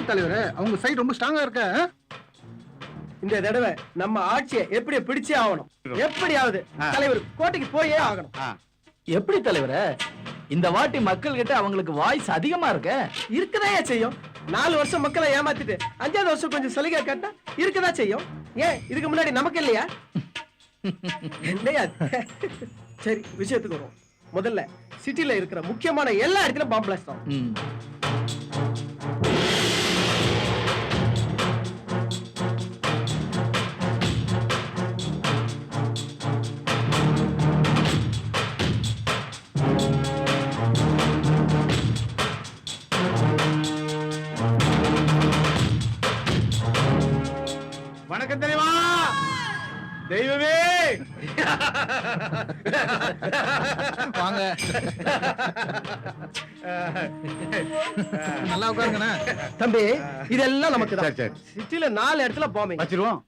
புரியுது தலைவரே, அவங்க சைடு ரொம்ப ஸ்ட்ராங்கா இருக்க. இந்த தடவை நம்ம ஆட்சியை எப்படி பிடிச்சே ஆகணும். எப்படியாவது தலைவர் கோட்டைக்கு போயே ஆகணும். எப்படி தலைவரே? இந்த வாட்டி மக்கள் கிட்ட அவங்களுக்கு வாய்ஸ் அதிகமா இருக்க. இருக்கதான் செய்யும். 4 வருஷம் மக்களை ஏமாத்திட்டு 5வது வருஷம் கொஞ்சம் சலுகை கேட்டா இருக்கதான் செய்யும். ஏன் இதுக்கு முன்னாடி நமக்கு இல்லையா? இல்லையா? சரி, விஷயத்துக்கு வரும். முதல்ல சிட்டில இருக்கிற முக்கியமான எல்லா இடத்திலும் பாம்பு பிளாஸ்ட் ஆகும். வணக்கம் தெரியுமா தெய்வமே. வாங்க, நல்லா உட்காருங்கண்ணா. தம்பி, இதெல்லாம் நமக்கு தான். சிட்டில 4 இடத்துல பாம்பு வச்சிருவோம்.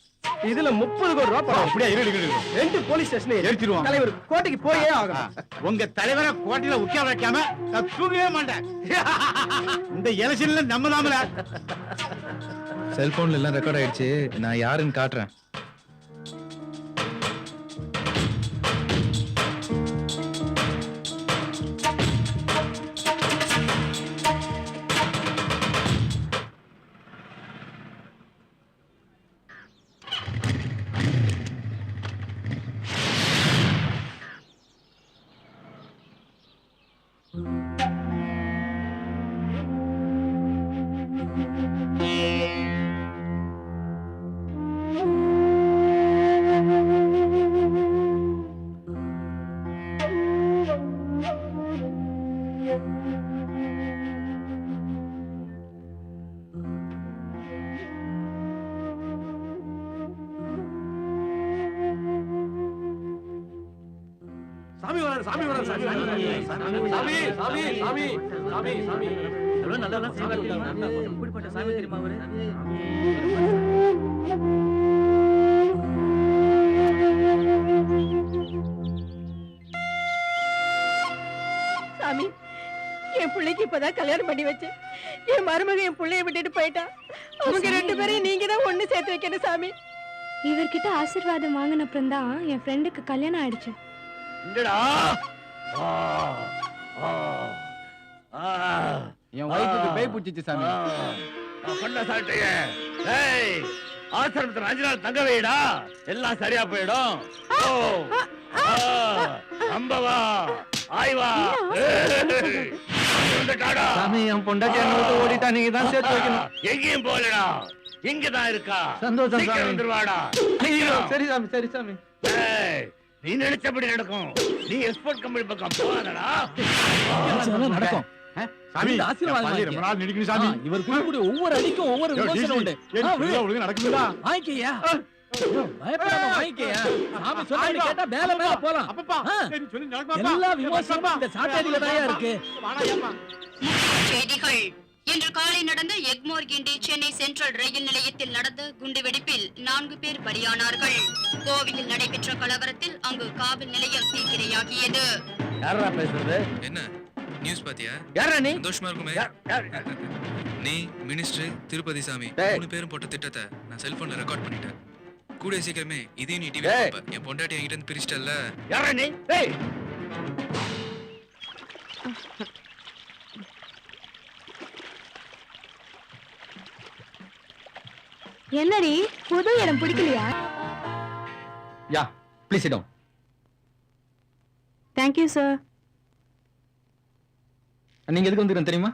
இதுல 30 கோடி ரூபாய் பணம். அப்படியே 2 போலீஸ் ஸ்டேஷன் எரிச்சிருவோம். தலைவர் கோட்டைக்கு போயே ஆகணும். உங்க தலைவரை கோட்டையில உட்கார வைக்காம நான் தூங்கவே மாட்டேன். இந்த எலெக்ஷன்ல நம்ம நாமல. செல்போன்ல எல்லாம் ரெக்கார்ட் ஆயிடுச்சு, நான் யாருன்னு காட்டுறேன். சாமி வராரு, சாமி வராரு, சாமி சாமி சாமி சாமி சாமி சாமி எவ்வளவு நல்ல சாமி இப்படிப்பட்ட சாமி தெரியுமா அவரு? சாமி, என் பிள்ளைக்கு இப்பதான் கல்யாணம் பண்ணி வச்சு என் மருமக என் பிள்ளைய விட்டுட்டு போயிட்டா. அவங்க 2 பேரையும் நீங்க தான் ஒண்ணு சேர்த்து வைக்கணும் சாமி. இவர்கிட்ட ஆசீர்வாதம் வாங்கின அப்புறம் தான் என் ஃப்ரெண்டுக்கு கல்யாணம் ஆயிடுச்சு. என் வயிற்றுக்கு பேய் பிடிச்சிச்சு சாமி. ஆசிரமத்தில் 5 நாள் தங்க வைடா, எல்லாம் சரியா போயிடும். அம்பவா ஆய்வா சாமி, என் பொண்டாட்டி அண்ணாவுக்கு ஓடிட்டா, நீங்க தான் சேர்த்து வைக்கணும். எங்கேயும் போகலடா, இங்கதான் இருக்கா. சந்தோஷம் சாமி. வந்துருவாடா. சரி சாமி, சரி சாமி. நீ நினைச்சபடி நடக்கும். நீ எக்ஸ்போர்ட் கம்பெனி பக்கம் போகாதடா. நடக்கும். சாமி, ஆசீர்வாதம் ரொம்ப நாள் நினைக்கணும் சாமி. இவர் கூடிய ஒவ்வொரு அடிக்கும் ஒவ்வொரு விமர்சனம் உண்டு. நடக்குதா? வாங்கிக்கையா, பயப்படாம வாங்கிக்கையா. சாமி சொன்னபடி கேட்டா மேல மேல போலாம். அப்பப்பா, சரி சொல்லி நடக்குமா? எல்லா விமர்சனமும் இந்த சாட்டையில தான் இருக்கு. செய்திகள். இன்று காலை நடந்த எக்மோர் கிண்டி சென்னை சென்ட்ரல் ரயில் நிலையத்தில் நடந்த குண்டுவெடிப்பில் 4 பேர் பலியானார்கள். கோவையில் நடைபெற்ற கலவரத்தில் அங்கு காவல் நிலையம் தீக்கிரையாகியது. யாரா பேசுறது? என்ன நியூஸ் பாத்தியா? யாரா நீ? சந்தோஷமா இருக்குமே. நீ மினிஸ்டர் திருப்பதி சாமி 3 பேரும் போட்ட திட்டத்தை நான் செல்போன்ல ரெக்கார்ட் பண்ணிட்டேன். கூடிய சீக்கிரமே இதையும் நீ டிவி பார்ப்ப. என் பொண்டாட்டி என்கிட்ட இருந்து பிரிச்சிட்டல்ல. யாரா நீ? என்னடி புது இடம் பிடிக்கலையா? Yeah, please sit down. Thank you sir. நீங்க எதுக்கு வந்துருக்கீங்க தெரியுமா?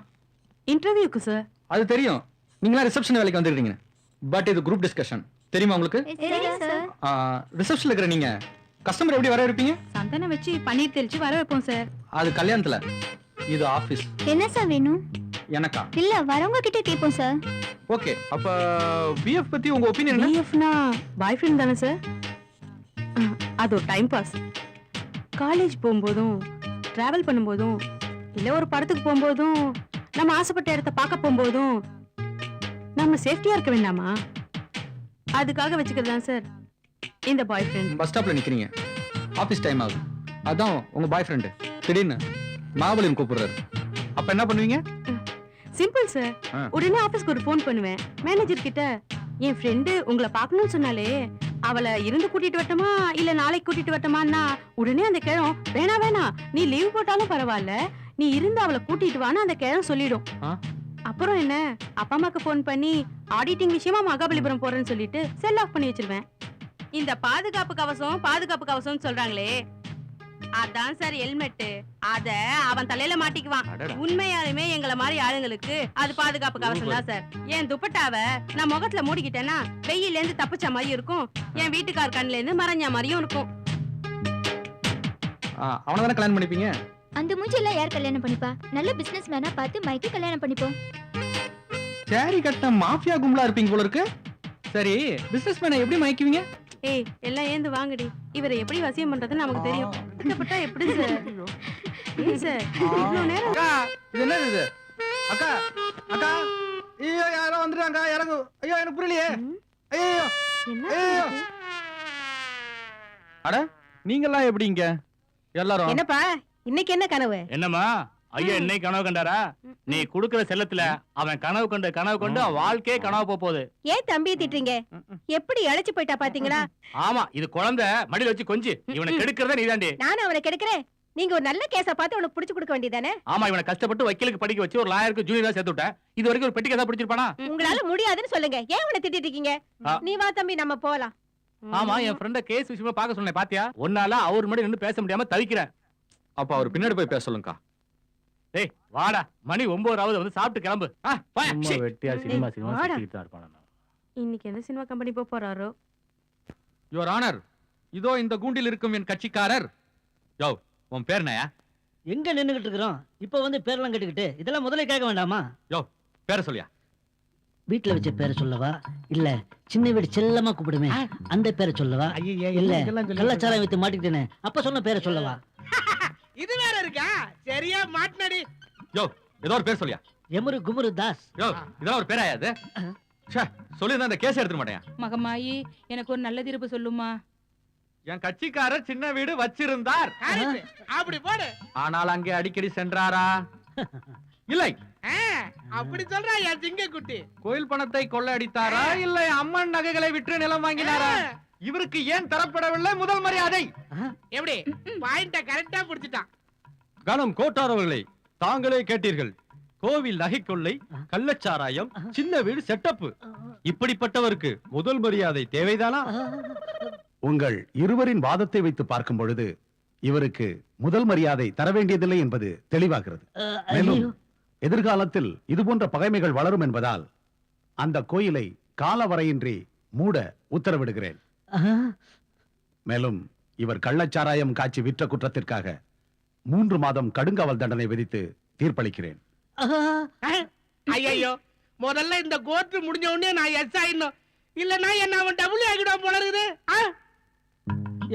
இன்டர்வியூக்கு சார். அது தெரியும், நீங்களா ரிசப்ஷன் வேலைக்கு வந்துருக்கீங்க. பட் இது குரூப் டிஸ்கஷன், தெரியுமா உங்களுக்கு? ரிசப்ஷன்ல இருக்கிற நீங்க கஸ்டமர் எப்படி வர வைப்பீங்க? சந்தனம் வச்சு பன்னீர் தெளிச்சு வர வைப்போம் சார். அது கல்யாணத்துல. இது ஆபீஸ். என்ன சார் வேணும்? எனக்கா? இல்ல, வரவங்க கிட்ட கேட்போம் சார். ஓகே, அப்ப பிஎஃப் பத்தி உங்க ஒபினியன் என்ன? பிஎஃப்னா பாய் ஃப்ரெண்ட் தானே சார்? அது ஒரு டைம் பாஸ். காலேஜ் போகும்போதும் டிராவல் பண்ணும்போதும் இல்ல ஒரு படத்துக்கு போகும்போதும் நம்ம ஆசைப்பட்ட இடத்த பார்க்க போகும்போதும் நம்ம சேஃப்டியா இருக்க வேண்டாமா? அதுக்காக வச்சுக்கிறது தான் சார் இந்த பாய் ஃப்ரெண்ட். பஸ் ஸ்டாப்ல நிக்கிறீங்க, ஆபீஸ் டைம் ஆகுது, அதான் உங்க பாய் ஃப்ரெண்ட் திடீர்னு மகாபலியம் கூப்பிடுறாரு. அப்ப என்ன பண்ணுவீங்க? Simple sir. ஆ. உடனே ஆபீஸ்க்கு ஒரு ஃபோன் பண்ணுவேன். மேனேஜர் கிட்ட என் ஃப்ரெண்டு உங்களை பார்க்கணும்னு சொன்னாலே அவளை இருந்து கூட்டிட்டு வரட்டுமா இல்ல நாளைக்கு கூட்டிட்டு வரட்டுமான்னா உடனே அந்த கிழம் வேணாம் நீ லீவ் போட்டாலும் பரவாயில்ல நீ இருந்து அவளை கூட்டிட்டு வான்னு அந்த கிழம் சொல்லிடும். ஆ. அப்புறம் என்ன அப்பா அம்மாக்கு ஃபோன் பண்ணி ஆடிட்டிங் விஷயமா மகாபலிபுரம் போறேன்னு சொல்லிட்டு செல் ஆஃப் பண்ணி வச்சிருவேன். இந்த பாதுகாப்பு கவசம் சொல்றாங்களே அதான் சார் ஹெல்மெட். அத அவன் தலையில மாட்டிக்குவான். அடடா. உண்மையாலுமே எங்கள மாதிரி ஆளுங்களுக்கு அது பாதுகாப்பு கவசம் தான் சார். என் துப்பட்டாவை நான் முகத்துல மூடிக்கிட்டேன்னா வெயில இருந்து தப்பிச்ச மாதிரி இருக்கும், என் வீட்டுக்கார் கண்ணுல இருந்து மறைஞ்ச மாதிரியும் இருக்கும். அவனை தானே கல்யாணம் பண்ணிப்பீங்க? அந்த மூஞ்சியெல்லாம் யார் கல்யாணம் பண்ணிப்பா? நல்ல பிசினஸ் மேனா பார்த்து மைக்கு கல்யாணம் பண்ணிப்போம். சேரி கட்ட மாஃபியா கும்பலா இருப்பீங்க போல இருக்கு. சரி பிசினஸ் மேனை எப்படி மயக்குவீங்க? ஏய் எல்லாம் ஏந்து வாங்கடி, இவரை எப்படி வசியம் பண்றதுன்னு நமக்கு தெரியும். கஷ்டப்பட்டா எப்படி சார்? ஏன் சார் இவ்வளவு நேரம்? அக்கா இது என்னது இது? அக்கா அக்கா ஐயோ யாரோ வந்துட்டாங்க இறங்கு. ஐயோ எனக்கு புரியலையே. ஐயோ என்ன ஐயோ. அட நீங்கெல்லாம் எப்படிங்க எல்லாரும்? என்னப்பா இன்னைக்கு என்ன கனவு? என்னம்மா ஐயா இன்னைக்கு கனவு கண்டாரா? நீ குடுக்கிற செல்லத்துல அவன் கனவு கொண்டு அவன் வாழ்க்கையே கனவு போகுது. ஏன் தம்பியை திட்டுறீங்க? எப்படி இழைச்சு போயிட்டா பாத்தீங்களா? ஆமா இது குழந்தை மடியில வச்சு கொஞ்சி இவனை கெடுக்கிறதா நீதாண்டி. நானும் அவனை கெடுக்கிறேன். நீங்க ஒரு நல்ல கேஸ பார்த்து அவனுக்கு புடிச்சு கொடுக்க வேண்டியதானே? ஆமா இவனை கஷ்டப்பட்டு வக்கீலுக்கு படிக்க வச்சு ஒரு லாயருக்கு ஜூனியரா சேர்த்து விட்டேன். இது வரைக்கும் ஒரு பெட்டி கேஸா பிடிச்சிருப்பானா? உங்களால முடியாதுன்னு சொல்லுங்க. ஏன் அவனை திட்டிட்டு இருக்கீங்க? நீ வா தம்பி நம்ம போலாம். ஆமா என் ஃப்ரெண்ட கேஸ் விஷயமா பார்க்க சொன்னேன் பாத்தியா? ஒன்னால அவர் முன்னாடி நின்னு பேச முடியாம தவிக்கிறேன். அப்ப அவர் பின்னாடி போய் பேச சொல்லுங்கக்கா. டேய் வாடா மணி 9:00 வந்து சாப்பிட்டு கிளம்பு. வெட்டியா சினிமா வாடா. சுத்திட்டு தான் இருப்பானா? இன்னைக்கு எந்த சினிமா கம்பெனி போறாரோ? யுவர் ஆனர், இதோ இந்த கூண்டில் இருக்கும் என் கட்சிக்காரர். யோ உன் பேர் என்னயா? எங்க நின்னுகிட்டு இருக்கிறோம்? இப்ப வந்து பேரெல்லாம் கேட்டுக்கிட்டு இதெல்லாம் முதல்ல கேட்க வேண்டாமா? யோ பேரை சொல்லியா? வீட்டுல வச்ச பேரை சொல்லவா இல்ல சின்ன வீடு செல்லமா கூப்பிடுமே அந்த பேரை சொல்லவா இல்ல கள்ளச்சாரம் வைத்து மாட்டிக்கிட்டேனே அப்ப சொன்ன பேரை சொல்லவா? இது வேற இருக்கா? சரியா மாட்டினடி. யோ ஏதோ ஒரு பேர் சொல்லியா? எமுரு குமுரு தாஸ். யோ இதெல்லாம் ஒரு பேராயா அது? சொல்லிருந்தா அந்த கேஸ் எடுத்துக்க மாட்டேன். மகமாயி எனக்கு ஒரு நல்ல தீர்ப்பு சொல்லுமா? என் கட்சிக்காரர் சின்ன வீடு வச்சிருந்தார். அப்படி போடு. ஆனால் அங்கே அடிக்கடி சென்றாரா? இல்லை. அப்படி சொல்றா என் சிங்க குட்டி. கோயில் பணத்தை கொள்ளையடித்தாரா இல்லை அம்மன் நகைகளை விற்று நிலம் வாங்கினாரா? இவருக்கு ஏன் தரப்படவில்லை முதல் மரியாதை? எப்படி பாயிண்ட கரெக்டா புடிச்சிட்டான். கணம் கோட்டாரவர்களை தாங்களே கேட்டீர்கள். கோவில் நகை கொள்ளை, கள்ளச்சாராயம், சின்ன வீடு செட்டப். இப்படிப்பட்டவருக்கு முதல் மரியாதை தேவைதானா? உங்கள் இருவரின் வாதத்தை வைத்து பார்க்கும் பொழுது இவருக்கு முதல் மரியாதை தர வேண்டியதில்லை என்பது தெளிவாகிறது. மேலும் எதிர்காலத்தில் இது போன்ற பகைமைகள் வளரும் என்பதால் அந்த கோயிலை காலவரையின்றி மூட உத்தரவிடுகிறேன். மேலும் இவர் கள்ளச்சாராயம் காய்ச்சி விற்ற குற்றத்திற்காக 3 மாதம் கடுங்காவல் தண்டனை விதித்து தீர்ப்பளிக்கிறேன். ஐயோ முதல்ல இந்த கோர்ட் முடிஞ்ச உடனே நான் எஸ் ஆயிடணும். இல்லன்னா என்ன அவன் டபுள் ஆகிடும் போல இருக்குது.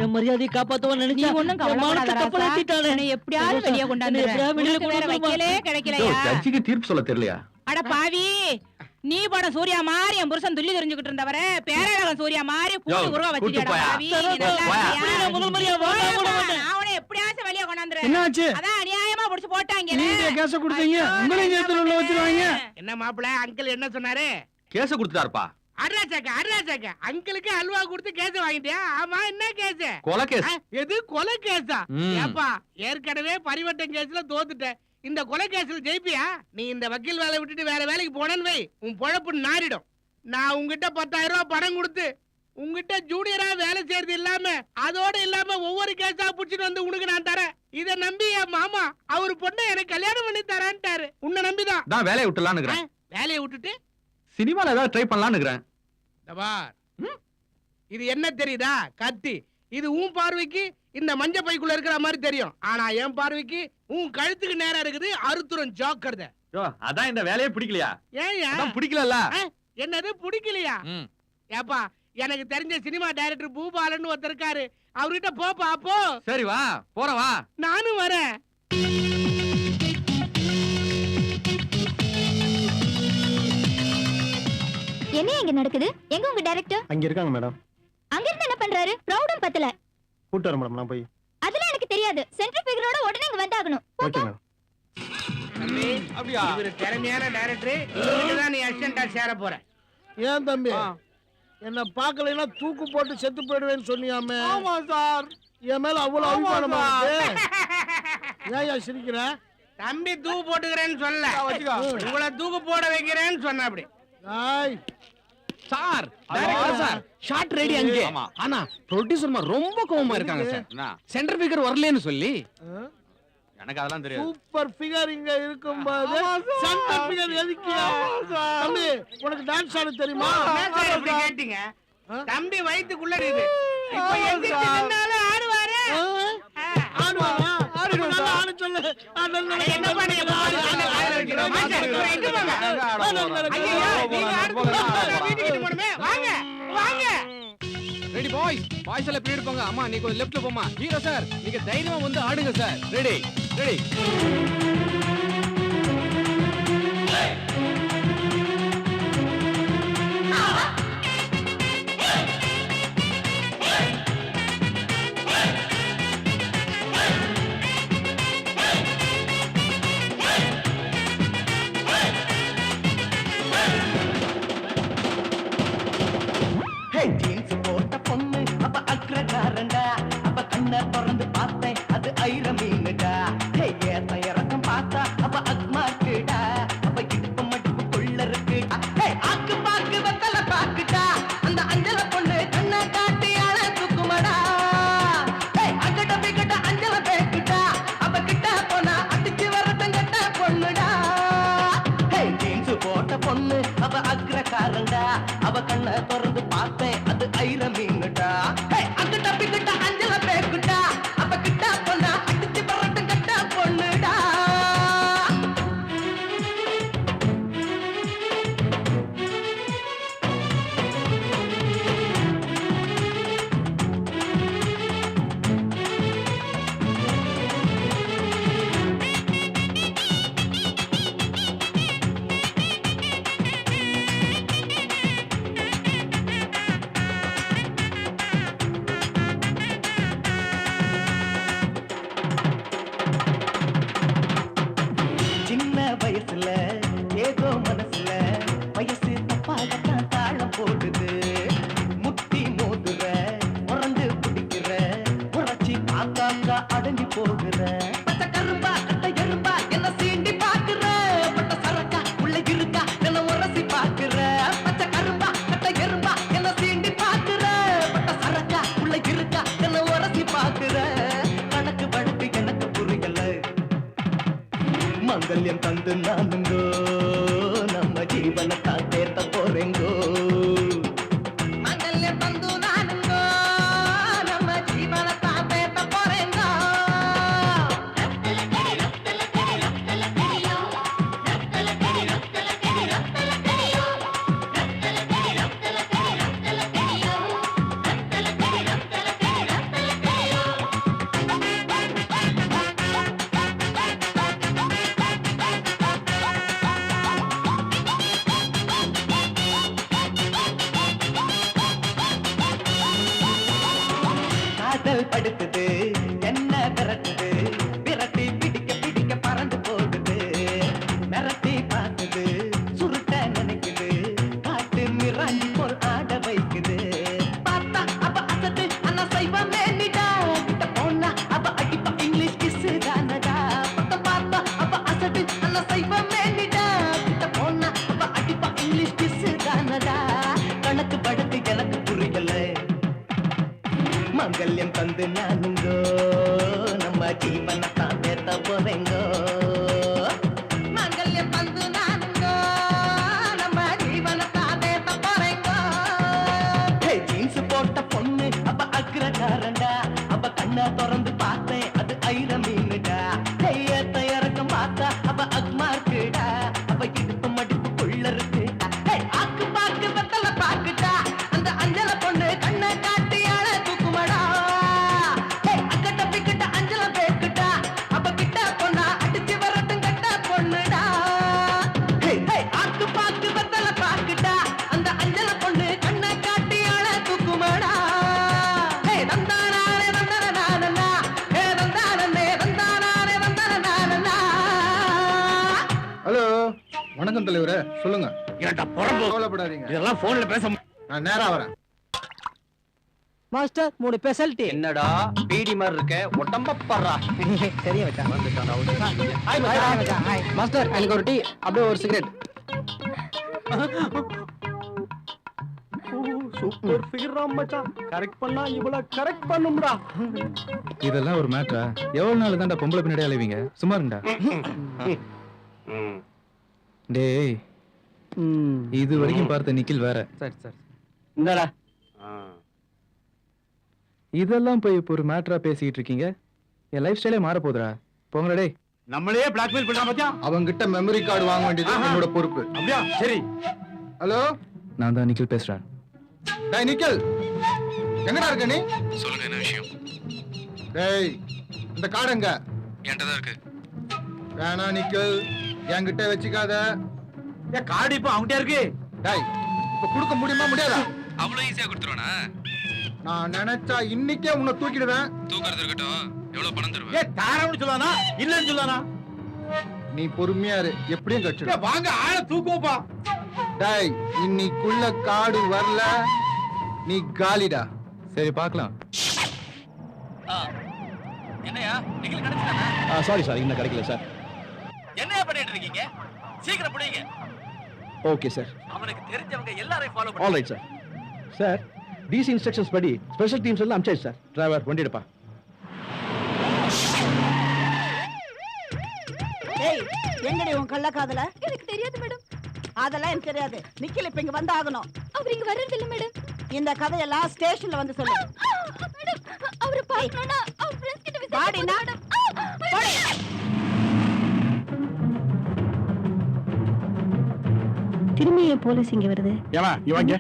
என் மரியாதையை காப்பாத்துவான்னு நீ நினைச்சா ஒண்ணும் கவலைப்படாத ராசா. என்னை எப்படியாவது வெளியே கொண்டாந்துறேன். உனக்கு வேற வைக்கலே கிடைக்கலையா? ஜட்ஜிக்கு தீர்ப்பு சொல்ல தெரியலையா? அட பாவி, நீ பட சூர்யா மாதிரி என் புருஷன் துள்ளி தெரிஞ்சுக்கிட்டு இருந்தவர பேரழகன் சூர்யா மாதிரி கூட்டி உருவா வச்சிட்டியாடா பாவி. நீ நல்லா இருக்கியா? முதல் மரியாதை நான் அவனை எப்படியாவது வெளியே கொண்டாந்துறேன். என்னாச்சு? அதான் அநியாயமா புடிச்சு போட்டாங்க. நீங்க கேஸ கொடுத்தீங்க, உங்களையும் சேர்த்து உள்ள வச்சிருவாங்க. என்ன மாப்பிள அங்கிள் என்ன சொன்னாரு? கேஸ கொடுத்துட்டாருப்பா. அருளாச்சாக்க அங்கிளுக்கு அல்வா கொடுத்து கேஸ் வாங்கிட்டியா? ஆமா என்ன கேஸ்? கொலை கேஸ். எது கொலை கேஸா? ம். ஏப்பா ஏற்கனவே பரிவட்டம் கேஸ்ல தோத்துட்டேன். இந்த கொலை கேஸ்ல ஜெயிப்பியா? நீ இந்த வக்கீல் வேலை விட்டுட்டு வேற வேலைக்கு போனேன்னு வை, உன் பொழப்பு நாரிடும். நான் உங்ககிட்ட 10,000 ரூபாய் பணம் கொடுத்து உங்ககிட்ட ஜூனியரா வேலை செய்யறது இல்லாம அதோட இல்லாம ஒவ்வொரு கேஸா புடிச்சிட்டு வந்து உனக்கு நான் தரேன். இத நம்பி என் மாமா அவர் பொண்ணை எனக்கு கல்யாணம் பண்ணி தரான்ட்டாரு. உன்னை நம்பிதான் நான் வேலையை விட்டுலான்னு இருக்கிறேன். வேலையை விட்டுட்டு சினிமால ஏதாவது ட்ரை பண்ணலாம்னு இருக்கிறேன். இது என்ன தெரியுதா? கத்தி. இது உன் பார்வைக்கு இந்த மஞ்ச பைக்குள்ள இருக்கிற மாதிரி தெரியும். ஆனா என் பார்வைக்கு உன் கழுத்துக்கு நேரா இருக்குது. அறுத்துரும் ஜாக்கிரதை. அதான் இந்த வேலையே பிடிக்கலையா? ஏன் பிடிக்கல. என்னது பிடிக்கலையா? ஏப்பா எனக்கு தெரிஞ்ச சினிமா டைரக்டர் பூபாலன் ஒருத்தர் இருக்காரு. அவர்கிட்ட போப்பா போ. சரி வா போறேன் வா. நானும் வரேன். என்ன இங்க நடக்குது? எங்க உங்க டைரக்டர்? அங்க இருக்காங்க மேடம். அங்க இருந்து என்ன பண்றாரு? ப்ரௌடும் பத்தல. கூட்டு வர மேடம் நான் போய். அதெல்லாம் எனக்கு தெரியாது. சென்ட்ரிஃபிகரோட உடனே இங்க வந்தாகணும். Okay madam. அப்படியா? இவரு திறமையான டைரக்டர், இவருக்கு தான் நீ அசிஸ்டண்டா சேர போற. ஏன் தம்பி என்ன பாக்கலைன்னா தூக்கு போட்டு செத்து போயிடுவேன்னு சொன்னியாமே? ஆமா சார். என் மேல அவ்வளவு அபிமானமா இருக்கு. ஏன் சிரிக்கிற? தம்பி தூக்கு போட்டுக்கிறேன்னு சொல்ல, உங்களை தூக்கு போட வைக்கிறேன்னு சொன்ன. அப்படி சார் சார் ஷார்ட் ரெடி அங்கே. ஆனா ப்ரொடியூசர் ரொம்ப கோவமா இருக்காங்க சார். சென்டர் ஃபிகர் வரலன்னு சொல்லி. எனக்கு அதெல்லாம் தெரியாது. சூப்பர் ஃபிகர் இங்க இருக்கும்போது சென்டர் ஃபிகர் எதுக்கு? தம்பி உனக்கு டான்ஸ் ஆட தெரியுமா? எப்படி கேட்டீங்க? தம்பி வயித்துக்குள்ள இருக்குது. இப்ப எந்திரிச்சு நின்னாலும் ஆடுவாரு. ஆடுவாரா? நல்லா ஆட சொல்லு. என்ன பண்ணீங்க? ரெடி பாய்ஸ், பாய்ஸ் எல்லாம் பின்னாடி போங்க. அம்மா நீ கொஞ்சம் லெஃப்ட்ல போமா. ஹீரோ சார் நீங்க தைரியமா வந்து ஆடுங்க சார். Ready ready. ஜீன்ஸ் போட்ட பொண்ணு அப்ப அக்ரகாரண்டா. அப்ப கண்ண திறந்து பார்த்தேன் அது ஐர மீனுடா. ஏத்த இறக்கம் பார்த்தா அப்ப அக்மாக்குடா. அப்ப இடுப்பு மடுப்பு கொள்ள இருக்குடா. ஆக்கு பாக்கு வெத்தல பாக்குடா. அந்த அஞ்சல பொண்ணு கண்ண காட்டி அழ தூக்குமடா. அங்கட பிகட்ட அஞ்சல பேக்குடா. அப்ப கிட்ட போனா அடிச்சு வரத்தங்கட்ட பொண்ணுடா. ஜீன்ஸ் போட்ட பொண்ணு அப்ப அக்ரகாரண்டா. அவ கண்ண திறந்து பார்த்தேன் அது ஐர மீனுடா. அங்கிட்ட பிக்கிட்ட அஞ்சல பேக்குடா. அப்ப கிட்ட பொண்ணா அடிச்சு பரட்டும் கட்ட பொண்ணுடா. சின்ன வயசுல ஏதோ மனசுல வயசு தப்பாகத்தான் தாளம் போடுது. முட்டி மோதுற உறந்து பிடிக்கிற உரைச்சி பார்த்தாக்கா அடங்கி போகுற. பச்சை கரும்பா கட்ட எறும்பா என்ன சீண்டி பாக்குற. பட்ட சரக்கா உள்ள இருக்கா என்ன உரசி பாக்குற. பச்சை கரும்பா கட்ட எறும்பா என்ன சீண்டி பாக்குற. பட்ட சரக்கா உள்ள இருக்கா என்ன உரசி பாக்குற. கணக்கு வழக்கு எனக்கு புரியல. மங்கல்யம் தந்து நானுங்கோ நம்ம ஜீவனை தான் தேர்த்த போறேங்கோ. மங்கல்யம் தந்து நானுங்கோ நம்ம ஜீவனை தான் தேர்த்த போறேங்கோ. காதல் படுத்துது என்ன விரட்டுது. விரட்டி பிடிக்க பிடிக்க பறந்து போகுது. மிரட்டி பார்க்குது சுருட்ட நினைக்குது. காட்டு மிராண்டி போல் ஆட வைக்குது. பார்த்தா அப்ப அசத்து அண்ணா சைவம் வேண்டிடா. கிட்ட போனா அப்ப அடிப்பா இங்கிலீஷ் கிஸ் தானடா. பக்கம் பார்த்தா அப்ப அசத்து அண்ணா சைவம் வேண்டிடா. கிட்ட போனா அப்ப அடிப்பா இங்கிலீஷ் கிஸ் தானடா. கணக்கு படுத்து எனக்கு புரியல. மங்கல்யம் தந்து நானுங்கோ நம்ம ஜீவனை தான் தேர்த்த போறேங்கோ. மங்கல்யம் தந்து நானுங்கோ நம்ம ஜீவனை தான் தேர்த்த போறேங்கோ. ஜீன்ஸ் போட்ட பொண்ணு அப்ப அக்ரகாரண்டா. அப்ப கண்ண திறந்து பார்த்தேன் அது ஐர மீனுடா. ஏத்த இறக்கம் பார்த்தா அப்ப அக்மார்க்குடா. அப்ப இடுப்பு மடிப்பு கொள்ள இருக்குடா. ஆக்கு பாக்கு வெத்தல பாக்குடா. அந்த அஞ்சல பொண்ணு கண்ண காட்டி அழ தூக்குமடா. வணக்கம் தலைவரே, சொல்லுங்க. ஏன்டா பொறம்பு கவலைப்படாதீங்க, இதெல்லாம் போன்ல பேச நான் நேரா வரேன். Master 3 speciality. என்னடா பீடி மாதிரி இருக்க, உடம்ப பர்றா. சரியா வச்சா மாஸ்டர், எனக்கு ஒரு டீ அப்படியே ஒரு சிகரெட். சூப்பர் ஃபிகர் மச்சான், கரெக்ட் பண்ணா இவ்வளவு கரெக்ட் பண்ணும்டா. இதெல்லாம் ஒரு மேட்டரா? எவ்வளவு நாள் தான்டா பொம்பளை பின்னாடி அலைவீங்க? சும்மா இருங்கடா. டேய், இது வரைக்கும் பார்த்த நிக்கில் வேற. சரி சரி. இந்தடா இதெல்லாம் போய் இப்போ ஒரு மேட்டரா பேசிட்டு இருக்கீங்க. என் லைஃப் ஸ்டைலே மாற போகுதுடா. போங்கடா டேய். நம்மளே பிளாக்மெயில் பண்றான் பாத்தியா? அவங்கிட்ட மெமரி கார்டு வாங்க வேண்டியது என்னோட பொறுப்பு. அப்படியா? சரி. ஹலோ, நான் தான் நிக்கில் பேசுறேன். டேய் நிக்கல், எங்கடா இருக்க நீ? சொல்லுங்க, என்ன விஷயம்? டேய், இந்த கார்டு எங்க? என்கிட்ட தான் இருக்கு. வேணா நிக்கல், என்கிட்ட வச்சுக்காத. ஏன் கார்டு இப்போ அவன்கிட்ட இருக்கு? டேய், இப்ப கொடுக்க முடியுமா முடியாதா? அவ்வளவு ஈஸியா கொடுத்துருவானா? நான் நினைச்சா இன்னைக்கே உன்னை தூக்கிடுவேன். தூக்கறது இருக்கட்டும். எவ்வளவு பணம் தருவேன்? ஏன் தாராளம்னு சொல்லானா இல்லன்னு சொல்லானா? நீ பொறுமையா இரு, எப்படியும் கட்சிடு. வாங்க ஆள தூக்குவோப்பா. டேய், இன்னைக்குள்ள கார்டு வரல, நீ காலிடா. சரி பார்க்கலாம். என்னையா நிக்கில் கிடைச்சா? சாரி சார், இன்னும் கிடைக்கல சார். என்னையா பண்ணிட்டு இருக்கீங்க? சீக்கிரம் புடிங்க. Okay sir. அவனுக்கு தெரிஞ்சவங்க எல்லாரையும் follow all right sir. Sir, DC instructions படி ஸ்பெஷல் டீம்ஸ் எல்லாம் அனுப்பிச்சாச்சு சார். டிரைவர் வண்டி எடுப்பா. ஏய், எங்கடி உன் கள்ள காதல? எனக்கு தெரியாது மேடம். அதெல்லாம் எனக்கு தெரியாது. நிக்கில் இப்ப இங்க வந்து ஆகணும். அவர் இங்க வர்றது இல்ல மேடம். இந்த கதையெல்லாம் ஸ்டேஷன்ல வந்து சொல்லு. மேடம், அவரை பார்க்கணும்னா அவர் ஃப்ரெண்ட்ஸ் கிட்ட விசாரிக்கணும் பாடினா மேடம். திரும்பி என் போலீஸ் இங்க வருது. ஏமா இவங்க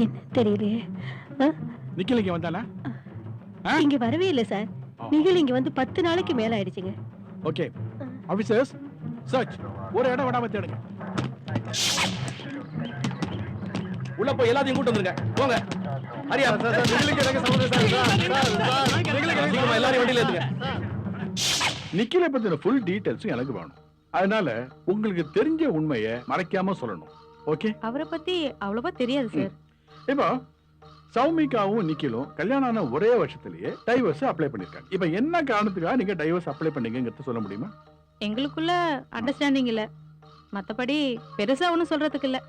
என்ன தெரியலையே. நிக்கல் இங்க வந்தானா? இங்க வரவே இல்ல சார். நிகில் இங்க வந்து 10 நாளைக்கு மேல ஆயிடுச்சுங்க. Okay officers, search. ஒரு இடம் விடாம தேடுங்க. உள்ள போய் எல்லாத்தையும் கூட்டு வந்துருங்க. போங்க. ஹரியா சார், நிகிலுக்கு எனக்கு சம்பந்தம் சார். நிகிலுக்கு எனக்கு எல்லாரையும் வண்டியில ஏத்துங்க. நிக்கிலை பத்தின ஃபுல் டீடைல்ஸ் எனக்கு வேணும். அதனால உங்களுக்கு தெரிஞ்ச உண்மையை மறைக்காம சொல்லணும். ஓகே? அவரை பத்தி அவ்வளவா தெரியாது சார். இப்போ சௌமிகாவும் நிக்கிலும் கல்யாணம் ஆன ஒரே வருஷத்திலேயே டைவர்ஸ் அப்ளை பண்ணிருக்காங்க. இப்போ என்ன காரணத்துக்காக நீங்க டைவர்ஸ் அப்ளை பண்ணீங்கங்கறத சொல்ல முடியுமா? எங்களுக்குள்ள அண்டர்ஸ்டாண்டிங் இல்ல. மத்தபடி பெருசா ஒண்ணும் சொல்றதுக்கு இல்ல.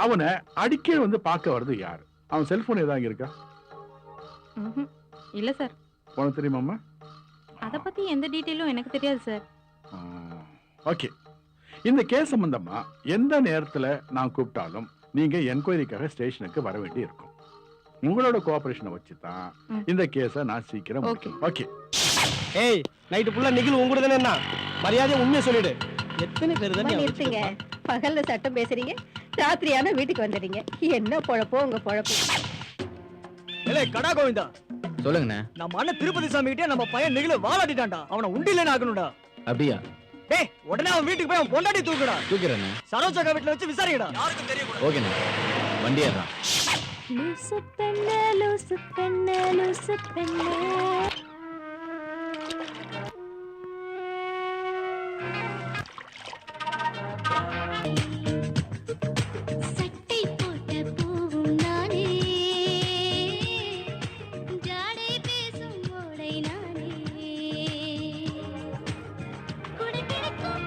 அவனை அடிக்கடி வந்து பார்க்க வர்றது யாரு? அவன் செல்போன் ஏதாவது இருக்கா? இல்ல சார். உனக்கு தெரியுமாம்மா? அத பத்தி எந்த டீடைலும் எனக்கு தெரியாது சார். ஓகே. இந்த கேஸ் சம்பந்தமா எந்த நேரத்துல நான் கூப்பிட்டாலும் நீங்க என்கொயரிக்காக ஸ்டேஷனுக்கு வர வேண்டி இருக்கும். உங்களோட கோஆபரேஷனை வச்சு தான் இந்த கேஸை நான் சீக்கிரம் முடிக்கணும். ஓகே. ஏய், நைட்டு ஃபுல்லா நிகில் உங்க கூட தானே என்ன? மரியாதையா உண்மையை சொல்லிடு. எத்தனை பேர் தானே நிறுத்துங்க. பகல்ல சட்டம் பேசுறீங்க, ராத்திரியான வீட்டுக்கு வந்துடுறீங்க. என்ன பொழப்போ உங்க பொழப்பு. ஏலே கடா கோவிந்தா, சொல்லுங்கண்ணே. நம்ம அண்ணன் திருப்பதி சாமி கிட்ட நம்ம பையன் நிகில வாலாடிட்டான்டா. அவனை உண்டிலேன்னு ஆகணும்டா. அப்படியா? டேய், உடனே அவன் வீட்டுக்கு போய் அவன் பொண்டாட்டி தூக்குடா. தூக்கிறேண்ணே. சரோஜா வீட்டுல வச்சு விசாரிக்கடா. யாருக்கும் தெரியக்கூடாது. ஓகேண்ணே, வண்டி ஏறான். லூசு பெண்ணே, லூசு பெண்ணே, லூசு பெண்ணே. சட்டை போட்ட பூவும் நானே, ஜாடை பேசும் ஓடை நானே, குடை பிடிக்கும்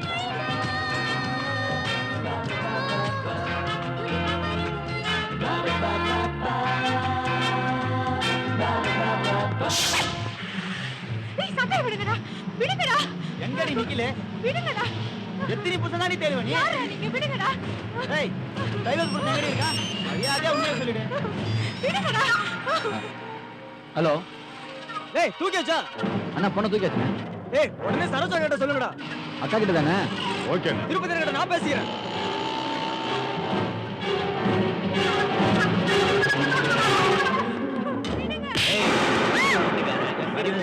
விடுங்கடா, விடுங்கடா. எங்கடி நிக்கிலே? விடுங்கடா. எத்தனை புருஷன் தான் நீ தேடுவ நீ? யாரா நீங்க? விடுங்கடா. ஏய், டைவர்ஸ் புருஷன் எங்கடி இருக்கா? மரியாதையா உண்மையை சொல்லிடு. விடுங்கடா. ஹலோ டேய், தூக்கி வச்சா? அண்ணா பொண்ணை தூக்கி வச்சுங்க. ஏய், உடனே சரோஜா கிட்ட சொல்லுங்கடா. அக்கா கிட்ட தானே? ஓகே. திருப்பதி கிட்ட நான் பேசிக்கிறேன்.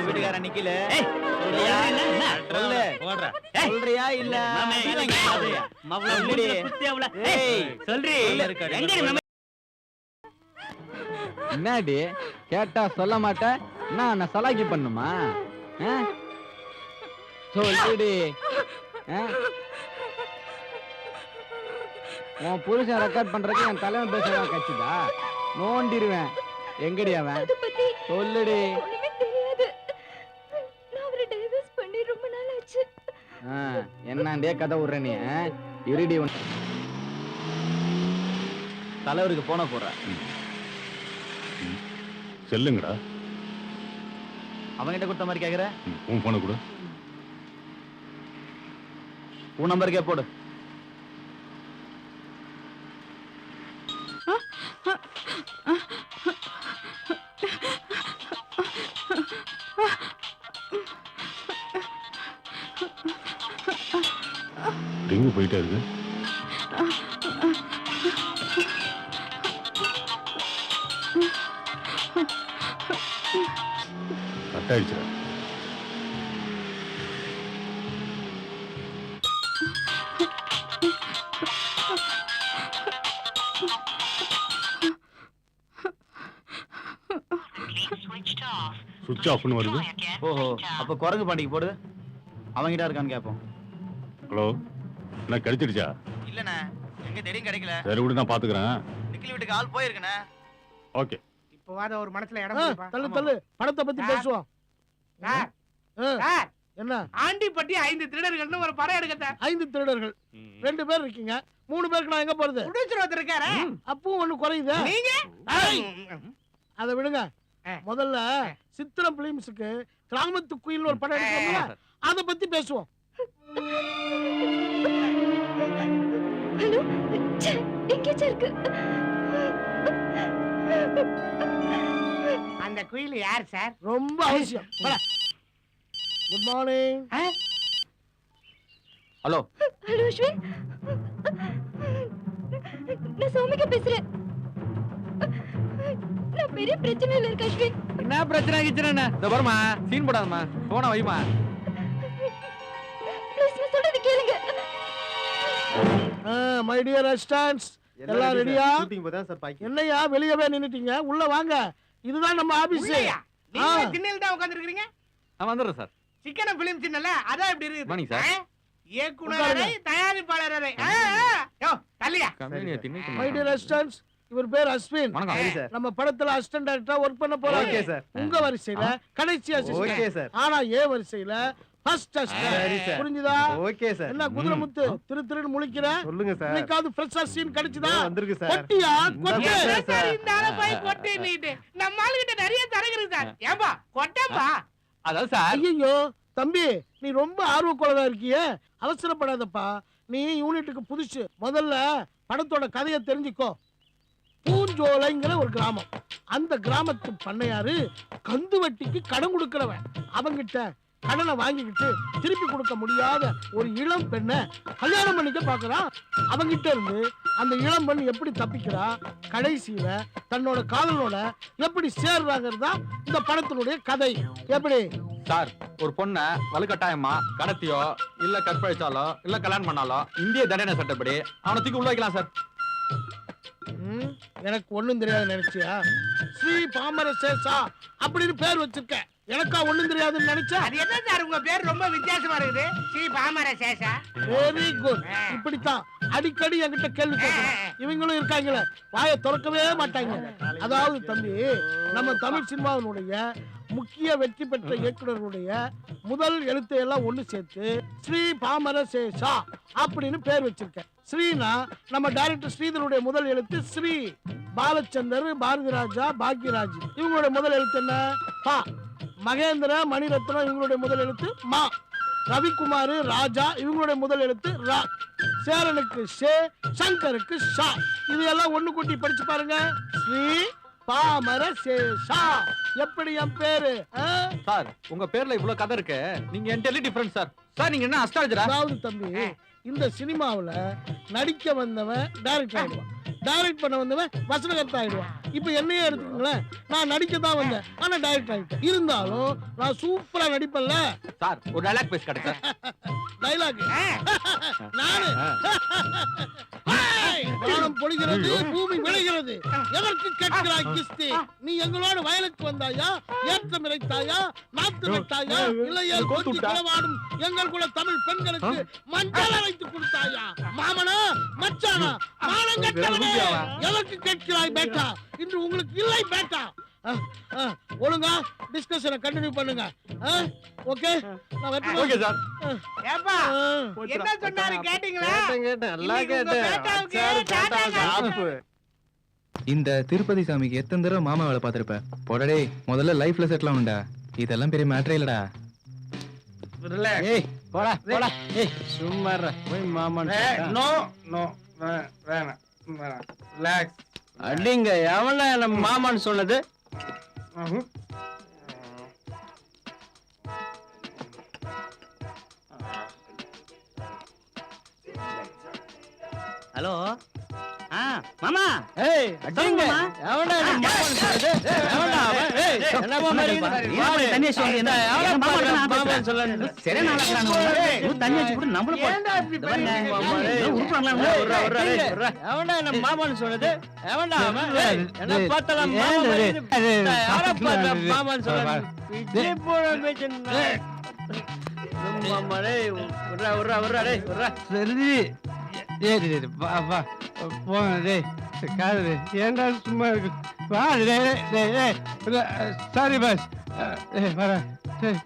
வீட்டுக்காரன் நிக்கல. சொல்றியா இல்ல? என்னடி கேட்டா சொல்ல மாட்டேன். நான் சலாக்கி பண்ணுமா? சொல்லுடி. உன் புருஷன் ரெக்கார்ட் பண்றதுக்கு என் தலைவன் பேசுறதா கட்சிதா நோண்டிடுவேன். எங்கடி அவன் அதை பத்தி சொல்லுடி. ஒண்ணுமே தெரியாது. நான் அவரை டைவர்ஸ் பண்ணி ரொம்ப நாள் ஆச்சு. என்னண்டே கதை விடுற நீ? இருடி தலைவருக்கு போன போடுற. செல்லுங்கடா. அவன்கிட்ட கொடுத்த மாதிரி கேக்குற? உன் போன கூட உன் நம்பருக்கே போடு. ரிங்கு போயிட்டே இருக்கு. கட் ஆயிடுச்சு. சுவிட்ச் ஆஃப்னு வருது. ஓஹோ, அப்ப குரங்கு பாண்டிக்கு போடு. அவங்கிட்ட இருக்கான்னு கேட்போம். ஹலோ, என்ன கிடைச்சிடுச்சா? இல்லண்ணே, எங்க தேடியும் கிடைக்கல. சரி விடு, நான் பாத்துக்கிறேன். நிக்கில் வீட்டுக்கு ஆள் போயிருக்கண்ணே. ஓகே. இப்போ வாத ஒரு மனசுல இடம் தள்ளு தள்ளு. படத்தை பத்தி பேசுவோம். என்ன ஆண்டிப்பட்டி 5 திருடர்கள்னு ஒரு படம் எடுக்கத்த. 5 திருடர்கள் 2 பேர் இருக்கீங்க. 3 பேருக்கு நான் எங்க போறது? புடிச்சர் ஒருத்தர் இருக்காரு. அப்பவும் ஒண்ணு குறையுது. நீங்க அத விடுங்க. முதல்ல சித்திரம் பிலிம்ஸ்க்கு கிராமத்து குயில்னு ஒரு படம் எடுக்கணும்ல, அத பத்தி பேசுவோம். ஹலோ, எங்கேயாச்சும் இருக்கு. அந்த குயில் யார் சார்? ரொம்ப அவசியம். Good morning. Hello hello Ashwin, நான் சௌமிகா பேசுறேன். நான் பெரிய பிரச்சனையில இருக்கேன் அஸ்வின். என்ன பிரச்சனை கிச்சன? இந்த பாருமா, சீன் போடாதமா, போன வைமா. ப்ளீஸ் நான் சொல்றது கேளுங்க. மை டியர் அசிஸ்டன்ட்ஸ், எல்லாம் ரெடியா? என்னையா வெளியவே நின்னுட்டீங்க? உள்ள வாங்க. இதுதான் நம்ம ஆபீஸ். நீங்க திண்ணையில தான் உட்கார்ந்திருக்கீங்க. நான் வந்துடுறேன் சார். சிக்கன் பிலிம் சின்னல அதான் இப்படி இருக்கு. Morning sir. இயக்குனரே தயாரிப்பாளரே. யோ தள்ளியா. மை டியர் அசிஸ்டன்ட்ஸ், இவர் பேர் அஸ்வின். நம்ம படத்துல அசிஸ்டன்ட் டைரக்டரா வர்க் பண்ண போறாங்க. உங்க வரிசையில கடைசி அசிஸ்டன்ட். ஆனா ஏ வரிசையில ஃபர்ஸ்ட் அசிஸ்டன்ட். புரிஞ்சுதா? Okay sir. என்ன குதிரமுத்து திருன்னு முழிக்கிற? சொல்லுங்க சார். இன்னைக்காவது ஃப்ரெஷ் சீன் கிடைச்சதா? வந்திருக்கு சார். கொட்டியா கொட்டு சார். இந்த ஆள போய் கொட்டி நீட்டு. நம்ம ஆளுகிட்ட நிறைய தரகு இருக்கு சார். ஏம்பா கொட்டப்பா. அதான் சார். ஐயோ தம்பி, நீ ரொம்ப ஆர்வக்கோளரா இருக்கியே, அவசரப்படாதப்பா. நீ யூனிட்டுக்கு புதுசு. முதல்ல படத்தோட கதையை தெரிஞ்சுக்கோ. பூஞ்சோலைங்கிற ஒரு கிராமம். அந்த கிராமத்து பண்ணையாரு கந்து வட்டிக்கு கடன் கொடுக்கிறவன். அவங்கிட்ட கடனை வாங்கிக்கிட்டு திருப்பி கொடுக்க முடியாத ஒரு இளம் பெண்ணை கல்யாணம் பண்ணிக்க பாக்குறான். அவங்கிட்ட இருந்து அந்த இளம் பெண் எப்படி தப்பிக்கிறா, கடைசியில தன்னோட காதலோட எப்படி சேர்றாங்கிறதா இந்த படத்தினுடைய கதை. எப்படி சார், ஒரு பொண்ண வலுக்கட்டாயமா கடத்தியோ இல்ல கற்பழிச்சாலோ இல்ல கல்யாணம் பண்ணாலோ இந்திய தண்டனை சட்டப்படி அவனை தூக்கி உள்ள வைக்கலாம் சார். எனக்கு ஒண்ணும் தெரியாது நினைச்சியா? ஸ்ரீ பாமர சேஷா அப்படின்னு பேர் வச்சிருக்க. எனக்கா ஒண்ணும் தெரியாதுன்னு நினைச்சா? அது என்ன சார் உங்க பேர் ரொம்ப வித்தியாசமா இருக்குது. ஸ்ரீ பாமர சேஷா. Very good. இப்படித்தான் அடிக்கடி என்கிட்ட கேள்வி கேட்கணும். இவங்களும் இருக்காங்களே, வாயை திறக்கவே மாட்டாங்க. அதாவது தம்பி, நம்ம தமிழ் சினிமாவினுடைய முக்கிய வெற்றி பெற்ற இயக்குனர்களுடைய முதல் எழுத்தை எல்லாம் ஒண்ணு சேர்த்து ஸ்ரீ பாமர சேஷா அப்படின்னு பேர் வச்சிருக்கேன். ஸ்ரீனா நம்ம டைரக்டர் ஸ்ரீதருடைய முதல் எழுத்து ஸ்ரீ. பாலச்சந்தர், பாரதி ராஜா, பாக்யராஜ் இவங்களுடைய முதல் எழுத்து என்ன? பா. மகேந்திர, மணிரத்னம் இவங்களுடைய முதல் எழுத்து மா. ரவிக்குமார், ராஜா இவங்களுடைய முதல் எழுத்து ரா. சேரனுக்கு ஷே, சங்கருக்கு ஷா. இதையெல்லாம் ஒண்ணு கூட்டி படிச்சு பாருங்க. ஸ்ரீ பாமர சேஷா. எப்படி என் பேரு? சார், உங்க பேர்ல இவ்வளவு கதை இருக்கு. நீங்க என்டர்லி டிஃபரண்ட் சார். சார், நீங்க என்ன அஸ்ட்ராலஜரா? அதாவது தம்பி, இந்த சினிமாவுல நடிக்க வந்தவன் டைரக்டர் ஆயிடுவான். டைரக்ட் பண்ண வந்தவன் வசனகர்த்தா ஆயிடுவான். இப்ப என்னையே எடுத்துக்கோங்களேன், நான் நடிக்க தான் வந்தேன், ஆனா டைரக்ட் ஆயிட்டேன். இருந்தாலும் நான் சூப்பரா நடிப்பேன்ல. சார் ஒரு டைலாக் பேச கிடைச்சா டைலாக் நானு. வானம் பொழிகிறது, பூமி விளைகிறது, எதற்கு கேட்கிறாய் கிஸ்தி? நீ எங்களோட வயலுக்கு வந்தாயா, ஏற்றம் இறைத்தாயா, நாத்து நட்டாயா, இல்லையா கொஞ்சி களவாடும் எங்கள் குல தமிழ் பெண்களுக்கு மஞ்சள் அரைத்து கொடுத்தாயா? மாமனா மச்சானா மானம் கட்டவனே, எதற்கு கேட்கிறாய் பேட்டா? இன்று உங்களுக்கு இல்லை பேட்டா. ஒழுங்கா டிஸ்கஷனை கண்டினியூ பண்ணுங்க. ஓகே நான் வெட்டுறேன். Okay sir. ஏப்பா என்ன சொன்னாரு கேட்டீங்களா? கேட்டேன் நல்லா கேட்டேன். இந்த திருப்பதி சாமிக்கு எத்தனை தடவை மாமா வேலை பார்த்திருப்ப? போடடே முதல்ல லைஃப்ல செட்டில் ஆகணும்டா. இதெல்லாம் பெரிய மேட்டரே இல்லடா. ஏய் போடா போடா. ஏய் சும்மா இருடா. போய் மாமன் நோ நோ வேணாம் ரிலாக்ஸ். அடிங்க. எவன்டா நம்ம மாமான்னு சொன்னது? ஹலோ மாமா. ஏய் அடிங்க. எவன்டா நம்ம மாமான்னு சொன்னது? எவன்டா அவன்? ஏய் என்ன மாதிரி தண்ணி வச்சு வாங்க. மாமான்னு சொல்லு. சரி நாளைக்கு தண்ணி வச்சு கூட நம்மளும் எவன்டா நம்ம மாமான்னு சொன்னது? எவன்டா அவன்? என்ன பார்த்தாலும் மாமான்னு சொல்ல விஜய் போன பேச்சு. மாமா டேய் விட்றா விட்றா விட்றா டேய் விட்றா. சரி ஏய் வா வா போங்க டேய். காது ஏன்டா சும்மா இருக்கு? வா டேய் டேய். Sorry boss. வர சரி.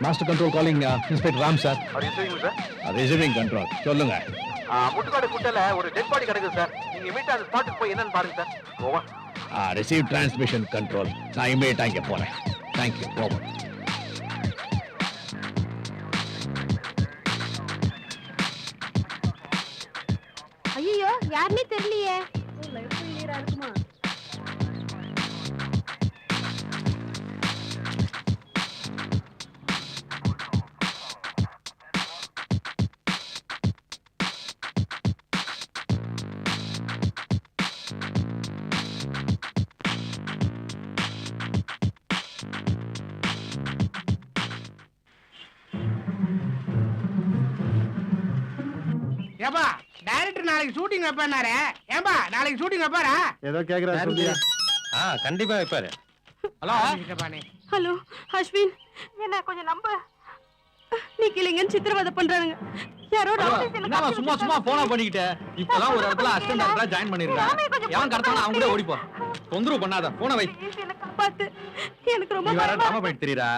Master control calling inspector Ram sir. Receiving control சொல்லுங்க. முட்டுக்காடு குட்டையில ஒரு டெட் பாடி கிடக்குது சார். நீங்க இமீடியட்டா அந்த ஸ்பாட்டுக்கு போய் என்னன்னு பாருங்க sir. Over. Receive transmission control. நான் இமீடியட்டா இங்க போறேன். தேங்க்யூ. ஓவர். ஐயோ யாருன்னே தெரியலையே. ஏப்பா டைரக்டர் நாளைக்கு ஷூட்டிங் வைப்பாரு. ஏப்பா நாளைக்கு ஷூட்டிங் வைப்பாரா? ஏதோ கேக்குறா சொல்லியா? கண்டிப்பா வைப்பாரு. ஹலோ ஹலோ அஸ்வின், என்ன கொஞ்சம் நம்ப. நீ கிளிங்கன்னு சித்திரவதை பண்றானுங்க. யாரோ என்னமா சும்மா சும்மா போனா பண்ணிக்கிட்ட? இப்பதான் ஒரு இடத்துல அசிஸ்டன்ட் டைரக்டரா ஜாயின் பண்ணிருக்கேன். எவன் கடத்தானோ அவங்க கூட ஓடி போ. தொந்தரவு பண்ணாத. போன வை. பார்த்து எனக்கு ரொம்ப நீ வேற பயமா டாமா போயிட்டு தெரியுறா.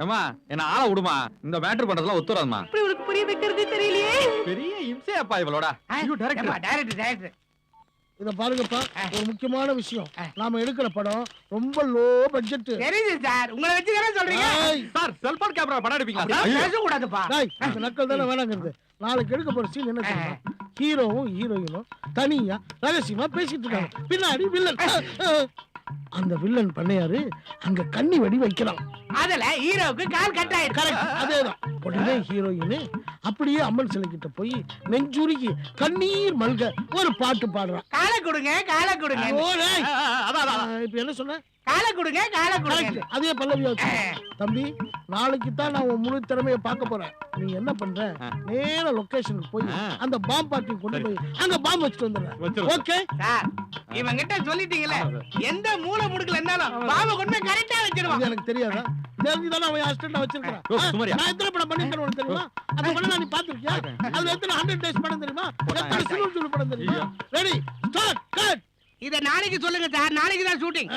ஏமா என்ன ஆள விடுமா. இந்த மேட்டர் பண்றதெல்லாம் ஒத்துறாதமா. இப்படி உனக்கு புரிய வைக்கிறதே தெரியலையே. பெரிய இம்சையாப்பா இவளோட. ஐயோ டைரக்டர். டைரக்டர் இத பாருங்கப்பா, ஒரு முக்கியமான விஷயம். நாம எடுக்கிற படம் ரொம்ப லோ பட்ஜெட். தெரியுது சார். உங்களை வச்சு தானே சொல்றீங்க சார். செல்போன் கேமரா படம் எடுப்பீங்களா சார்? பேச கூடாதுப்பா. நக்கல் தானே வேணாங்கிறது. நாளைக்கு எடுக்க போற சீன் என்ன தெரியுமா? ஹீரோவும் ஹீரோயினும் தனியா ரகசியமா பேசிட்டு இருக்காங்க. பின்னாடி வில்லன். அந்த வில்லன் பண்ணையாரு அங்க கண்ணி வடி வைக்கிறான். அதுல ஹீரோவுக்கு கால் கட் ஆயிடுச்சு. கரெக்ட், அதேதான். உடனே ஹீரோயின் அப்படியே அம்மன் சிலை கிட்ட போய் நெஞ்சுருகி கண்ணீர் மல்க ஒரு பாட்டு பாடுறான். காலை கொடுங்க காலை கொடுங்க. இப்ப என்ன சொன்ன? காலை கொடுங்க காலை கொடுங்க. அதே பல்லவியா வச்சு. தம்பி நாளைக்கு தான் நான் உன் முழு திறமையை பார்க்க போறேன். நீ என்ன பண்ற? நேர லொகேஷனுக்கு போய் அந்த பாம் பார்ட்டி கொண்டு போய் அங்க பாம் வச்சுட்டு வந்துடுறேன். ஓகே சார், இவன் கிட்ட சொல்லிட்டீங்கல, எந்த மூலை முடுக்குல இருந்தாலும் பாம்ப கொண்டு போய் கரெக்டா வச்சிருவான். எனக்கு தெரியாதா? தெரிஞ்சுதானே அவன் அசிஸ்டன்டா வச்சிருக்கான். நான் எத்தனை படம் பண்ணிருக்கேன் உனக்கு தெரியுமா? அந்த படம் நீ பாத்துருக்கியா? அதுல எத்தனை 100 டேஸ் படம் தெரியுமா? எத்தனை சிவில் ஜூல் படம் தெரியுமா? Ready start cut. இத நாளைக்கு சொல்லுங்க சார். நாளைக்கு தான் ஷூட்டிங்.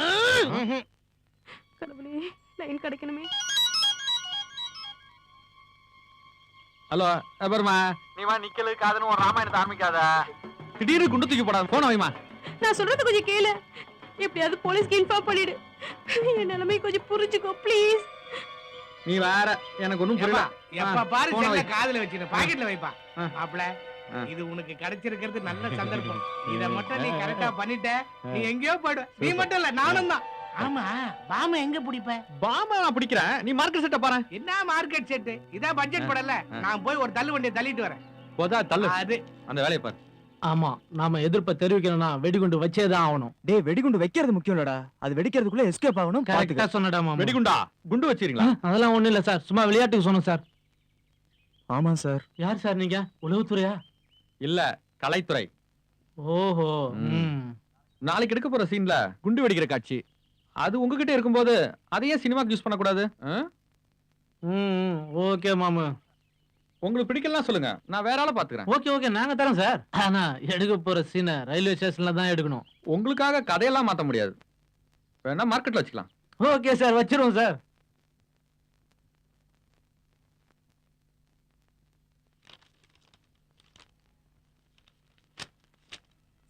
கடவுளே, லைன் கிடைக்கணுமே. ஹலோ எபர்மா. நீ வா நிக்கலு காதுன்னு ஒரு ராமாயணத்தை ஆரம்பிக்காத. திடீர்னு குண்டு தூக்கி போடாத. போன வைமா. நான் சொல்றது கொஞ்சம் கேளு. எப்படியாவது போலீஸ்க்கு இன்ஃபார்ம் பண்ணிடு. என் நிலைமை கொஞ்சம் புரிஞ்சுக்கோ ப்ளீஸ். நீ வேற எனக்கு ஒண்ணும் புரியல. எப்ப பாரு செல்ல காதுல வச்சிரு, பாக்கெட்ல வைப்பா. மாப்ள, இது உனக்கு கிடைச்சிருக்கிறது நல்ல சந்தர்ப்பம். இத மட்டும் நீ கரெக்டா பண்ணிட்ட, நீ எங்கேயோ போய்டுவ. நீ மட்டும் இல்ல, நானும் தான். ஆமா பாம எங்க பிடிப்ப? பாமா நான் பிடிக்கிறேன், நீ மார்க்கெட் செட்ட பாரு. என்ன மார்க்கெட் செட்? இதான் பட்ஜெட் படல. நான் போய் ஒரு தள்ளு வண்டியை தள்ளிட்டு வரேன். போதா தள்ளு, அது அந்த வேலையை பாரு. ஆமா, நாம எதிர்ப்ப தெரிவிக்கணும்னா வெடிகுண்டு வச்சேதான் ஆகணும். டேய் வெடிகுண்டு வைக்கிறது முக்கியம் இல்லடா, அது வெடிக்கிறதுக்குள்ள எஸ்கேப் ஆகணும். கரெக்டா சொன்னடா மாமா. வெடிகுண்டா குண்டு வச்சிரீங்களா? அதெல்லாம் ஒண்ணும் இல்ல சார், சும்மா விளையாட்டுக்கு சொன்னோம் சார். ஆமா சார். யார் சார் நீங்க? உளவுத்துறையா? இல்ல, கலைத்துறை. ஓஹோ. நாளைக்கு எடுக்க போற சீன்ல குண்டு வெடிக்கிற காட்சி, அது உங்ககிட்ட இருக்கும்போது அதையே சினிமாக்கு யூஸ் பண்ணக்கூடாது? ஓகே மாமா. உங்களுக்கு பிடிக்கலாம் சொல்லுங்க, நான் வேற ஆளை பாத்துக்கிறேன். ஓகே ஓகே, நாங்க தரோம் சார். ஆனா எடுக்க போற சீனை ரயில்வே ஸ்டேஷன்ல தான் எடுக்கணும். உங்களுக்காக கதையெல்லாம் மாத்த முடியாது, வேணா மார்க்கெட்ல வச்சுக்கலாம். ஓகே சார், வச்சிருவோம் சார்.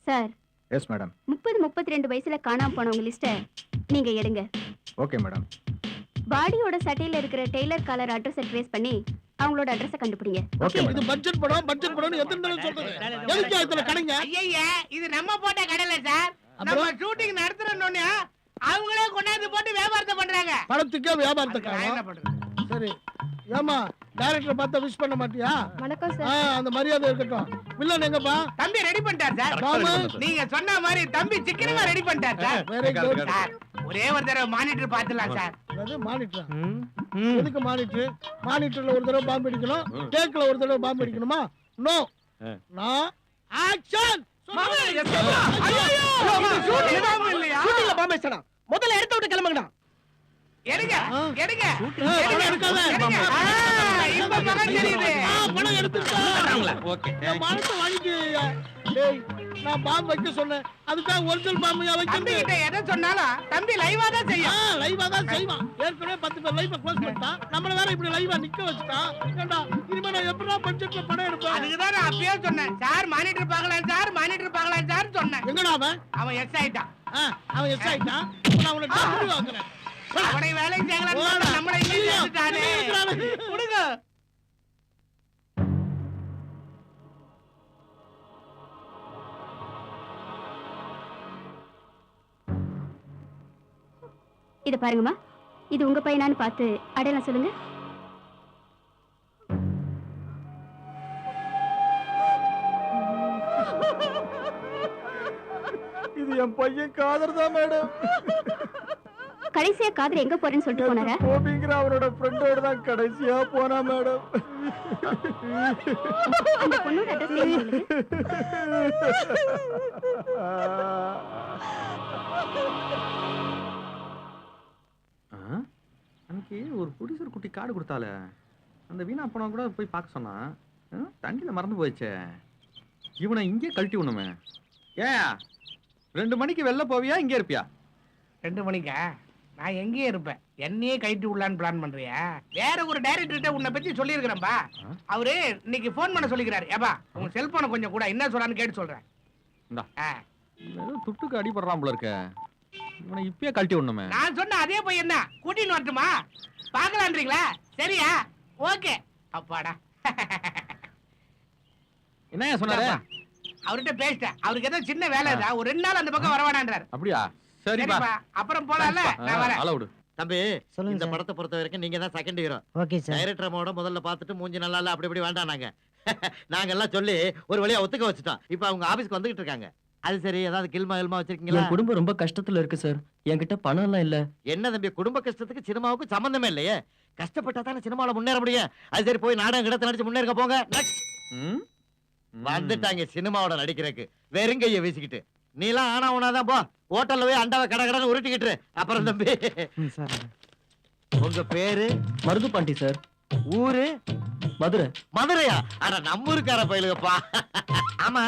Sir, yes madam. 30-32 வயசுல காணாம போனவங்க லிஸ்ட நீங்க எடுங்க. Okay madam. பாடியோட சட்டையில இருக்கிற டெய்லர் காலர் அட்ரஸ் ட்ரேஸ் பண்ணி அவங்களோட அட்ரஸ் கண்டுபிடிங்க. ஓகே இது மேடம். பட்ஜெட் படம், பட்ஜெட் படம்னு எத்தனை தடவை சொல்றது? எதுக்கு இத்தனை கடைங்க? ஐயா இது நம்ம போட்ட கடையில சார். நம்ம ஷூட்டிங் நடத்துறோம்னே அவங்களே கொண்டாந்து போட்டு வியாபாரத்தை பண்றாங்க. படத்துக்கே வியாபாரத்தை நான் என்ன காணோம். பண்றது? சரி, ஏமா டைரக்டர் பார்த்தா விஷ் பண்ண மாட்டியா? வணக்கம் ஆ, சார். அந்த மரியாதை இருக்கட்டும். வில்லன் எங்கப்பா? தம்பி ரெடி பண்ணிட்டார் சார். பாமு. நீங்க சொன்ன மாதிரி தம்பி சிக்கனமா ரெடி பண்ணிட்டார் சார். Very good. சார் ஒரே ஒரு தடவை மானிட்டர் பாத்துலாம் சார். அது மானிட்டர். எதுக்கு மானிட்டர்? மானிட்டர்ல ஒரு தடவை பாம்பு அடிக்கணும், டேக்ல ஒரு தடவை பாம்பு அடிக்கணுமா? நோ. நான் ஆக்ஷன். ஷூட்டிங்ல பாம்பு வச்சடா. முதல்ல எடுத்து விட்டு கிளம்புங்கடா. எடுங்க எடுங்க படம் எடுக்காத. எடுங்க. இப்ப மகன் தெரியுது. பணம் எடுத்துட்டா. ஓகே, நான் பணத்தை வாங்கிட்டியா? டேய், நான் பாம்பு வைக்க சொன்னேன், அதுக்காக ஒரிஜினல் பாம்பையா தம்பி வைக்கிறது? கிட்ட எதை சொன்னாலும் தம்பி லைவா தான் செய்யும். லைவா தான் செய்வான். ஏற்கனவே 10 பேர் லைவ க்ளோஸ் பண்ணிட்டான், நம்மள வேற இப்படி லைவா நிக்க வச்சுட்டான். ஏண்டா இனிமே நான் எப்படா பட்ஜெட்ல படம் எடுப்பேன்? அதுக்குதான் நான் அப்பயே சொன்னேன் சார், மானிட்டர் பார்க்கலாம் சார், மானிட்டர் பார்க்கலாம் சார் சொன்னேன். எங்கடா அவன்? அவன் எஸ் ஆயிட்டான். அவன் எஸ் ஆயிட்டான். இப்ப நான் அவனை டெலிவரி வாங்குறேன். அவனை வேலை செய்யலாம், நம்மளை இங்கே சேர்த்துட்டானே. கொடுங்க. இத பாருங்கம்மா, இது உங்க பையனான்னு பார்த்து அடையாளம் சொல்லுங்க. இது என் பையன் காதர் தான் மேடம். கடைசியா காதர் எங்க போறேன்னு சொல்லிட்டு போனாரா? கோபிங்கிற அவரோட ஃப்ரெண்டோட தான் கடைசியா போனா மேடம். அந்த பொண்ணோட அட்ரஸ் சொல்லுங்க. அன்னைக்கு ஒரு ப்ரொடியூசர் குட்டி கார்டு கொடுத்தால, அந்த வீணா போனா கூட போய் பார்க்க சொன்னா, தண்ணியில மறந்து போயிடுச்சே. இவனை இங்கே கழட்டி விடணுமே. ஏன் 2 மணிக்கு வெளில போவியா, இங்கே இருப்பியா? 2 மணிக்கா? நான் எங்கேயே இருப்பேன். என்னையே கைட்டு விடலான்னு பிளான் பண்றியா? வேற ஒரு டைரக்டர்கிட்ட உன்னை பத்தி சொல்லியிருக்கிறேன்பா. அவரு இன்னைக்கு போன் பண்ண சொல்லிக்கிறாரு. ஏப்பா உங்க செல்போனை கொஞ்சம் கூட என்ன சொல்றான்னு கேட்டு சொல்றேன். ஏதோ துட்டுக்கு அடிபடுறான் போல இருக்க, இவனை இப்பயே கழட்டி விடணுமே. நான் சொன்ன அதே பையன் தான், கூட்டின்னு வரட்டுமா? பாக்கலான்றீங்களா? சரியா? ஓகே. அப்பாடா. என்ன சொன்னாரு? அவர்கிட்ட பேசிட்டேன். அவருக்கு ஏதோ சின்ன வேலை தான், ஒரு 2 நாள் அந்த பக்கம் வரவானான்றார். அப்படியா? சரிப்பா, அப்புறம் போலாம்ல, நான் வரேன். அளவுடு. தம்பி இந்த படத்தை பொறுத்த வரைக்கும் நீங்க தான் second hero. Okay sir. Director அம்மாவோட முதல்ல பார்த்துட்டு மூஞ்சி நல்லா இல்ல அப்படி இப்படி வேண்டாம் நாங்க எல்லாம் சொல்லி ஒரு வழியா ஒத்துக்க வச்சுட்டோம். இப்போ அவங்க ஆபீஸ்க்கு வந்துகிட்டு இருக்காங்க. அது சரி, ஏதாவது கில்மா வச்சிருக்கீங்களா? என் குடும்பம் ரொம்ப கஷ்டத்துல இருக்கு சார், என்கிட்ட பணம் எல்லாம் இல்ல. என்ன தம்பி, குடும்ப கஷ்டத்துக்கு சினிமாவுக்கு சம்பந்தமே இல்லையே. கஷ்டப்பட்டா தானே சினிமாவில் முன்னேற முடியும். அது சரி, போய் நாடகம் கிடத்த நடிச்சு முன்னேறுங்க போங்க. வந்துட்டாங்க சினிமாவோட நடிக்கிறதுக்கு வெறுங்கைய வீசிக்கிட்டு. நீ எல்லாம் ஆனா உனாதான் போ, ஹோட்டல்ல போய் அண்டாவை கடை கடன் உருட்டிக்கிட்டு. அப்புறம் தம்பி உங்க பேரு? மருது பாண்டி சார். ஊரு? மதுரை. மதுரையா? அட நம்ம ஊருக்கார பயிலுங்கப்பா. ஆமா,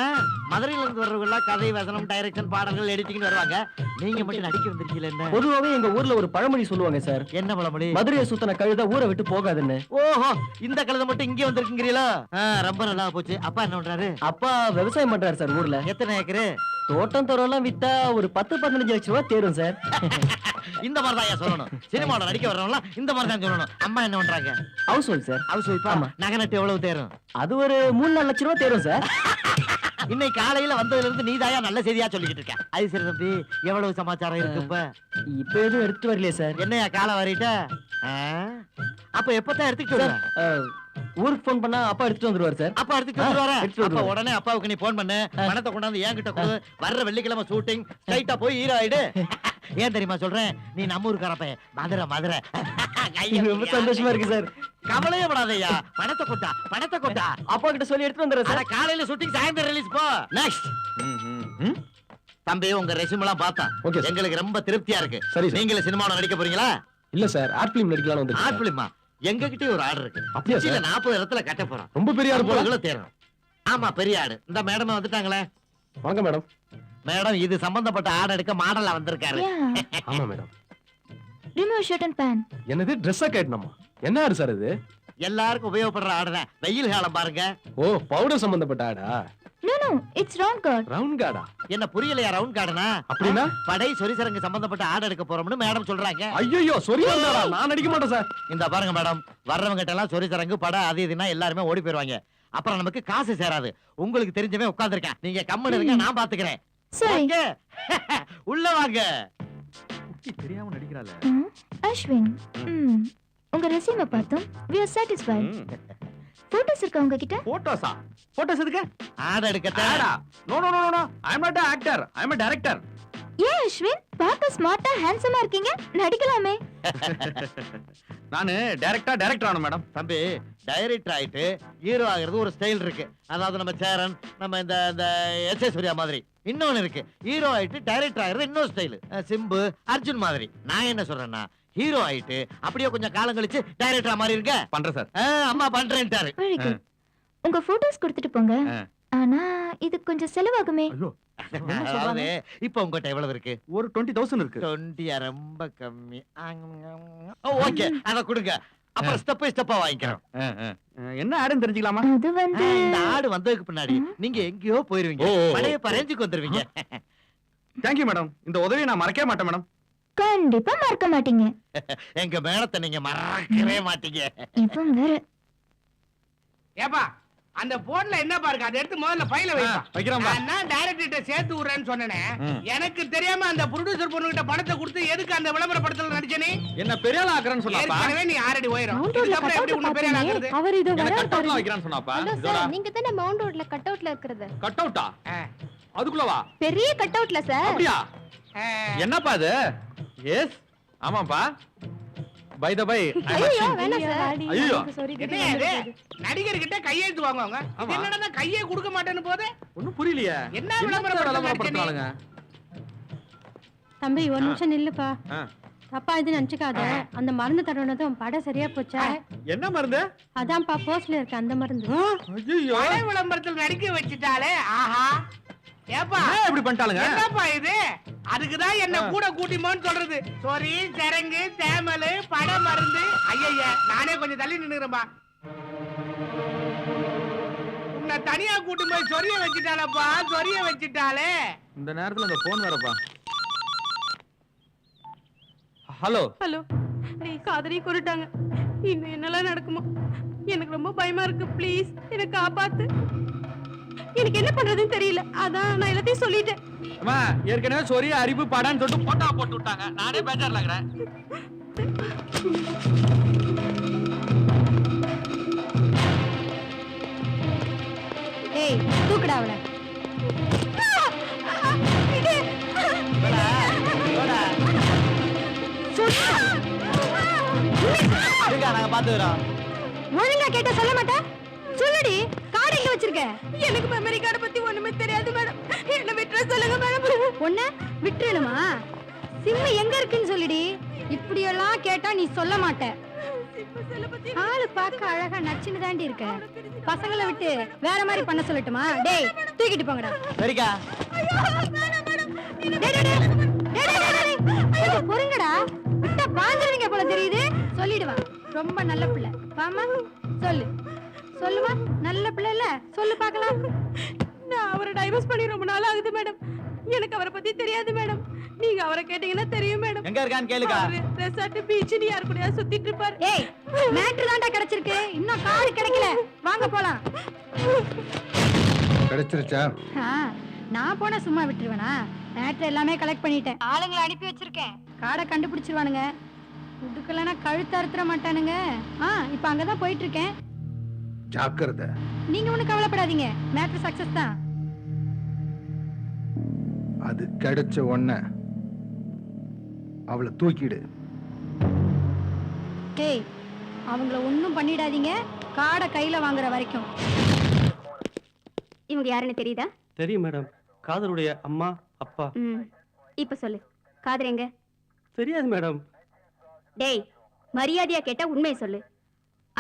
மதுரையில இருந்து வர்றவங்க கதை, வசனம், டைரக்ஷன், பாடல்கள், எடிட்டிங் வருவாங்க. நீங்க மட்டும் நடிக்க வந்திருக்கீங்களா? என்ன பொதுவாவே எங்க ஊர்ல ஒரு பழமொழி சொல்லுவாங்க சார். என்ன பழமொழி? மதுரையை சுத்தன கழுத ஊரை விட்டு போகாதுன்னு. ஓஹோ, இந்த கழுத மட்டும் இங்கே வந்திருக்கீங்களா? ரொம்ப நல்லா போச்சு. அப்பா என்ன பண்றாரு? அப்பா விவசாயம் பண்றாரு சார் ஊர்ல. எத்தனை ஏக்கரு? தோட்டம் தோறெல்லாம் வித்தா ஒரு 10-15 லட்சம் ரூபாய் தேரும் சார். இந்த மாதிரி தான் சொல்லணும். சினிமாவோட நடிக்க வர்றவங்க இந்த மாதிரி தான் சொல்லணும். அம்மா என்ன பண்றாங்க? House wife sir. ஹவுஸ் ஒய்ஃபா? நகை நட்டு எவ்வளவு தேரும்? அது ஒரு 3-4 லட்சம் ரூபாய் தேரும் சார். இன்னைக்கு காலையில வந்ததுல இருந்து நீதாயா நல்ல செய்தியா சொல்லிக்கிட்டு இருக்க. அது சரி தம்பி, எவ்வளவு சமாச்சாரம் இருக்கு இப்ப? இப்ப எதுவும் எடுத்து வரலையே சார். என்னையா காலை வாரிட்ட? அப்ப எப்பதான் எடுத்துக்கிட்டு வருவ? ஊருக்கு போன் பண்ணா அப்பா எடுத்துட்டு வந்துருவாரு சார். அப்பா எடுத்துட்டு வந்துருவாரா? எடுத்துட்டு அப்ப வந்துருவாரு. உடனே அப்பாவுக்கு நீ போன் பண்ணு, பணத்தை கொண்டாந்து என்கிட்ட கொடு. வர்ற வெள்ளிக்கிழமை ஷூட்டிங், ஸ்ட்ரைட்டா போய் ஹீரோ ஆயிடு. ஏன் தெரியுமா சொல்றேன்? நீ நம்ம ஊருக்காரப்ப, மதுரை. ரொம்ப சந்தோஷமா இருக்கு சார். கவலையே படாதய்யா, பணத்தை கொட்டா, பணத்தை கொட்டா. அப்பா கிட்ட சொல்லி எடுத்துட்டு வந்துடுறேன் அட சார். காலையில ஷூட்டிங், சாயந்தரம் ரிலீஸ் போ. நெக்ஸ்ட் தம்பி, உங்க ரெஸ்யூம் எல்லாம் பார்த்தா Okay, sir. எங்களுக்கு ரொம்ப திருப்தியா இருக்கு. சரி, sir. நீங்களே சினிமாவில் நடிக்க போறீங்களா? இல்ல சார், ஆர்ட் பிலிம் நடிக்கலாம்னு வந்து. ஆர்ட் பிலிமா? எங்க கிட்டே ஒரு ஆர்டர் இருக்கு. அப்படியா, sir? 40 இடத்துல கட்ட போறோம். ரொம்ப பெரிய ஆள் போல. உங்களுக்குள்ள தேரணும். ஆமா, பெரிய ஆடு. இந்த மேடம் வந்துட்டாங்களே. வாங்க மேடம். மேடம், இது சம்பந்தப்பட்ட ஆர்டர் எடுக்க மாடலா வந்திருக்காரு. ஆமா madam. Remove shirt and pant. என்னது ட்ரெஸ்ஸா கேட்டணுமா? என்ன ஆடு சார் இது? எல்லாருக்கும் உபயோகப்படுற ஆடு தான். வெயில் காலம் பாருங்க. ஓ, பவுடர் சம்பந்தப்பட்ட ஆடா? No no, it's round card. Round கார்டா? என்ன புரியலையா? ரவுண்ட் கார்டுனா அப்படின்னா? படை சொரிசரங்கு சம்பந்தப்பட்ட ஆர்டர் எடுக்க போறோம்னு மேடம் சொல்றாங்க. ஐயோ, சொரி வந்தாடா. நான் நடிக்க மாட்டேன் சார். இந்த பாருங்க மேடம், வர்றவங்க கிட்ட எல்லாம் சொரிசரங்கு படம் அது இதுனா எல்லாருமே ஓடி போயிருவாங்க. அப்புறம் நமக்கு காசு சேராது. உங்களுக்கு தெரிஞ்சவே உட்கார்ந்திருக்கேன். நீங்க கம்முன்னு இருங்க, நான் பாத்துக்கிறேன். சரி. வாங்க. உள்ள வாங்க. தெரியாம நடிக்கிறாளே. அஸ்வின், உங்க ரெஸ்யூமை பார்த்தோம். we are satisfied. போட்டோஸ் இருக்கா உங்ககிட்ட? போட்டோஸா? போட்டோஸ் எதுக்கு? ஆர்டர் எடுக்கட்டா? No no no no, I am not an actor, I am a director. ஏன் அஸ்வின், பார்க்க ஸ்மார்ட்டா ஹேண்ட்ஸமா இருக்கீங்க, நடிக்கலாமே. நானு டைரக்டர் ஆனேன் மேடம். தம்பி, டைரக்டர் ஆயிட்டு ஹீரோ ஆகிறது ஒரு ஸ்டைல் இருக்கு. அதாவது நம்ம சேரன், நம்ம இந்த எஸ் சூர்யா மாதிரி. இன்னொன்னு இருக்கு, ஹீரோ ஆயிட்டு டைரக்டர் ஆகிறது இன்னொரு ஸ்டைல். சிம்பு, அர்ஜுன் மாதிரி. நான் என்ன சொல்றேன்னா, ஹீரோ ஆயிட்டு அப்படியே கொஞ்சம் காலம் கழிச்சு டைரக்டரா மாதிரி இருக்க. பண்றேன் சார். அம்மா பண்றேன்ட்டாரு. Very good. உங்க போட்டோஸ் கொடுத்துட்டு போங்க. ஆனா இது கொஞ்சம் செலவாகுமே. ஐயோ, அதாவது இப்ப உங்ககிட்ட எவ்வளவு இருக்கு? ஒரு 20,000 இருக்கு. 20 ரொம்ப கம்மி. ஓகே, அத கொடுங்க. அப்புறம் ஸ்டெப்பா வாங்கிக்கிறோம். என்ன ஆடுன்னு தெரிஞ்சுக்கலாமா? அது வந்து இந்த ஆடு வந்ததுக்கு பின்னாடி நீங்க எங்கேயோ போயிருவீங்க. பழைய பரேஞ்சுக்கு வந்துருவீங்க. Thank you madam. இந்த உதவியை நான் மறக்கவே மாட்டேன் மேடம். கண்டிப்பா மறக்க மாட்டீங்க. எங்க மேடத்தை நீங்க மறக்கவே மாட்டீங்க. இவன் வேற. ஏப்பா, அந்த போன்ல என்ன பாருங்க, அதை எடுத்து முதல்ல ஃபைல வைக்கிறோம்பா. நான் டைரக்டர்கிட்ட சேர்த்து விடுறேன்னு சொன்னேனே. எனக்கு தெரியாம அந்த ப்ரொடியூசர் பொண்ணுகிட்ட பணத்தை கொடுத்து எதுக்கு அந்த விளம்பர படத்துல நடிச்சனே? என்ன பெரிய ஆள் ஆக்குறேன்னு சொன்னாப்பா. ஏற்கனவே நீ ஆல்ரெடி போயிரும். மவுண்ட் ரோட்ல இதுக்கப்புறம் எப்படி உன்னை பெரிய ஆள் ஆக்குறது? அவர் இதோ என்ன வர கட் அவுட்ல வைக்கிறான்னு சொன்னாப்பா. ஹலோ சார், நீங்க தானே மவுண்ட் ரோட்ல கட் அவுட்ல இருக்குது. கட் அவுட்டா? அதுக்குள்ள வா. பெரிய கட் அவுட்ல சார். அப்படியா? என்னப்பா இது? எஸ், ஆமாப்பா. By the by. ஐயோ வேணாம் சார். ஐயோ, என்ன இது? நடிகர்கிட்ட கையெழுத்து வாங்குவாங்க. இது என்னடா கையே கொடுக்க மாட்டேன்னு போதே? ஒண்ணும் புரியலையே. என்ன விளம்பரம் படுத்துறாளுங்க? தம்பி ஒரு நிமிஷம் நில்லுப்பா. தப்பா இது நினைச்சுக்காத. அந்த மருந்து தடவினதும் படம் சரியா போச்சா? என்ன மருந்து? அதான்ப்பா போஸ்ட்ல இருக்கு அந்த மருந்து. ஐயோ, பட விளம்பரத்தில் நடிக்க வச்சுட்டாலே. ஆஹா, ஏப்பா இப்படி பண்ணிட்டாளுங்க. என்னப்பா இது? அதுக்குதான் என்ன கூட கூட்டிமோன்னு சொல்றது. சொரி, சரங்கு, தேமலு, பட மருந்து. ஐயா, நானே கொஞ்சம் தள்ளி நின்னுறேன்பா. உன்னை தனியா கூட்டி போய் சொரிய வச்சுட்டாளப்பா, சொரிய வச்சுட்டாளே. இந்த நேரத்துல அந்த போன் வேறப்பா. ஹலோ ஹலோ, காதலி கொண்டுட்டாங்க. இன்னும் என்னெல்லாம் நடக்குமோ? எனக்கு ரொம்ப பயமா இருக்கு. ப்ளீஸ் என்ன காப்பாத்து. எனக்கு என்ன பண்றதுன்னு தெரியல. அதான் நான் எல்லாத்தையும் சொல்லிட்டேன். அம்மா, ஏற்கனவே சொரிய அறிவு படான்னு சொல்லிட்டு போட்டா போட்டு விட்டாங்க. நானே பேஜார்ல இருக்கிறேன். ஏய், தூக்குடா அவளை. நாங்க பாத்துக்கிறோம். ஒழுங்கா கேட்ட சொல்ல மாட்டேன். சொல்லுடி, கார்டு எங்க வச்சிருக்க? எனக்கு மெமரி கார்டை பத்தி ஒண்ணுமே தெரியாது மேடம். என்ன விட்டுற சொல்லுங்க மேடம். ஒண்ணு விட்டுறணுமா? சிம்மு எங்க இருக்குன்னு சொல்லுடி. இப்படி எல்லாம் கேட்டா நீ சொல்ல மாட்ட. ஆளு பார்க்க அழகா நச்சுன்னு தாண்டி இருக்க. பசங்களை விட்டு வேற மாதிரி பண்ண சொல்லட்டுமா? டேய், தூக்கிட்டு போங்கடா. சரிக்கா. கொஞ்சம் பொறுங்கடா. விட்டா பாஞ்சிருவீங்க போல தெரியுது. சொல்லிடுவான். ரொம்ப நல்ல பிள்ளை. வாமா, சொல்லு. சொல்லுவா, நல்ல பிள்ளை இல்ல? சொல்லு பார்க்கலாம். நான் அவரை டைவர்ஸ் பண்ணி ரொம்ப நாள் ஆகுது மேடம். எனக்கு அவரை பத்தி தெரியாது மேடம். நீங்க அவரை கேட்டீங்கன்னா தெரியும் மேடம். எங்க இருக்கான்னு கேளுக்கா. ரெசார்ட் பீச் யார் கூடயா சுத்திட்டு இருப்பாரு. ஏய், மேட்ரு தான்டா கிடைச்சிருக்கு. இன்னும் கார்டு கிடைக்கல. வாங்க போலாம். கிடைச்சிருச்சா? நான் போனா சும்மா விட்டுருவேனா? மேட்ரு எல்லாமே கலெக்ட் பண்ணிட்டேன், ஆளுங்களை அனுப்பி வச்சிருக்கேன். காடை கண்டுபிடிச்சிருவானுங்க, உடுக்கலன்னா கழுத்து அறுத்துற மாட்டானுங்க. இப்ப அங்கதான் போயிட்டு இருக்கேன். ஜாக்கிரதை. நீங்க ஒண்ணும் கவலைப்படாதீங்க, மேட்ரு சக்சஸ் தான். அது கிடைச்ச உடனே அவளை தூக்கிடு. டேய், அவங்கள ஒண்ணும் பண்ணிடாதீங்க, காடை கையில வாங்குற வரைக்கும். இவங்க யாருன்னு தெரியுதா? தெரியும் மேடம், காதலுடைய அம்மா அப்பா. இப்ப சொல்லு, காதர் எங்க? தெரியாது மேடம். டேய், மரியாதையா கேட்டா உண்மையை சொல்லு.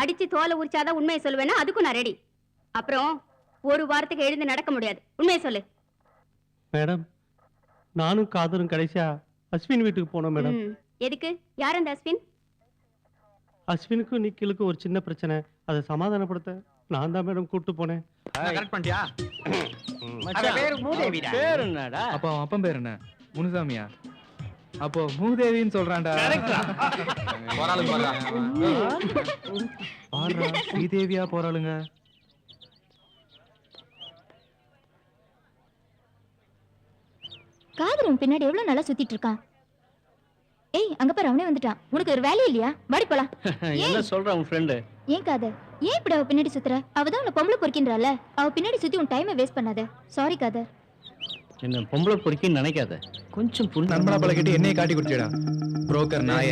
அடிச்சு தோலை உரிச்சாதான் உண்மையை சொல்லுவேன்னா அதுக்கும் நான் ரெடி. அப்புறம் ஒரு வாரத்துக்கு எழுந்து நடக்க முடியாது. உண்மையை சொல்லு. மேடம், நானும் காதலும் கடைசியா அஸ்வின் வீட்டுக்கு போனோம் மேடம். எதுக்கு? யார் அந்த அஸ்வின்? அஸ்வினுக்கும் நிக்கிலுக்கும் ஒரு சின்ன பிரச்சனை, அதை சமாதானப்படுத்த நான் தான் மேடம் கூட்டு போனேன். கரெக்ட் பண்ணிட்டியா? பேர் என்னடா? அப்போ அவன் அப்பன் பேர் என்ன? முனுசாமியா? அப்போ மூதேவின்னு சொல்றான்டா. போறாளுங்க பாருடா, ஸ்ரீதேவியா போறாளுங்க. காதரும் பின்னாடி எவ்வளவு நல்லா சுத்திட்டு இருக்கான். ஏய், அங்க பாரு, அவனே வந்துட்டான். உனக்கு ஒரு வேலை இல்லையா? வாடி போலாம். என்ன சொல்ற உன் ஃப்ரெண்ட்? ஏன் காதர், ஏன் இப்படி அவ பின்னாடி சுத்துற? அவதான் உன்னை பொம்பளை பொறுக்கின்றால, அவ பின்னாடி சுத்தி உன் டைமை வேஸ்ட் பண்ணாத. சாரி காதர். என்ன பொம்பளை பொறுக்கின்னு நினைக்காத, கொஞ்சம் புரிஞ்சு. நண்பனா பல கேட்டு என்னைய காட்டி குடிச்சடா புரோக்கர் நாய.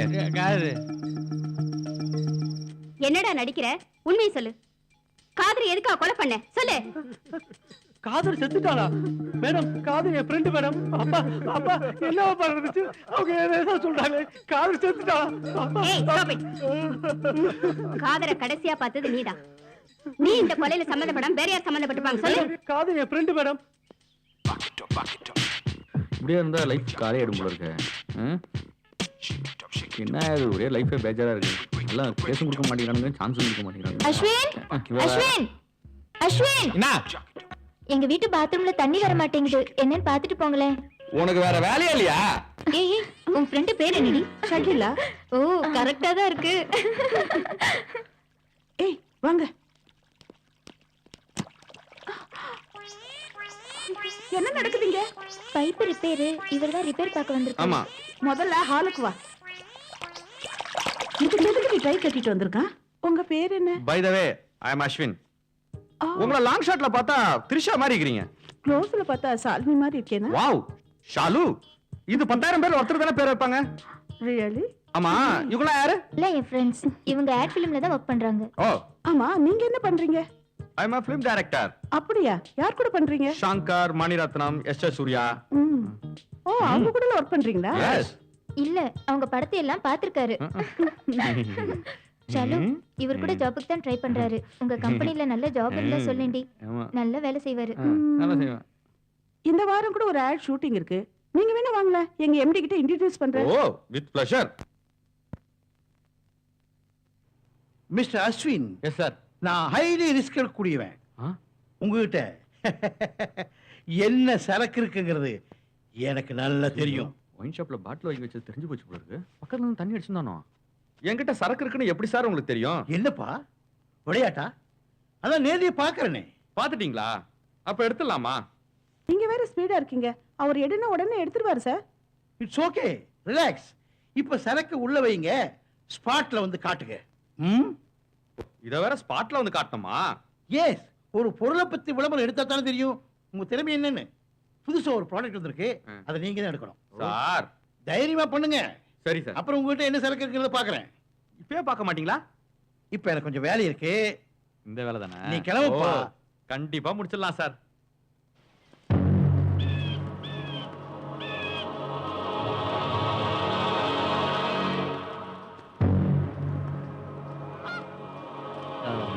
என்னடா நடிக்கிற? உண்மையை சொல்லு. காதர் எதுக்கா கொலை பண்ண? சொல்லு. காதர் செத்துட்டாளா? மேடம், காதர் என் ஃப்ரெண்ட் மேடம். அப்பா அப்பா என்ன பண்றது? அவங்க ஏதோ சொல்றாங்க, காதர் செத்துட்டாளா? ஏய், stop it. காதரை கடைசியா பார்த்தது நீதான். நீ இந்த கொலையில சம்மந்தப்படாம வேற யார் சம்மந்தப்பட்டிருப்பாங்க? சொல்லு. காதர் என் ஃப்ரெண்ட் மேடம். இப்படியே இருந்தா லைஃப் காலே எடுக்கும் போல இருக்கு. என்ன இது, ஒரே லைஃபே பேஜாரா இருக்கு. எல்லாம் பேசும் கொடுக்க மாட்டேங்கிறானுங்க, சான்ஸும் கொடுக்க மாட்டேங்கிறாங்க. அஸ்வின், அஸ்வின், அஸ்வின். என்ன? எங்க வீட்டு பாத்ரூம்ல தண்ணி வர மாட்டேங்குது, என்னன்னு பாத்துட்டு போங்களேன். உனக்கு வேற வேலையா இல்லையா? ஏய், உன் ஃப்ரெண்ட் பேர் என்னடி? ஷகிலா. ஓ, கரெக்ட்டா தான் இருக்கு. ஏய், வாங்க. என்ன நடக்குதுங்க? பைப் ரிப்பேர், இவர்தான் ரிப்பேர் பார்க்க வந்திருக்காரு. ஆமா. முதல்ல ஹாலுக்கு வா. இதுக்கு எதுக்கு ட்ரை கட்டிட்டு வந்திருக்கான்? உங்க பேர் என்ன? பை த வே, ஐ அம் அஸ்வின். உங்களை லாங் ஷாட்ல பார்த்தா த்ரிஷா மாதிரி இருக்கீங்க. க்ளோஸ்ல பார்த்தா சால்வி மாதிரி இருக்கேனா? வாவ், ஷாலு. இது 10,000 பேர் ஒருத்தர் தானே பேர் வைப்பாங்க. ரியலி? ஆமா, இவங்க யாரு? இல்ல, என் ஃப்ரெண்ட்ஸ். இவங்க ஆட் ஃபிலிம்ல தான் வர்க் பண்றாங்க. ஓ, ஆமா, நீங்க என்ன பண்றீங்க? ஐ அம் a film director. அப்படியா? யார் கூட பண்றீங்க? ஷங்கர், மணிரத்னம், எஸ் சூர்யா. ஓ, அவங்க கூட ஒர்க் பண்றீங்களா? எஸ். இல்ல, அவங்க படத்தை எல்லாம் பாத்துர்க்காரு. சலு, இவர் கூட ஜாபுக்கு தான் ட்ரை பண்றாரு. உங்க கம்பெனில நல்ல ஜாப் இருந்தா சொல்லேண்டி. நல்ல வேலை செய்வாரு. நல்லா செய்வேன். இந்த வாரம் கூட ஒரு ஆட் ஷூட்டிங் இருக்கு, நீங்க வேணா வாங்கல, எங்க எம்டி கிட்ட இன்ட்ரோ듀ஸ் பண்றேன். Oh, with pleasure. Mister Ashwin. Yes sir. நான் ஹைலி ரிஸ்க் எடுக்கக்கூடியவன். உங்ககிட்ட என்ன சரக்கு இருக்குங்கிறது எனக்கு நல்லா தெரியும். ஒயின் ஷாப்ல பாட்டில் வாங்கி வச்சது தெரிஞ்சு போச்சு போல இருக்கு. பக்கத்துல இருந்து தண்ணி அடிச்சிருந்தானோ. என்கிட்ட சரக்கு இருக்குன்னு எப்படி சார் உங்களுக்கு தெரியும்? என்னப்பா விளையாட்டா? அதான் நேர்லயே பாக்குறேனே. பாத்துட்டீங்களா? அப்ப எடுத்துடலாமா? நீங்க வேற ஸ்பீடா இருக்கீங்க, அவர் எடுனா உடனே எடுத்துருவாரு சார். It's okay, relax. இப்ப சரக்கு உள்ள வைங்க, ஸ்பாட்ல வந்து காட்டுங்க. இத வேற ஸ்பாட்ல வந்து காட்டணுமா? எஸ், ஒரு பொருளை பத்தி விளம்பரம் எடுத்தா தானே தெரியும் உங்க திறமை என்னன்னு. புதுசா ஒரு ப்ராடக்ட் வந்திருக்கு, அதை நீங்க தான் எடுக்கணும். சார் தைரியமா பண்ணுங்க. சரி சார். அப்புறம் உங்ககிட்ட என்ன சரக்கு இருக்குறத பாக்குறேன். இப்பவே பார்க்க மாட்டீங்களா? இப்ப எனக்கு கொஞ்சம் வேலை இருக்கு. இந்த வேலை தானே? நீ கிளம்புப்பா. கண்டிப்பா முடிச்சிடலாம் சார்.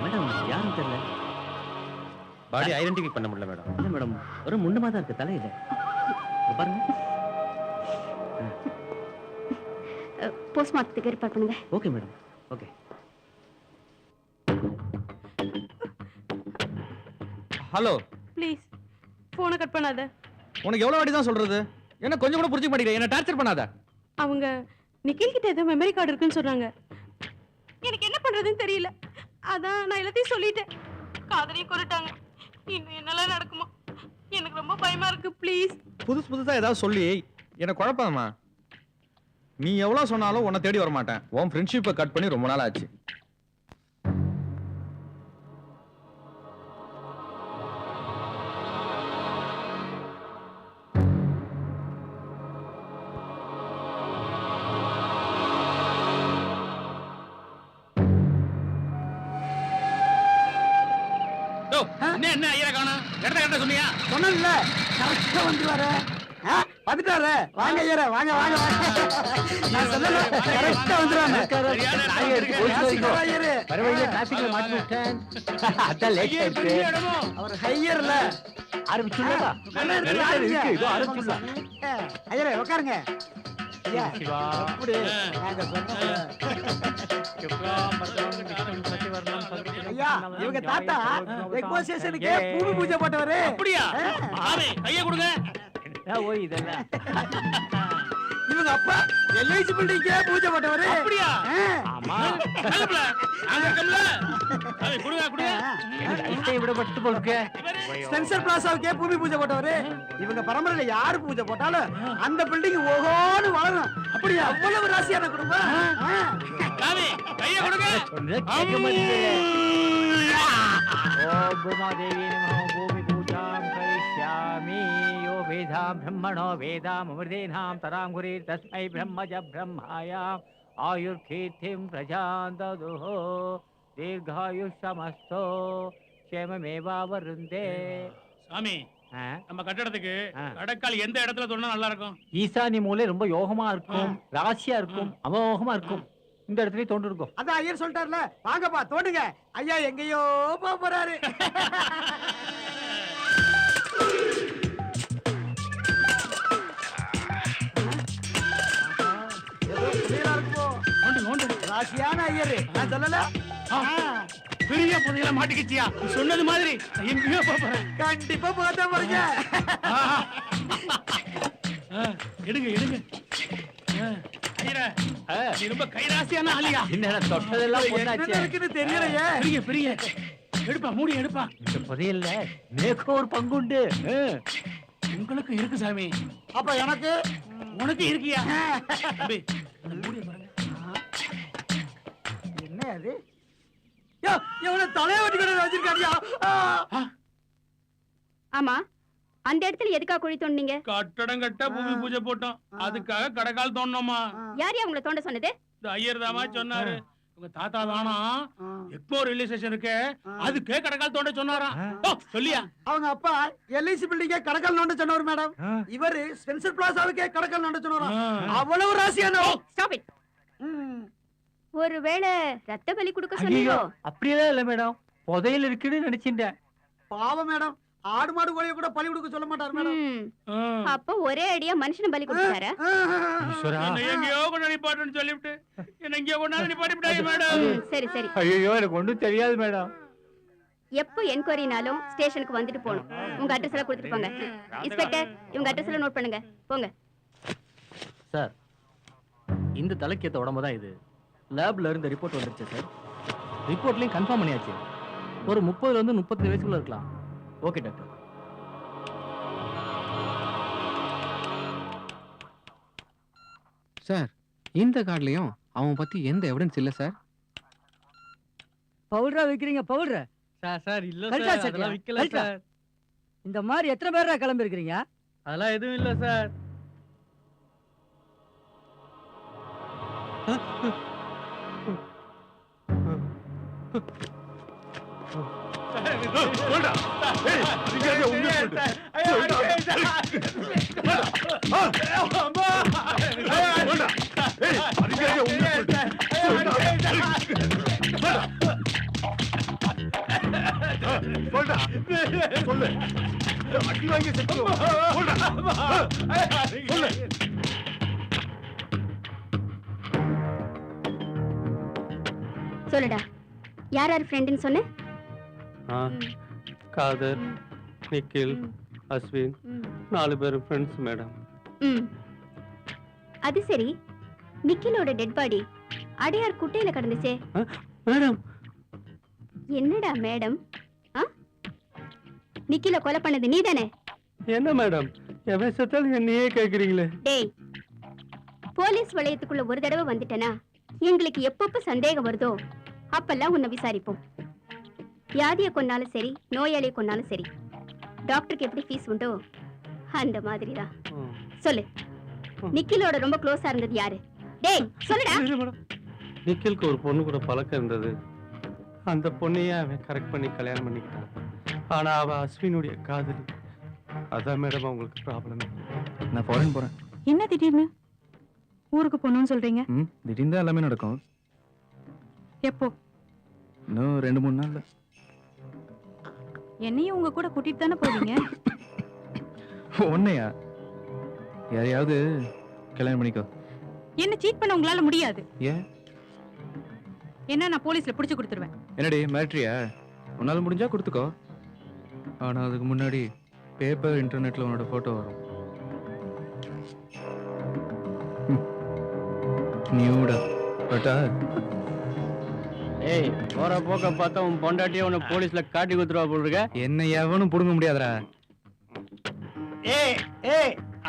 மேடம், யாரும் தெரியல. பாடி ஐடென்டிஃபை பண்ண முடியல மேடம். இல்ல மேடம், ஒரு முன்னமா தான் இருக்கு, தலையில பாருங்க. போஸ்ட்மார்ட்டத்துக்கு ஏற்பாடு பண்ணுங்க. Okay madam, okay. Hello, please போனை கட் பண்ணாத. உனக்கு எவ்வளவு வாட்டி தான் சொல்றது? என்ன கொஞ்சம் கூட புரிஞ்சுக்க மாட்டேங்கிற? என்ன டார்ச்சர் பண்ணாத. அவங்க நிக்கில் கிட்ட ஏதோ மெமரி கார்டு இருக்குன்னு சொல்றாங்க. எனக்கு என்ன பண்றதுன்னு தெரியல. அதான் நான் எல்லாத்தையும் சொல்லிட்டேன். காதலையும் கொண்டுட்டாங்க. இன்னும் என்னெல்லாம் நடக்குமோ? பயமா இருக்கு ப்ளீஸ். புதுசா ஏதாவது சொல்லி எனக்கு குழப்பமா. நீ எவ்வளவு சொன்னாலும் உன்னை தேடி வர மாட்டேன். உன் ஃப்ரெண்ட்ஷிப்பை கட் பண்ணி ரொம்ப நாள் ஆச்சு. என்ன ஐயரை காணோம்? இடத்த சொன்னியா? சொன்னல கரெக்டா வந்துருவாரு. வந்துட்டாரு. வாங்க ஐயரே, வாங்க வாங்க வாங்க. நான் சொன்னல கரெக்டா வந்துறானே. ஐயரே பரவாயில்லை, டிராபிக்ல மாட்டி விட்டேன். அதான் லேட் ஆயிடுச்சு. அவர் ஹையர்ல ஆரம்பிச்சுடா. இருக்கு, இதோ ஆரம்பிச்சுடலாம். ஐயரே உட்காருங்க. ஐயா சிவா. எப்படி நாங்க சொன்னோம். ஐயா இவங்க தாத்தா எக்ஸோசியேஷனுக்கு பூமி பூஜை போட்டவரு. அப்படியா? ஆமே கைய கொடுங்க. ஓய் இதெல்லாம். இவங்க அப்பா எல்ஐசி பில்டிங்க்கு பூஜை போட்டவரு. அப்படியா? ஆமா. நல்லப்ல. அங்க இருக்கல்ல. அதை கொடுங்க கொடுங்க. ஐட்டை விட பட்டு போடுங்க. ஸ்பென்சர் பிளாசாவுக்கே பூமி பூஜை போட்டவரு. இவங்க பரம்பரையில யாரு பூஜை போட்டாலும் அந்த பில்டிங் ஓஹோன்னு வளரும். அப்படியே அவ்வளவு ராசியான குடும்பம். சாமி கைய கொடுங்க. கேட்க மாட்டேங்குது. ஓம் பூமாதேவி நமோ பூமி பூஜாம் கரிஷ்யாமி. யோ வேதாம் பிரம்மணோ வேதாம் அமிர்தேனாம் தராம் குரீர் தஸ்மை பிரம்மஜ பிரம்மாயாம் ஆயுர்கீர்த்திம் பிரஜான் ததுஹோ தீர்காயுஷ்யமஸ்தோ க்ஷேமமேவாவருந்தே. சாமி நம்ம கட்டடத்துக்கு கடக்கால் எந்த இடத்துல தோணுனா நல்லா இருக்கும்? ஈசானி மூலை ரொம்ப யோகமா இருக்கும், ராசியா இருக்கும், அமோகமா இருக்கும். இந்த இடத்துலயே தோண்டு இருக்கும். அதான் ஐயர் சொல்லிட்டார்ல, வாங்கப்பா தோண்டுங்க. ஐயா எங்கேயோ போறாரு. ராசியான ஐயரு நான் சொல்லல. பெரிய புதையல மாட்டிக்கிச்சியா? சொன்னது மாதிரி எங்கேயோ போறேன். கண்டிப்பா போதா பாருங்க. எடுங்க எடுங்க. நீ ரொம்ப கைராசியான ஆளியா? என்ன தொட்டதெல்லாம் பொண்ணாச்சு. என்ன இருக்குன்னு தெரியலையே. பெரிய பெரிய எடுப்பா, மூடி எடுப்பா. இந்த புதையல்ல எனக்கு ஒரு பங்குண்டு. உங்களுக்கு இருக்கு சாமி. அப்ப எனக்கு உனக்கு இருக்கியா? மூடி பாருங்க. என்ன அது? யோ இவனை தலைய வெட்டி கடை வச்சிருக்காடியா? ஆமா, அந்த இடத்துல எதுக்காக குழி தோண்டீங்க? கட்டடம் கட்ட பூமி பூஜை போட்டோம். அதுக்காக கடக்கால் தோண்டணுமா? யார் உங்களை தோண்ட சொன்னது? இந்த ஐயர் தாமா சொன்னாரு. உங்க தாத்தா தானா எக்மோ ரயில்வே ஸ்டேஷன் இருக்கு, அதுக்கே கடக்கால் தோண்ட சொன்னாராம். சொல்லியா? அவங்க அப்பா எல்ஐசி பில்டிங்கே கடக்கால் நோண்ட சொன்னவர் மேடம். இவரு ஸ்பென்சர் பிளாசாவுக்கே கடக்கால் நோண்ட சொன்னாராம். அவ்வளவு ராசியான. Stop it. ஒருவேளை ரத்த பலி கொடுக்க சொன்னீங்க? அப்படியெல்லாம் இல்ல மேடம், புதையல் இருக்குன்னு நினைச்சிட்டேன். பாவம் மேடம், ஆடு மாடு கோழிய கூட பலி கொடுக்க சொல்ல மாட்டார் மேடம். அப்ப ஒரே அடியா மனுஷனை பலி கொடுத்தாரா? எங்கேயோ கொண்டு நிப்பாட்டுன்னு சொல்லிவிட்டு என்ன எங்கேயோ கொண்டாந்து நிப்பாட்டிவிட்டாங்க மேடம். சரி சரி. ஐயோ எனக்கு ஒண்ணும் தெரியாது மேடம். எப்போ என்கொயரினாலும் ஸ்டேஷனுக்கு வந்துட்டு போகணும். உங்க அட்ரஸ் எல்லாம் கொடுத்துட்டு போங்க. இன்ஸ்பெக்டர் இவங்க அட்ரஸ் எல்லாம் நோட் பண்ணுங்க. போங்க சார். இந்த தலைக்கேத்த உடம்பு தான் இது. லேப்ல இருந்து ரிப்போர்ட் வந்துருச்சு சார். ரிப்போர்ட்லயும் கன்ஃபார்ம் பண்ணியாச்சு. ஒரு 30 ல இருந்து 35 வயசுக்குள்ள இருக்கலாம். Okay doctor. சார், இந்த கார்டுலயும் அவன் பத்தி எந்த எவிடன்ஸ் இல்ல சார். பவுடரா விக்கிறீங்க? பவுடர் சார் சார் இல்ல சார், அதெல்லாம் விக்கல சார். இந்த மாதிரி எத்தனை பேரா கிளம்பி இருக்கீங்க? அதெல்லாம் எதுவும் இல்ல சார். சொல்லுடா, யார் யார் ஃப்ரெண்டுன்னு சொன்ன? காதர், நிக்கில், அஸ்வின், 4 பேரும் ஃப்ரெண்ட்ஸ் மேடம். அது சரி, நிக்கிலோட டெட் பாடி அடையார் குட்டையில கிடந்துச்சே மேடம். என்னடா மேடம்? நிக்கில கொலை பண்ணது நீதானே? என்ன மேடம் என் விஷயத்தால் என்னையே கேக்குறீங்களே? டேய், போலீஸ் வளையத்துக்குள்ள ஒரு தடவை வந்துட்டனா எங்களுக்கு எப்பப்ப சந்தேகம் வருதோ அப்பெல்லாம் உன்னை விசாரிப்போம். வியாதியை கொன்னாலும் சரி, நோயாளியை கொன்னாலும் சரி, டாக்டருக்கு எப்படி ஃபீஸ் உண்டோ அந்த மாதிரிதான். சொல்லு, நிக்கிலோட ரொம்ப க்ளோஸா இருந்தது யாரு? டேய் சொல்லுடா. நிக்கிலுக்கு ஒரு பொண்ணு கூட பழக்கம் இருந்தது. அந்த பொண்ணையே அவன் கரெக்ட் பண்ணி கல்யாணம் பண்ணிக்கிட்டான். ஆனா அவ அஸ்வினுடைய காதலி. அதான் மேடம் அவங்களுக்கு ப்ராப்ளம். நான் ஃபாரின் போறேன். என்ன திடீர்னு ஊருக்கு போகணும்னு சொல்றீங்க? திடீர்னு தான் எல்லாமே நடக்கும். எப்போ? இன்னும் 2-3 நாள்ல. என்னையும் உங்க கூட கூட்டிட்டு தானே போவீங்க? ஒன்னையா? யாரையாவது கல்யாணம் பண்ணிக்கோ. என்ன சீட் பண்ண உங்களால முடியாது. ஏன்? என்ன நான் போலீஸ்ல பிடிச்சு கொடுத்துருவேன். என்னடி மேட்ரியா? உன்னால முடிஞ்சா கொடுத்துக்கோ. ஆனா அதுக்கு முன்னாடி பேப்பர் இன்டர்நெட்ல உன்னோட போட்டோ வரும். நியூடா பட்டா. ஏய், போற போக்க பார்த்தா உன் பொண்டாட்டியே உன்னை போலீஸ்ல காட்டி குத்துருவா போல இருக்க. என்ன எவனும் புடுங்க முடியாதுடா.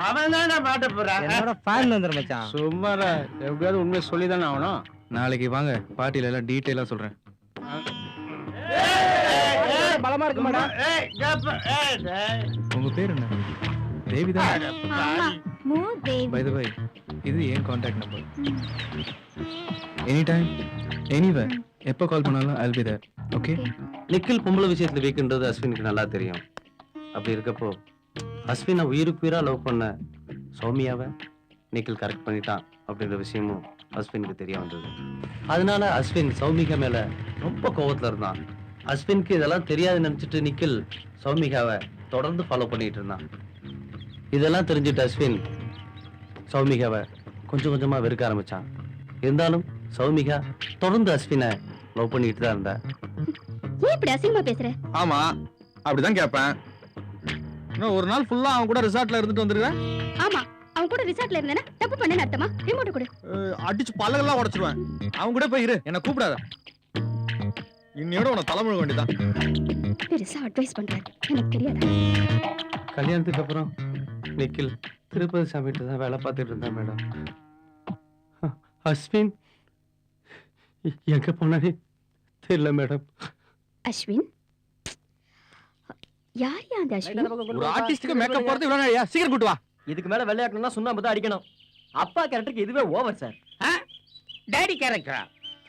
அவன் தானே மாட்ட போறான். என்னோட ஃபேன் வந்துரு மச்சான். சும்மாடா, எப்படியாவது உண்மையை சொல்லி தானே ஆகணும். நாளைக்கு வாங்க, பார்ட்டில எல்லாம் டீடைலா சொல்றேன். பலமா இருக்கு மேடம். உங்க பேர் என்ன? தேவிதா. ஆமா, மூதேவி. பை தி வை, இது என் contact number. Any time anywhere எப்போ கால் பண்ணாலும் I'll be there. Okay? Nikhil பொம்பளை விஷயத்துல வீக்குன்றது அஸ்வினுக்கு நல்லா தெரியும். அப்படி இருக்கப்போ அஸ்வினை உயிருக்கு உயிரா லவ் பண்ண சௌமியாவை நிக்கில் கரெக்ட் பண்ணிட்டான் அப்படின்ற விஷயமும் அஸ்வினுக்கு தெரிய வந்தது. அதனால அஸ்வின் சௌமிகா மேல ரொம்ப கோவத்துல இருந்தான். அஸ்வினுக்கு இதெல்லாம் தெரியாது நினைச்சிட்டு நிக்கில் சௌமிகாவை தொடர்ந்து ஃபாலோ பண்ணிட்டு இருந்தான். இதெல்லாம் தெரிஞ்சுட்டு அஸ்வின் சௌமிகாவை கொஞ்சம் கொஞ்சமா வெறுக்க ஆரம்பிச்சான். இருந்தாலும் சௌமிகா தொடர்ந்து அஸ்வினை லவ் பண்ணிட்டு தான் இருந்தா. ஏன் இப்படி அசிங்கமா பேசுற? ஆமா, அப்படிதான் கேட்பேன். இன்னும் ஒரு நாள் ஃபுல்லா அவன் கூட ரிசார்ட்ல இருந்துட்டு வந்துருவேன். ஆமா, அவன் கூட ரிசார்ட்ல இருந்தேனா தப்பு பண்ணேன்னு அர்த்தமா? ரிமோட் கொடு. அடிச்சு பல்லகெல்லாம் உடைச்சிருவேன். அவன் கூட போய் இரு, என்ன கூப்பிடாத. இன்னையோட உன தலைமுழுக வேண்டியதான். பெருசா அட்வைஸ் பண்றாரு, எனக்கு தெரியாதா? கல்யாணத்துக்கு அப்புறம் நிக்கில் திருப்பதி சாமிகிட்ட தான் வேலை பார்த்துட்டு இருந்தா மேடம். அஸ்வின் எங்க போனானே தெரியல மேடம். அஸ்வின்? யார் யா அந்த அஸ்வின்? ஒரு ஆர்டிஸ்டுக்கு மேக்கப் போறது இவ்வளவு நாளையா? சீக்கிரம் கூட்டு வா. இதுக்கு மேல வெள்ளையாக்கணும்னா சுண்ணாம்பு தான் அடிக்கணும். அப்பா கேரக்டருக்கு இதுவே ஓவர் சார். டாடி கேரக்டரா?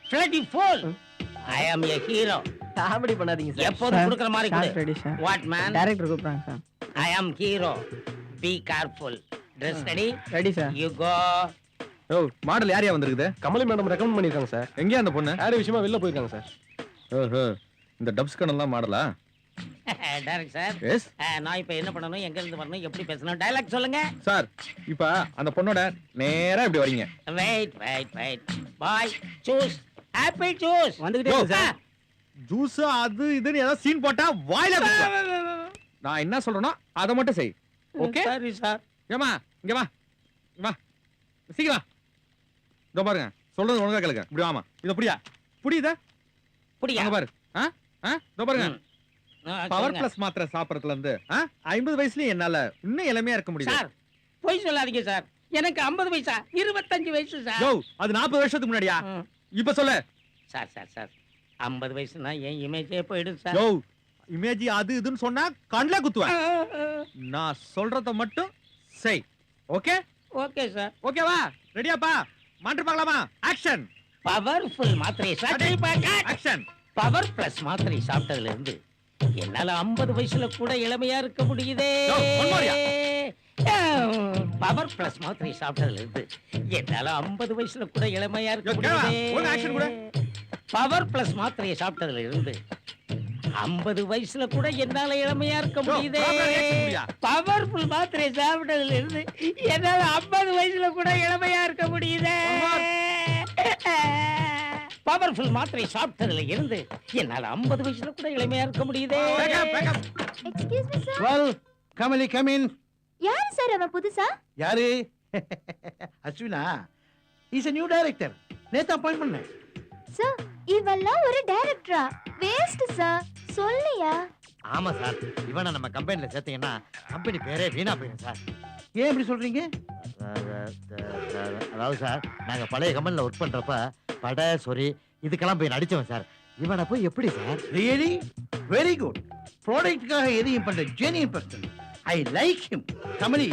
ஃப்ளட்டி ஃபோல். I am a hero. Comedy பண்ணாதீங்க சார். எப்போதும் கொடுக்குற மாதிரி கொடு. What man? டைரக்டர் கூப்பிடுறாங்க sir. I am hero. Be careful. Dress ready? Ready sir. You go. Oh, model யாரையா வந்திருக்குது? கமலி மேடம் ரெக்கமெண்ட் பண்ணிருக்காங்க சார். எங்கயா அந்த பொண்ணு? வேற விஷயமா வெளில போயிருக்காங்க சார். ஓஹோ, இந்த டப்ஸ் கண்ணெல்லாம் மாடலா? Direct sir. எஸ் நான் இப்போ என்ன பண்ணணும், எங்க இருந்து வரணும், எப்படி பேசணும், டயலாக் சொல்லுங்க சார். இப்ப அந்த பொண்ணோட நேரா இப்படி வரீங்க. வெயிட் வெயிட் வெயிட் பாய் சூஸ் ஆப்பிள் ஜூஸ் வந்துகிட்டே இருக்கு சார். ஜூஸ் அது இதுன்னு ஏதாவது சீன் போட்டா வாயில குத்துவேன். நான் என்ன சொல்றேனோ அதை மட்டும் செய். ஓகே? சரி சார். ஏமா இங்க வா, வா சீக்கிரம் வா. இதோ பாருங்க, சொல்றது ஒழுங்கா கேளுங்க. இப்படி வாமா. இத புடியா? புடியுதா? புடியா? அங்க பாரு. இதோ பாருங்க. பவர் பிளஸ் மாத்திரை சாப்பிடறதுல இருந்து 50 வயசுலயும் என்னால இன்னும் இளமையா இருக்க முடியும். சார் போய் சொல்லாதீங்க சார். எனக்கு 50 வயசா? 25 வயசு சார். யோ, அது 40 வருஷத்துக்கு முன்னாடியா? இப்ப சொல்லு. சார் சார் சார் 50 வயசுனா என் இமேஜே போயிடும் சார். யோ, இமேஜ் அது இதுன்னு சொன்னா கண்ல குத்துவேன். நான் சொல்றத மட்டும் செய். ஓகே? Okay sir. ஓகேவா? ரெடியாப்பா? மாற்று பார்க்கலாமா? ஆக்ஷன். பவர்ஃபுல் மாத்திரை சாப்பிட்டு ஆக்ஷன். பவர் பிளஸ் மாத்திரை சாப்பிட்டதுல இருந்து என்னால 50 வயசுல கூட இளமையா இருக்க முடியுதே. பவர் பிளஸ் மாத்திரை சாப்பிட்டதுல இருந்து என்னால 50 வயசுல கூட இளமையா இருக்க முடியுதே. பவர் பிளஸ் மாத்திரையை சாப்பிட்டதுல இருந்து 50 வயசுல கூட என்னால இளமையா இருக்க முடியுதே. பவர்ஃபுல் மாத்திரையை சாப்பிட்டதுல இருந்து என்னால 50 வயசுல கூட இளமையா இருக்க முடியுதே. பவர்ஃபுல் மாத்திரை சாப்பிட்டதுல இருந்து என்னால 50 வயசுல கூட இளமையா இருக்க முடியுதே. Excuse me sir. Well, Kamali come in. யார் சார் அவன் புதுசா? யாரு? அஸ்வினா. Is a new director. நேத்து அப்பாயிண்ட் பண்ணேன். சார் இவெல்லாம் ஒரு டைரக்டரா? Waste sir. சொல்லியா? ஆமா சார், இவனை நம்ம கம்பெனில சேர்த்தீங்கன்னா கம்பெனி பேரே வீணா போயிடும் சார். ஏன் இப்படி சொல்றீங்க? அதாவது சார், நாங்க பழைய கம்பெனில ஒர்க் பண்றப்ப படை சொறி இதுக்கெல்லாம் போய் நடிச்சவன் சார். இவனை போய் எப்படி சார்? Really very good. ப்ராடக்ட்டுக்காக எதையும் பண்ற genuine person. I like him. Kamali,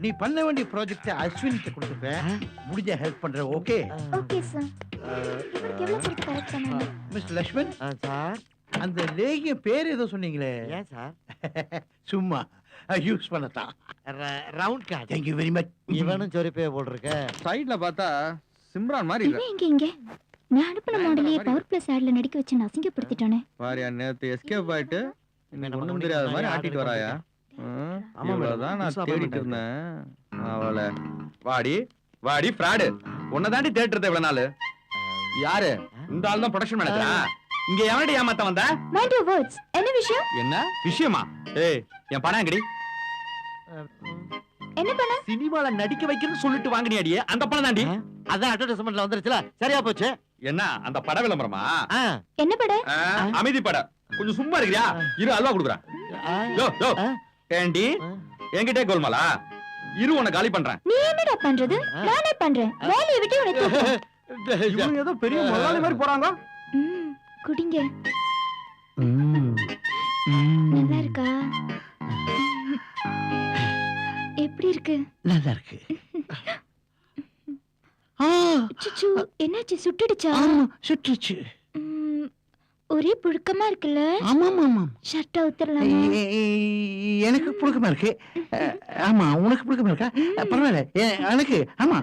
நீ பண்ண வேண்டிய ப்ராஜெக்ட் அஸ்வினிட்ட கொடுத்துப்பேன். முடிஞ்ச ஹெல்ப் பண்ற. Okay okay sir. இவருக்கு எவ்வளவு கொடுத்து கரெக்ட் பண்ணாங்க? மிஸ்டர் லக்ஷ்மன், சார் அந்த லேகிய பேர் ஏதோ சொன்னீங்களே, ஏன் சார்? சும்மா யூஸ் பண்ணத்தான். Round card. Thank you very much. இவனும் சொரிப்பே போல் இருக்க. சைடுல பார்த்தா சிம்ரான் மாதிரி இல்ல. இவன் இங்க நான் அனுப்பின மாடலையே பவர் பிளஸ் ஆட்ல நடிக்க வச்சு நான் அசிங்கப்படுத்திட்டானே. பாரியா, நேத்து எஸ்கேப் ஆயிட்டு இன்னைக்கு ஒண்ணும் தெரியாத மாதிரி ஆட்டிட்டு வராயா? அவ்வளவுதான் நான் தேடிட்டு இருந்தேன். அவளை வாடி வாடி ஃப்ராடு. உன்னதாண்டி தேடுறது இவ்வளவு நாள். யாரு இந்த ஆள்? தான் ப்ரொடக்ஷன் மேனேஜரா? இங்க எவனடி ஏமாத்த வந்த? Mind your words. என்ன விஷயம்? என்ன விஷயமா? ஏய், என் பணம் எங்கடி? என்ன பண்ண? சினிமால நடிக்க வைக்கிறேன்னு சொல்லிட்டு வாங்கினியாடி, அந்த பணம் தாண்டி. அதான் அட்வர்டைஸ்மெண்ட்ல வந்துருச்சுல, சரியா போச்சு. என்ன அந்த பட விளம்பரமா? என்ன பட? அமைதி பட. கொஞ்சம் சும்மா இருக்கிறியா? இரு, அல்வா குடுக்குறேன். யோ யோ ஏண்டி என்கிட்டே கோல்மாலா? இரு, உன்னை காலி பண்றேன். நீ என்னடா பண்றது? நானே பண்றேன். வேலையை விட்டு உன்னை தூக்கு. இவங்க ஏதோ பெரிய முதலாளி மாதிரி போறாங்க. குடிங்க. நல்லா இருக்கா? எப்படி இருக்கு? நல்லா இருக்கு. சுச்சு, என்னாச்சு? சுட்டுடுச்சா? சுற்றுச்சு. ஒரே புழுக்கமா இருக்குல்ல? ஆமா ஆமா. ஷர்ட் அவுத்தறலாமா? எனக்கு புழுக்கமா இருக்கு. ஆமா, உனக்கு புழுக்கமா இருக்கா? பரவாயில்ல, எனக்கு ஆமா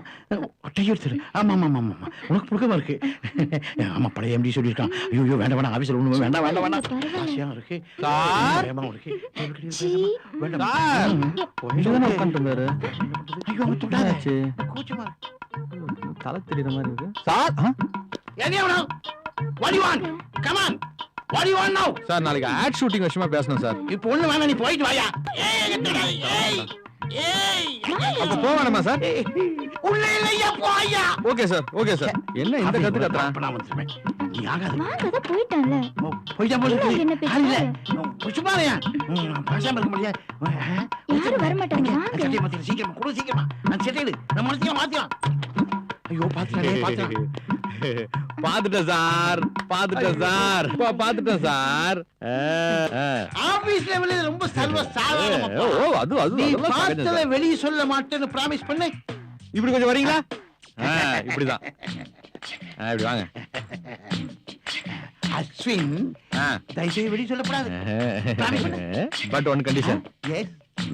ஒட்டையெடுத்துரு. ஆமா ஆமா ஆமா ஆமா, உனக்கு புழுக்கமா இருக்கு. ஆமா, பழைய எம்டி சொல்லியிருக்கான். ஐயோ வேண்டாம் வேண்டாம், ஆபீஸ்ல ஒண்ணுமே வேண்டாம் வேண்டாம் வேண்டாம். ஆசையா இருக்கு. பயமா இருக்கு. வேண்டாம். ஐயோ, அவன் தொடாத. கூச்சமா தலை தெரியுற மாதிரி இருக்கு sir. What do you want? Come on. What do you want now? Sir, நாளைக்கு ஆட் ஷூட்டிங் விஷயமா பேசணும் சார். இப்போ ஒண்ணு வேணாம், நீ போயிட்டு வாயா. அப்ப போக வேணாமா சார்? உள்ள இல்லையா, போயா. Okay sir, okay sir. என்ன இந்த கத்து கத்துறான்? நான் வந்துருவேன். நீ ஆகாது. வாங்கத போய்ட்டான்ல. போய்டா போல என்ன இல்ல. பேசுற? சும்மாரியா? பாசாம இருக்க முடியாது. யாரும் வர மாட்டாங்க. வாங்க. சட்டை மாத்தி சீக்கிரமா குடு, சீக்கிரமா. நான் சட்டையிடு. நம்ம மனசுல மாத்திடலாம். ஐயோ, பாத்துறேன் பாத்துறேன். பாத்துட்டேன் சார், பாத்துட்டேன் சார், பாத்துட்டேன் சார். ஆபீஸ் லெவல்ல ரொம்ப சர்வ சாதாரணமா. ஓ, அது நீ பார்த்தத வெளிய சொல்ல மாட்டேன்னு பிராமிஸ் பண்ணு. இப்படி கொஞ்சம் வரீங்களா? இப்படிதான். இப்படி வாங்க. அஸ்வின், தயவுசெய்து வெளிய சொல்லக்கூடாது. But one condition. எஸ்.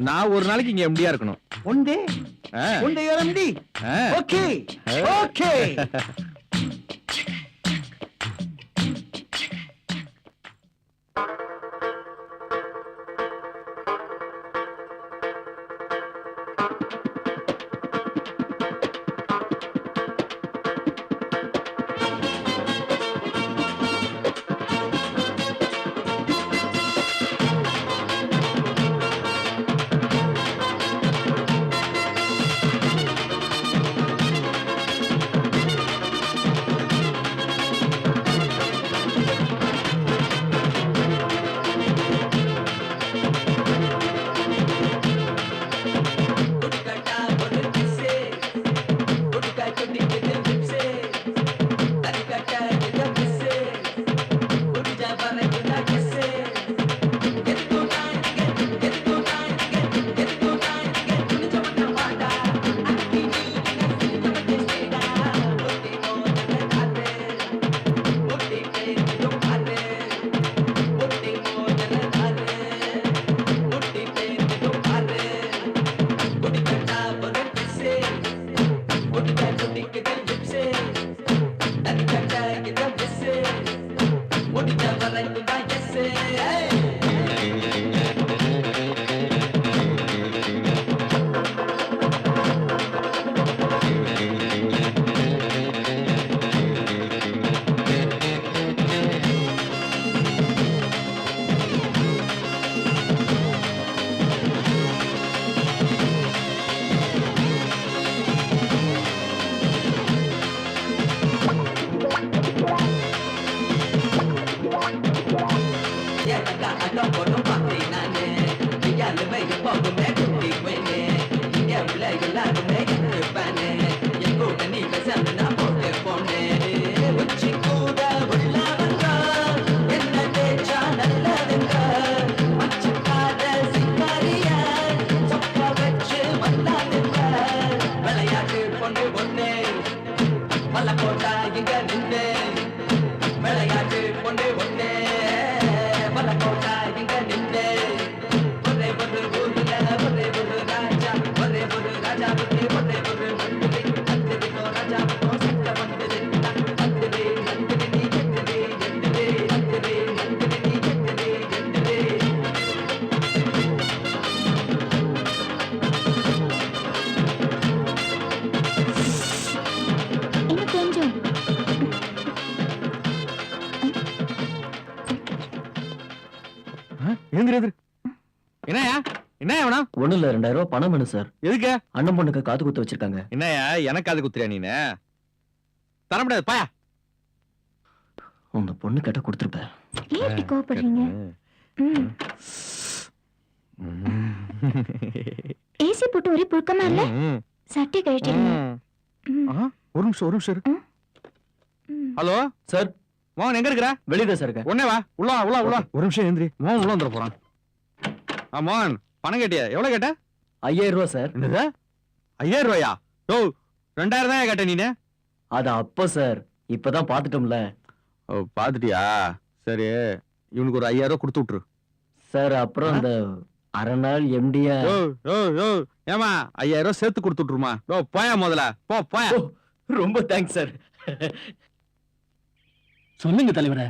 நான் ஒரு நாளைக்கு இங்க எம்டியா இருக்கணும். One day you are MD. Okay okay. நாளுமே எப்பவுமே குட்டி குயினே இங்க உள்ள எல்லாருமே இருப்பானே என் கூட நீ பேசாம நான் போட்டே போனேன் உச்சி கூட உள்ளவங்க என்ன தேச்சா நல்லதுங்க மச்சக்கார சிக்காரியா சொக்க வச்சு வந்தானுங்க விளையாட்டு பொண்ணு ஒண்ணு மல்ல போட்டா இங்க நின்று விளையாட்டு பொண்ணு ஒண்ணு மல்ல போட்டா இங்க நின்று ஒரே ஒரு ஊருல ஒரே ஒரு ராஜா பத்தி ஒரே ஒரு மந்திரி அந்திரிக்கோ ராஜா சட்ட மந்திரி மந்திரி மந்திரி நீ எந்திரி எந்திரி மந்திரி மந்திரி நீ எந்திரி எந்திரி இன்னும் கொஞ்சம். என்னயா என்ன வேணா ஒண்ணு இல்ல 2000 ரூபாய் பணம் வேணும் சார். எதுக்கு அண்ணன் பொண்ணுக்கு காது குத்து வச்சிருக்காங்க. என்னயா எனக்கு அது குத்துறியா நீனு தர முடியாது பாயா உங்க பொண்ணு கிட்ட கொடுத்துருப்பேன். ஏன் இப்படி கோவப்படுறீங்க? ஏசி போட்டு ஒரே புழுக்கமா இல்ல? சட்டை கழட்டிடுங்க. ஒரு நிமிஷம் இரு. ஹலோ சார் மோகன் எங்க இருக்கிற வெளியே சார் இருக்க. உடனே வா உள்ள வா ஒரு நிமிஷம் எந்திரி மோகன் உள்ள வந்துட போறான். மோகன் பணம் கேட்டியா எவ்வளவு கேட்ட? 5000 ரூபாய் சார். என்னது 5000 ரூபாயா? ஓ 2000 தான் கேட்ட நீனு. அது அப்போ சார், இப்பதான் பாத்துட்டோம்ல. ஓ பாத்துட்டியா? சரி இவனுக்கு ஒரு 5000 ரூபாய் கொடுத்து விட்டுரு சார். அப்புறம் அந்த அரை நாள் எம்டியா. ஏமா 5000 ரூபாய் சேர்த்து கொடுத்து விட்டுருமா? ஓ போயா முதல்ல போயா. ரொம்ப தேங்க்ஸ் சார். சொல்லுங்க தலைவரே.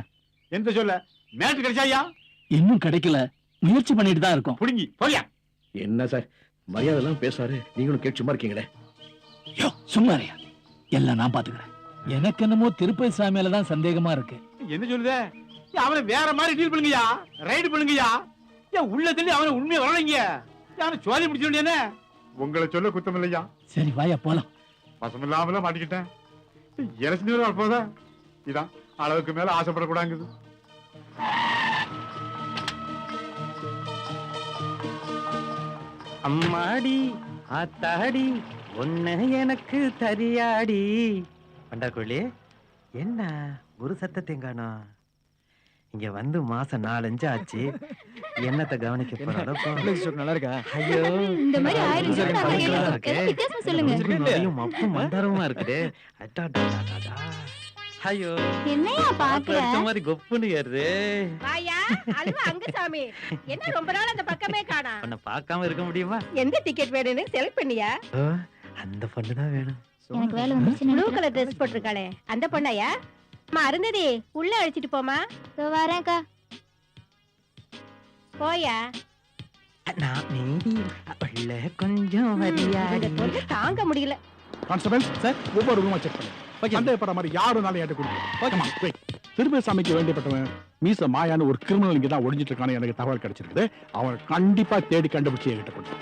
எந்த சொல்ல மேட்ச் கிடைச்சாயா? இன்னும் கிடைக்கல, முயற்சி பண்ணிட்டு தான் இருக்கோம். புடுங்கி போயா. என்ன சார் மரியாதை எல்லாம் பேசுறாரு, நீங்களும் கேட்டு சும்மா இருக்கீங்களே. யோ சும்மாரியா, எல்லாம் நான் பாத்துக்கிறேன். எனக்கு என்னமோ திருப்பதி சாமியில தான் சந்தேகமா இருக்கு. என்ன சொல்லுதே? அவனை வேற மாதிரி டீல் பண்ணுங்கயா, ரைடு பண்ணுங்கயா. ஏன் உள்ள தள்ளி அவனை உண்மையை வரலைங்க. யாரும் சோழி முடிச்ச வேண்டியனே. உங்களை சொல்ல குத்தம் இல்லையா. சரி வாயா போலாம். பசம் இல்லாமல மாட்டிக்கிட்டேன். எலசனி வரப்போதா இதான் அளவுக்கு மேல ஆசைப்படக்கூடாங்குது. அம்மாடி ஆத்தாடி ஒன்ன எனக்கு தரியாடி. பண்டாக்குழி என்ன ஒரு சத்தத்தை காணோம்? இங்க வந்து மாசம் 4-5 ஆச்சு. என்னத்தை கவனிக்க போறாலும் நல்லா இருக்கா? ஐயோ இந்த மாதிரி ஆயிரம் ஜோடி நான் கேட்டேன். ஏதோ வித்தியாசமா சொல்லுங்க. மப்பு மந்தாரமா இருக்குது. ஐயோ என்னையா பாக்குற? மாதிரி கொப்புன்னு ஏறுது. வாயா அல்வா அங்க சாமி. என்ன ரொம்ப நாள் அந்த பக்கமே காணோம். உன்னை பார்க்காம இருக்க முடியுமா? எந்த டிக்கெட் வேணும்னு செலக்ட் பண்ணியா? அந்த பொண்ணு தான் வேணும். எனக்கு வேலை வந்துருச்சு. ப்ளூ கலர் Dress போட்டிருக்காளே அந்த பொண்ணாயா? அம்மா அருந்ததி உள்ள அழைச்சிட்டு போமா. வரேன்க்கா. போயா. நான் மீதி உள்ள கொஞ்சம் வரியாடி. இந்த தொல்லை தாங்க முடியல. கான்ஸ்டபிள் சார், ஒவ்வொரு ரூமா செக் பண்ணு. சந்தேகப்படுற மாதிரி யாரும் ஏற்ற கொடுங்க. திருப்பதி சாமிக்கு வேண்டியப்பட்டவன் மீச மாயான்னு ஒரு கிரிமினல் இங்க தான் ஒளிஞ்சிட்டு இருக்கான்னு எனக்கு தகவல் கிடைச்சிருக்குது. அவன் கண்டிப்பா தேடி கண்டுபிடிச்சு என்கிட்ட கொண்டு.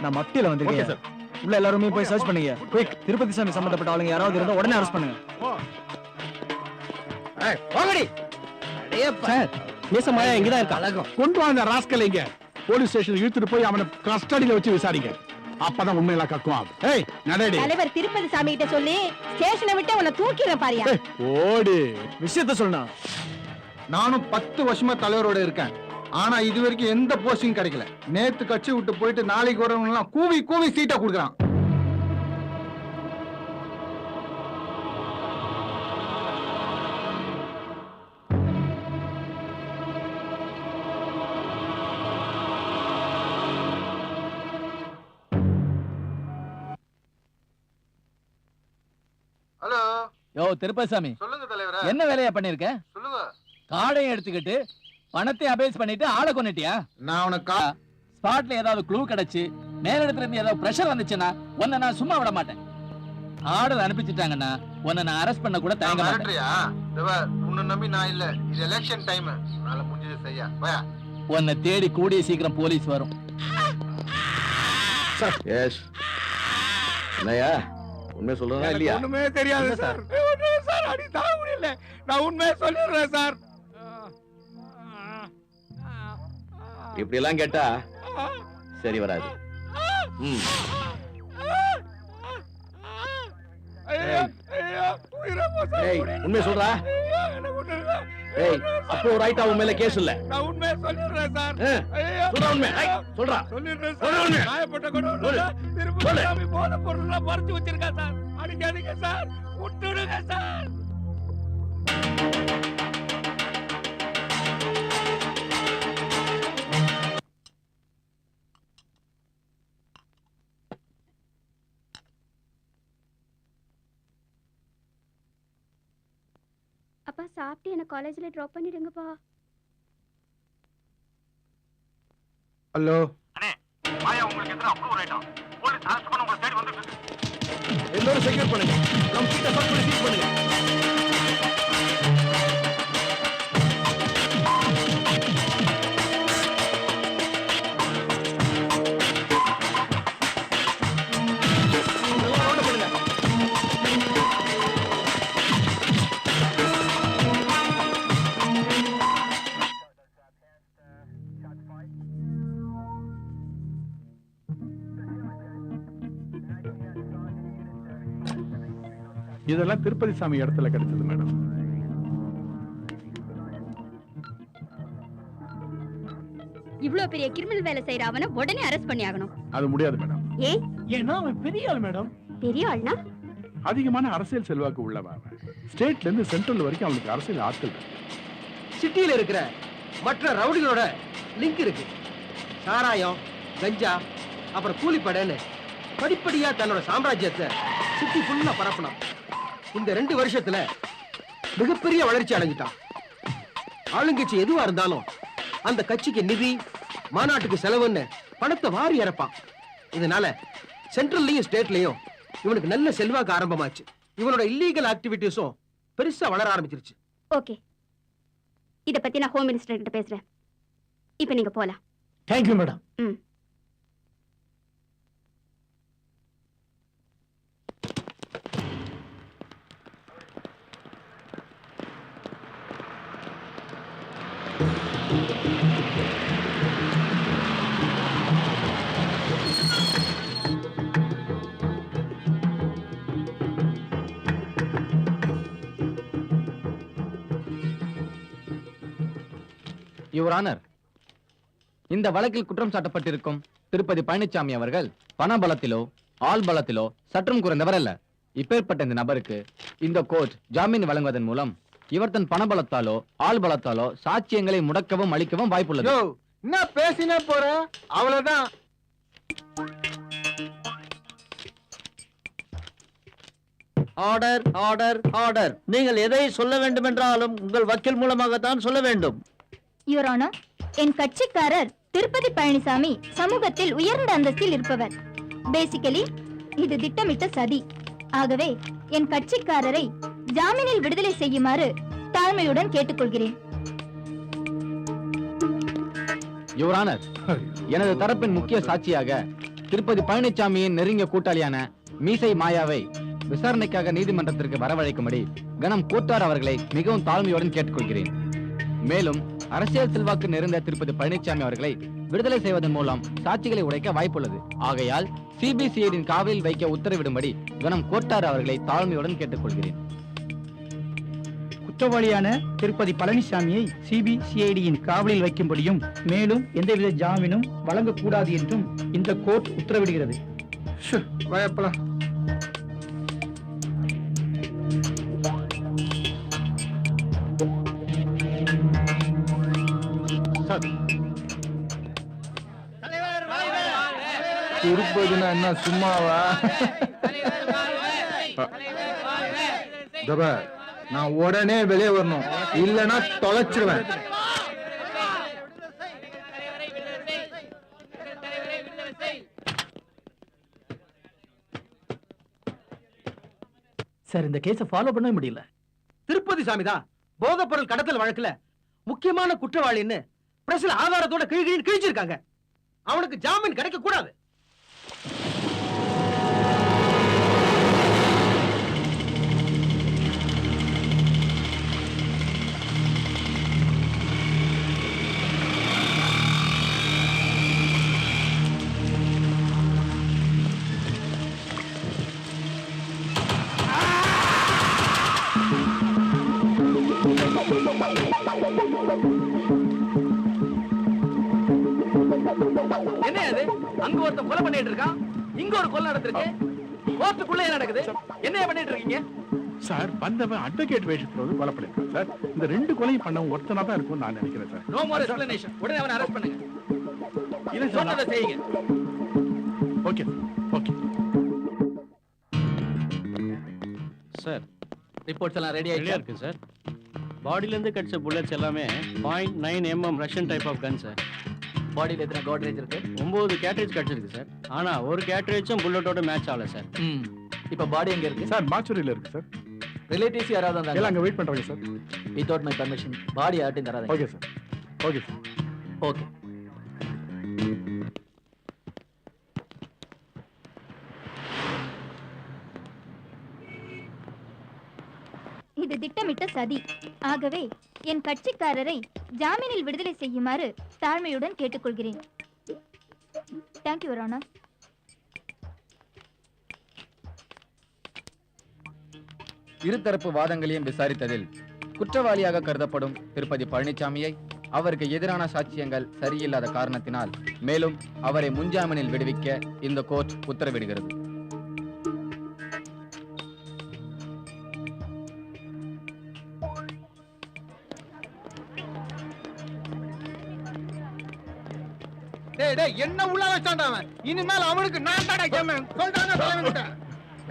நான் மத்தியில வந்து உள்ள எல்லாருமே போய் சர்ச் பண்ணுங்க. குயிக், திருப்பதி சாமி சம்பந்தப்பட்ட ஆளுங்க யாராவது இருந்தா உடனே அரெஸ்ட் பண்ணுங்க. மீசமாயா இங்கதான் இருக்கா? கொண்டு வாங்க ராஸ்கல் இங்க. போலீஸ் ஸ்டேஷன் இழுத்துட்டு போய் அவனை கஸ்டடியில வச்சு விசாரிங்க. அப்பதான் உண்மையெல்லாம் கக்குவான். ஏய் நடடி. தலைவர் திருப்பதி சாமி கிட்ட சொல்லி ஸ்டேஷனை விட்டு உன்னை தூக்கிடுறேன் பாரியா. ஓடி விஷயத்த சொல்லணும். நானும் 10 வருஷமா தலைவரோட இருக்கேன். ஆனா இது வரைக்கும் எந்த போஸ்டிங் கிடைக்கல. நேத்து கட்சி விட்டு போயிட்டு நாளைக்கு வரவங்க எல்லாம் கூவி சீட்டா குடுக்குறான். ஹலோ யோ திருப்பதி சாமி, சொல்லுங்க தலைவரே. என்ன வேலையா பண்ணிருக்க? சொல்லுங்க. காடையும் எடுத்துக்கிட்டு பணத்தை அபேஸ் பண்ணிட்டு ஆளை கொன்னுட்டியா? நான் உனக்கு ஸ்பாட்ல ஏதாவது க்ளூ கிடைச்சு மேலிடத்துல இருந்து ஏதாவது பிரஷர் வந்துச்சுன்னா உன்னை நான் சும்மா விட மாட்டேன். ஆர்டர் அனுப்பிச்சிட்டாங்கண்ணா உன்னை நான் அரெஸ்ட் பண்ண கூட தயங்க மாட்டேன். உன்னை நம்பி நான் இல்ல, இது எலெக்ஷன் டைம், நாள முடிஞ்சது செய்ய வா. உன்னை தேடி கூடிய சீக்கிரம் போலீஸ் வரும். எஸ் என்னையா உண்மை சொல்றதா இல்லையா? ஒண்ணுமே தெரியாது சார். சார் அடி தாங்க முடியல. நான் உண்மையை சொல்லிடுறேன் சார். இப்படி எல்லாம் கேட்டா சரி வராது. உண்மை சொல்றா? அப்போ ரைட்டா உன் மேல கேஸ் இல்ல. நான் உண்மையை சொல்லிடுறேன் சார். சொல்றா உண்மை. சொல்றா. சொல்லிடுறேன் சார். காயப்பட்ட கூட திருப்பதி போன பொருள்லாம் பறிச்சு வச்சிருக்கா சார். அடிக்காதீங்க சார். விட்டுடுங்க சார். அப்பா சாப்பிட்டு என்ன காலேஜ்ல டிராப் பண்ணிடுங்கப்பா. ஹலோ எல்லாரும் செக்யூர் பண்ணுங்க. நம்ம கிட்ட சர்ச் பண்ணி சீல் பண்ணுங்க. இதெல்லாம் திருப்பதி சாமி இடத்துல கிடைச்சது மேடம். இவ்ளோ பெரிய கிரிமினல் வேலை செய்யற அவனை உடனே அரெஸ்ட் பண்ணி ஆகணும். அது முடியாது மேடம். ஏன்னா அவன் பெரிய ஆள் மேடம். பெரிய ஆள்னா அதிகமான அரசியல் செல்வாக்கு உள்ளவன். ஸ்டேட்ல இருந்து சென்ட்ரல் வரைக்கும் அவனுக்கு அரசியல் ஆட்கள். சிட்டியில இருக்கிற மற்ற ரவுடிகளோட லிங்க் இருக்கு. சாராயம், கஞ்சா, அப்புறம் கூலிப்படைன்னு படிப்படியா தன்னோட சாம்ராஜ்யத்தை சிட்டி ஃபுல்லா பரப்பினான். இந்த 2 வருஷத்துல மிகப்பெரிய வளர்ச்சி அடைஞ்சிட்டான். ஆளுங்கட்சி எதுவா இருந்தாலும் அந்த கட்சிக்கு நிதி, மாநாட்டுக்கு செலவுன்னு பணத்தை வாரி இறப்பான். இதனால சென்ட்ரல்லையும் ஸ்டேட்லயும் இவனுக்கு நல்ல செல்வாக்கு ஆரம்பமாச்சு. இவனோட இல்லீகல் ஆக்டிவிட்டிஸும் பெருசா வளர ஆரம்பிச்சிருச்சு. ஓகே, இத பத்தி நான் ஹோம் மினிஸ்டர் கிட்ட பேசுறேன். இப்போ நீங்க போலாம். Thank you madam. யுவர் ஆனர், இந்த வழக்கில் குற்றம் சாட்டப்பட்டிருக்கும் திருப்பதி பழனிசாமி அவர்கள் பண பலத்திலோ ஆள் பலத்திலோ சற்றும் குறைந்தவர் அல்ல. இப்பேற்பட்ட இந்த நபருக்கு இந்த கோர்ட் ஜாமீன் வழங்குவதன் மூலம் இவர் தன் பண பலத்தாலோ ஆள் பலத்தாலோ சாட்சியங்களை முடக்கவும் அளிக்கவும் வாய்ப்புள்ளது. என்ன பேசினே போற? அவ்வளவுதான். Order order order. நீங்கள் எதை சொல்ல வேண்டும் என்றாலும் உங்கள் வக்கீல் மூலமாகத்தான் சொல்ல வேண்டும். யுவர் ஆனர், என் கட்சிக்காரர் திருப்பதி பழனிசாமி சமூகத்தில் உயர்ந்த அந்தஸ்தில் இருப்பவர். பேசிக்கலி இது திட்டமிட்ட சதி. ஆகவே என் கட்சிக்காரரை ஜாமீனில் விடுதலை செய்யுமாறு தாழ்மையுடன் கேட்டுக்கொள்கிறேன். யுவர் ஆனர், எனது தரப்பின் முக்கிய சாட்சியாக திருப்பதி பழனிசாமியின் நெருங்கிய கூட்டாளியான மீசை மாயாவை விசாரணைக்காக நீதிமன்றத்திற்கு வரவழைக்கும்படி கனம் கோட்டார் அவர்களை மிகவும் தாழ்மையுடன் கேட்டுக்கொள்கிறேன். மேலும் அரசியல் செல்வாக்கு நிறைந்த திருப்பதி பழனிசாமி அவர்களை விடுதலை செய்வதன் மூலம் சாட்சிகளை உடைக்க வாய்ப்புள்ளது. ஆகையால் சிபிசிஐடியின் காவலில் வைக்க உத்தரவிடும்படி கனம் கோட்டார் அவர்களை தாழ்மையுடன் கேட்டுக்கொள்கிறேன். குற்றவாளியான திருப்பதி பழனிசாமியை சிபிசிஐடியின் காவலில் வைக்கும்படியும் மேலும் எந்தவித ஜாமீனும் வழங்கக்கூடாது என்றும் இந்த கோர்ட் உத்தரவிடுகிறது. பயப்படலாம். திருப்பதினா என்ன சும்மாவா? நான் உடனே வெளியே வரணும், இல்லைன்னா தொலைச்சிருவேன். சார் இந்த கேஸை ஃபாலோ பண்ணவே முடியல. திருப்பதி சாமி தான் போதைப் பொருள் கடத்தல் வழக்குல முக்கியமான குற்றவாளின்னு பிரஸ்ல ஆதாரத்தோட கிழிச்சிருக்காங்க. அவனுக்கு ஜாமீன் கிடைக்க கூடாது. என்ன அது? அங்க ஒருத்தன் கொலை பண்ணிட்டு இருக்கான், இங்க ஒரு கொலை நடந்திருக்கு. கோர்ட்டுக்குள்ள என்ன நடக்குது? என்ன பண்ணிட்டு இருக்கீங்க? சார் வந்தவன் அட்வொகேட் வேஷத்துல வந்து கொலை பண்ணிருக்கான் சார். இந்த 2 கொலையும் பண்ணவன் ஒருத்தனா தான் இருக்கும்னு நான் நினைக்கிறேன் சார். No more explanation. உடனே அவனை அரெஸ்ட் பண்ணுங்க. இல்ல சார். சொன்னதை செய்யுங்க. ஓகே ஓகே சார் ரிப்போர்ட்ஸ் எல்லாம் ரெடி ஆயிடுச்சா? இருக்கு சார். பாடியில இருந்து கிடைச்ச புல்லட்ஸ் எல்லாமே 0.9 mm Russian type of gun sir. பாடியில எத்தனை காட்ரேஜ் இருக்கு? 9 கேட்ரேஜ் கிடைச்சிருக்கு சார். ஆனா ஒரு கேட்ரேஜும் புல்லட்டோட மேட்ச் ஆகல சார். இப்ப பாடி எங்க இருக்கு? சார் மார்ச்சுரியில இருக்கு சார். ரிலேட்டிவ்ஸ் யாராவது வந்தாங்க? எல்லாம் அங்க வெயிட் பண்றாங்க sir. Without my permission body யார்ட்டையும் தராதீங்க. Okay sir. Okay sir. Okay. இது திட்டமிட்ட சதி. ஆகவே என் கட்சிக்காரரை ஜாமீனில் விடுதலை செய்யுமாறு தாழ்மையுடன் கேட்டுக்கொள்கிறேன். Thank you your honour. இருதரப்பு வாதங்களையும் விசாரித்ததில் குற்றவாளியாக கருதப்படும் திருப்பதி பழனிசாமியை அவருக்கு எதிரான சாட்சியங்கள் சரியில்லாத காரணத்தினால் மேலும் அவரை முன்ஜாமீனில் விடுவிக்க இந்த கோர்ட் உத்தரவிடுகிறது. என்ன உள்ள வச்சான்டா அவன்? இனிமேல் அவனுக்கு நான் தாடா ஜாமீன். சொல்றாங்க தலைவன்கிட்ட.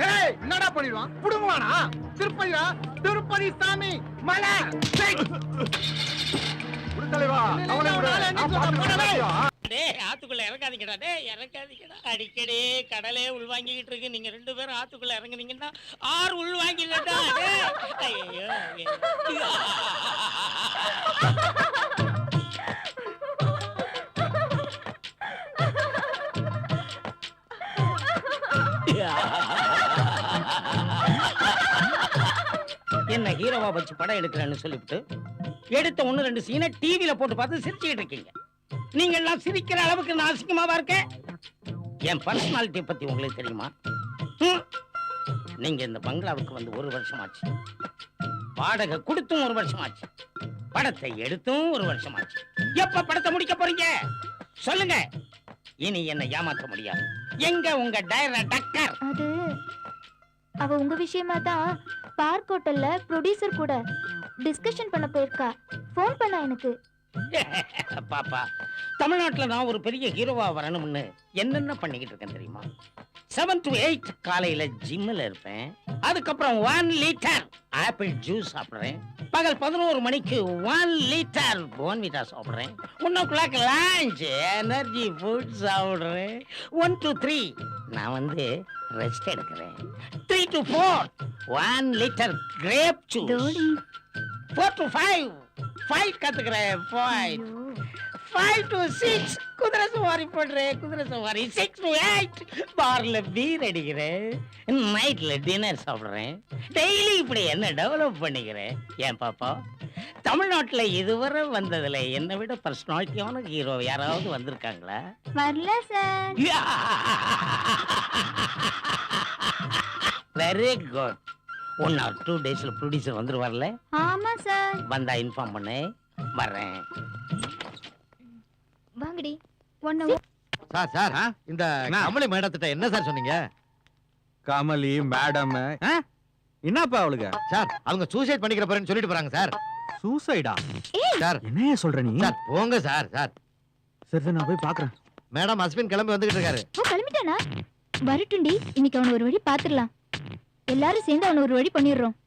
ஏய் என்னடா பண்ணிடுவான்? புடுங்குவானா? திருப்பதியா? திருப்பதி சாமி மலை. புடு தலைவா. அவனை விடு. டேய் ஆத்துக்குள்ள இறங்காதீங்கடா. டேய் இறங்காதீங்கடா. அடிக்கடி கடலே உள்வாங்கிட்டு இருக்கு. நீங்க 2 பேரும் ஆத்துக்குள்ள இறங்குனீங்கன்னா ஆறு உள்வாங்கிடடா. டேய் ஐயோ. என்ன ஹீரோவா வச்சு படம் எடுக்கிறேன்னு சொல்லிவிட்டு எடுத்த 1-2 சீனை டிவில போட்டு பார்த்து சிரிச்சுக்கிட்டு இருக்கீங்க. நீங்க எல்லாம் சிரிக்கிற அளவுக்கு நான் அசிங்கமாவா இருக்கேன்? என் பர்சனாலிட்டி பத்தி உங்களுக்கு தெரியுமா? நீங்க இந்த பங்களாவுக்கு வந்து 1 வருஷம் ஆச்சு. வாடகை கொடுத்தும் 1 வருஷம் ஆச்சு. படத்தை எடுத்தும் 1 வருஷம் ஆச்சு. எப்ப படத்தை முடிக்க போறீங்க சொல்லுங்க. இனி என்ன ஏமாற்ற முடியாது. எங்க உங்க டைரக்டர்? அது அவ உங்க விஷயமா தான் பார்க் ஹோட்டல்ல ப்ரொடியூசர் கூட டிஸ்கஷன் பண்ண போயிருக்கா. ஃபோன் பண்ணா எனக்கு. பாப்பா தமிழ்நாட்டுல நான் ஒரு பெரிய ஹீரோவா வரணும்னு என்னென்ன பண்ணிக்கிட்டு இருக்கேன் தெரியுமா? 7 to 8 காலையில ஜிம்ல இருப்பேன். அதுக்கப்புறம் 1 லிட்டர் ஆப்பிள் ஜூஸ் சாப்பிடுறேன். பகல் 11 மணிக்கு 1 லிட்டர் போன்விட்டா சாப்பிடுறேன். 1 o'clock லஞ்ச் எனர்ஜி ஃபுட் சாப்பிடுறேன். 1 to 3 நான் வந்து ரெஸ்ட் எடுக்கிறேன். 3 to 4 1 litre grape juice. 4 to 5 fight கத்துக்கிறேன். 5 to 6 குதிரை சவாரி பண்றேன். குதிரை சவாரி. 6 to 8 பார்ல பீர் அடிக்கிறேன். நைட்ல டின்னர் சாப்பிடுறேன். டெய்லி இப்படி என்ன டெவலப் பண்ணிக்கிறேன். ஏன் பாப்பா தமிழ்நாட்டுல இதுவரை வந்ததுல என்னை விட பர்சனாலிட்டியான ஹீரோ யாராவது வந்திருக்காங்களா? வரல சார். Very good. 1 or 2 daysல ப்ரொடியூசர் வந்துருவார்ல? ஆமா சார். வந்தா இன்ஃபார்ம் பண்ணு. வரேன். வாங்கடி. 1 சார் இந்த கமலி மேடத்திட்ட என்ன சார் சொன்னீங்க? கமலி மேடம் என்னப்பா அவளுக்கு? சார் அவங்க சூசைட் பண்ணிக்கிற போறேன்னு சொல்லிட்டு போறாங்க சார். சூசைடா? சார் என்னையா சொல்ற நீ? சார் போங்க சார். சரி நான் போய் பாக்குறேன். மேடம் அஸ்வின் கிளம்பி வந்துகிட்டு இருக்காரு. ஓ கிளம்பிட்டானா? வரட்டுண்டி. இன்னைக்கு அவன ஒரு வழி பாத்துடலாம். எல்லாரும் சேர்ந்து அவன ஒரு வழி பண்ணிடுறோம்.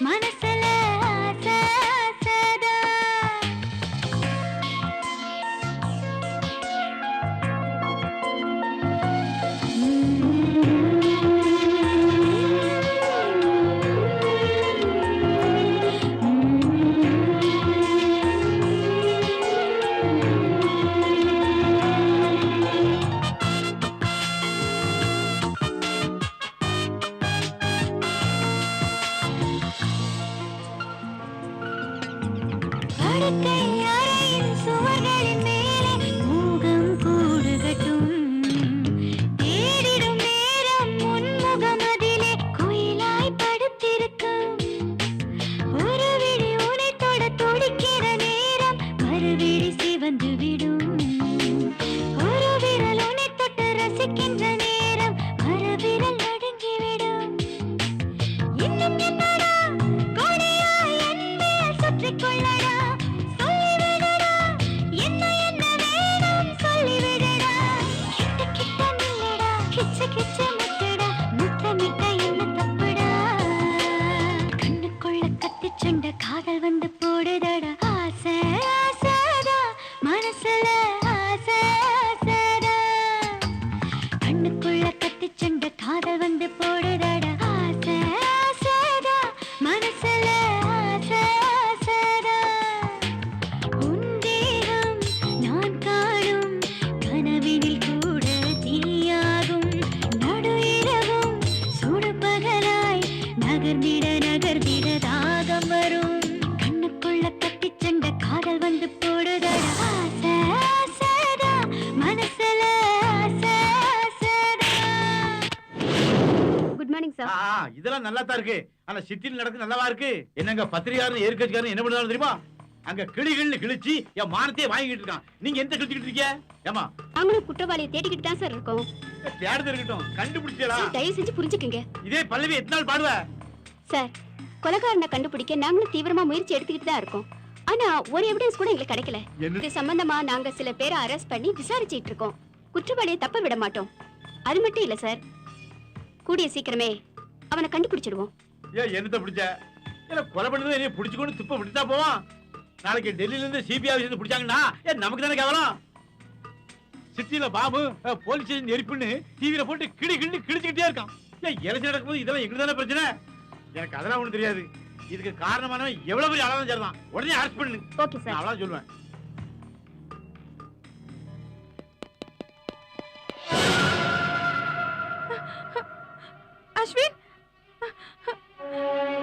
மனசுல ஆசை ஆசைதான். படுக்கை அறையின் சுவர்களின் மேலே மோகம் கூடுகட்டும். தேடிடும் நேரம் உன்முகம் அதிலே குயிலாய் படுத்திருக்கும். ஒரு விழி உனை தொட துடிக்கிற நேரம் மறுவிழி சிவந்து விடும். ஒரு விரல் உனை தொட்டு ரசிக்கின்ற நேரம் மறுவிரல் நடுங்கிவிடும். இன்னும் என்னடா கொடியாய் என் மேல் சுற்றிக் கொள்ளடா. சொல்லிவிடடா என்ன என்ன வேணும் சொல்லிவிடடா. கிட்ட கிட்ட நில்லடா கிச்சு கிச்சு முட்டடா. முத்தமிட்ட என்ன தப்புடா. கண்ணுக்குள்ள கத்தி சண்டை காதல் வந்து போடுதடா. ஆசை ஆசைதா மனசுல ஆசை ஆசைதா. கண்ணுக்குள்ள கத்தி சண்டை காதல் வந்து போடுதடா. ஆசை ஆசைதா மனசுல ஆசை ஆசைதா. உன் தேகம் நான் காணும் கனவினில் கூட தீயாகும். நடு இரவும் சுடு பகலாய் நகர்ந்திட நகர்ந்திட தாகம் வரும். கண்ணுக்குள்ள கத்தி சண்டை காதல் வந்து போடுதடா. ஆசை ஆசைதா மனசுல ஆசை ஆசைதா. Good morning sir. இதெல்லாம் நல்லா தான் இருக்கு. ஆனா சிட்டில நடக்கு நல்லாவா இருக்கு? என்னங்க பத்திரிகாரன் ஏற்கட்சிக்காரன் என்ன பண்ணுறாங்க தெரியுமா? அங்க கிளிகள்னு கிழிச்சு என் மானத்தையே வாங்கிட்டு இருக்கான். நீங்க எந்த கிழிச்சுக்கிட்டு இருக்கீங்க? ஏமா நாங்களும் குற்றவாளியை தேடிக்கிட்டு தான் சார் இருக்கோம். தேடுது இருக்கட்டும், கண்டுபிடிச்சா தயவு செஞ்சு புரிஞ்சுக்குங்க இதே பல்லவி எத்தனை நாள் பாடுவ? சார். கொலைகாரனை கண்டுபிடிக்க நாங்களும் தீவிரமா முயற்சி எடுத்துக்கிட்டு தான் இருக்கோம். ஆனா ஒரு எவிடன்ஸ் கூட எங்களுக்கு கிடைக்கல. இது சம்பந்தமா நாங்க சில பேரை அரெஸ்ட் பண்ணி விசாரிச்சிட்டு இருக்கோம். குற்றவாளியை தப்ப விட மாட்டோம். அது மட்டும் இல்ல சார், கூடிய சீக்கிரமே அவனை கண்டுபிடிச்சிடுவோம். ஏன் என்னத்தை பிடிச்ச? இல்ல கொலை பண்ணது என்ன பிடிச்சுக்கொண்டு துப்ப விட்டுட்டா போவான். நாளைக்கு டெல்லியில இருந்து சிபிஐ ஆபீஸ் பிடிச்சாங்கன்னா நமக்கு தானே கேவலம். சிட்டில பாபு போலீஸ் ஸ்டேஷன் எரிப்புன்னு டிவியில போட்டு கிளி கிளி கிழிச்சுக்கிட்டே இருக்கான். ஏன் எலெக்ஷன் நடக்கும்போது இதெல்லாம் எங்களுக்கு தானே பிரச்சனை? எனக்கு அதெல்லாம் ஒண்ணும் தெரியாது. இதுக்கு காரணமானவன் எவ்வளவு பெரிய ஆளாலும் சரிதான், உடனே அரெஸ்ட் பண்ணு. Okay sir. அவ்வளவு சொல்லுவேன். அஸ்வின்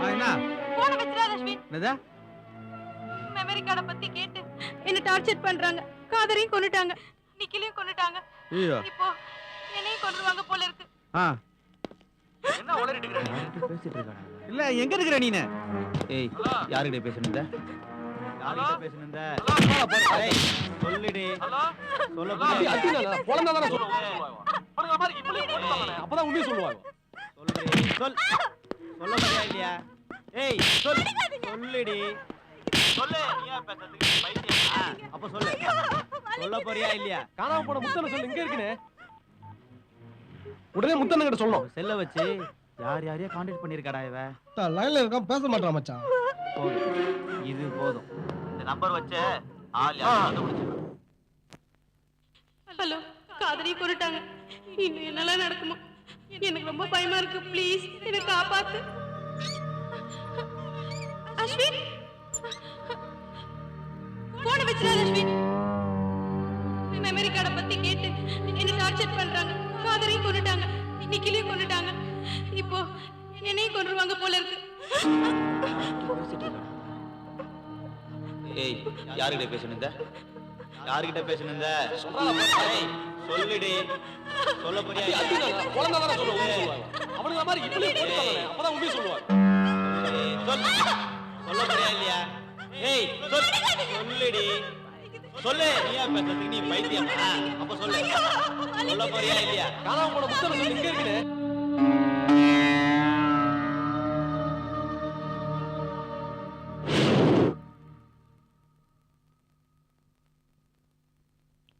என்ன போன வச்சிராத அஸ்வின். என்னதா? மெமரி கார்டை பத்தி கேட்டு என்ன டார்ச்சர் பண்றாங்க. காதரையும் கொன்னுட்டாங்க, நிக்கிலையும் கொன்னுட்டாங்க. ஐயோ. இப்போ என்னையும் கொன்றுவாங்க போல இருக்கு. என்ன உளறிட்டு இருக்க? பேசிட்டு இருக்கானே. இல்ல எங்க இருக்கிற நீனு? ஏய் யார்கிட்ட பேசணும்டா? யார்கிட்ட பேசணும்டா? ஏய் சொல்லுடி. சொல்ல போறியா? அடினால பொளந்தாதானே சொல்லுவாங்க. பாருங்க மாதிரி இப்படி போடுவாங்க. அப்பதான் உண்மையை சொல்லுவாங்க. சொல்லுடி. சொல்ல போறியா இல்லையா? ஏய் சொல்லுடி. சொல்லு. நீயா பேசுறதுக்கு பைத்தியமா? அப்ப சொல்லு. சொல்ல போறியா இல்லையா? காணாம போன முத்தனை சொல்லு, இங்க இருக்குனே. உடனே முத்தனை கிட்ட சொல்லணும். செல்ல வச்சு யார் யாரையா கான்டாக்ட் பண்ணிருக்காடா இவ? லைன்ல இருக்கான், பேச மாட்டான் மச்சான். இது போதும். இந்த நம்பர் வச்சு ஆள் யாரை கண்டுபிடிச்சிடலாம். ஹலோ, காதரையும் கொன்னுட்டாங்க. இன்னும் என்னெல்லாம் நடக்குமோ? எனக்கு ரொம்ப பயமா இருக்கு. ப்ளீஸ் என்னை காப்பாத்து. அஸ்வின் போன வச்சிராத அஸ்வின். மெமரி கார்டை பத்தி கேட்டு என்ன டார்ச்சர் பண்றாங்க. காதரையும் கொன்னுட்டாங்க, நிக்கிலையும் கொன்னுட்டாங்க. இப்போ என்னையும் கொன்றுவாங்க போல இருக்கு. ஏய் யார்கிட்ட பேசணும்டா? யார்கிட்ட பேசணும்டா? ஏய் சொல்லுடி. சொல்ல போறியா? அடினால பொளந்தாதானே சொல்லுவாங்க. அவனுங்க மாதிரி இப்படி போடுவாங்க. அப்பதான் உண்மையை சொல்லுவாங்க. சொல்ல போறியா இல்லையா? ஏய் சொல்லுடி. சொல்லு. நீயா பேசுறதுக்கு நீ பைத்தியமா? அப்ப சொல்லு. சொல்ல போறியா இல்லையா? காணாம போன முத்தனை சொல்லு, இங்க இருக்குனே.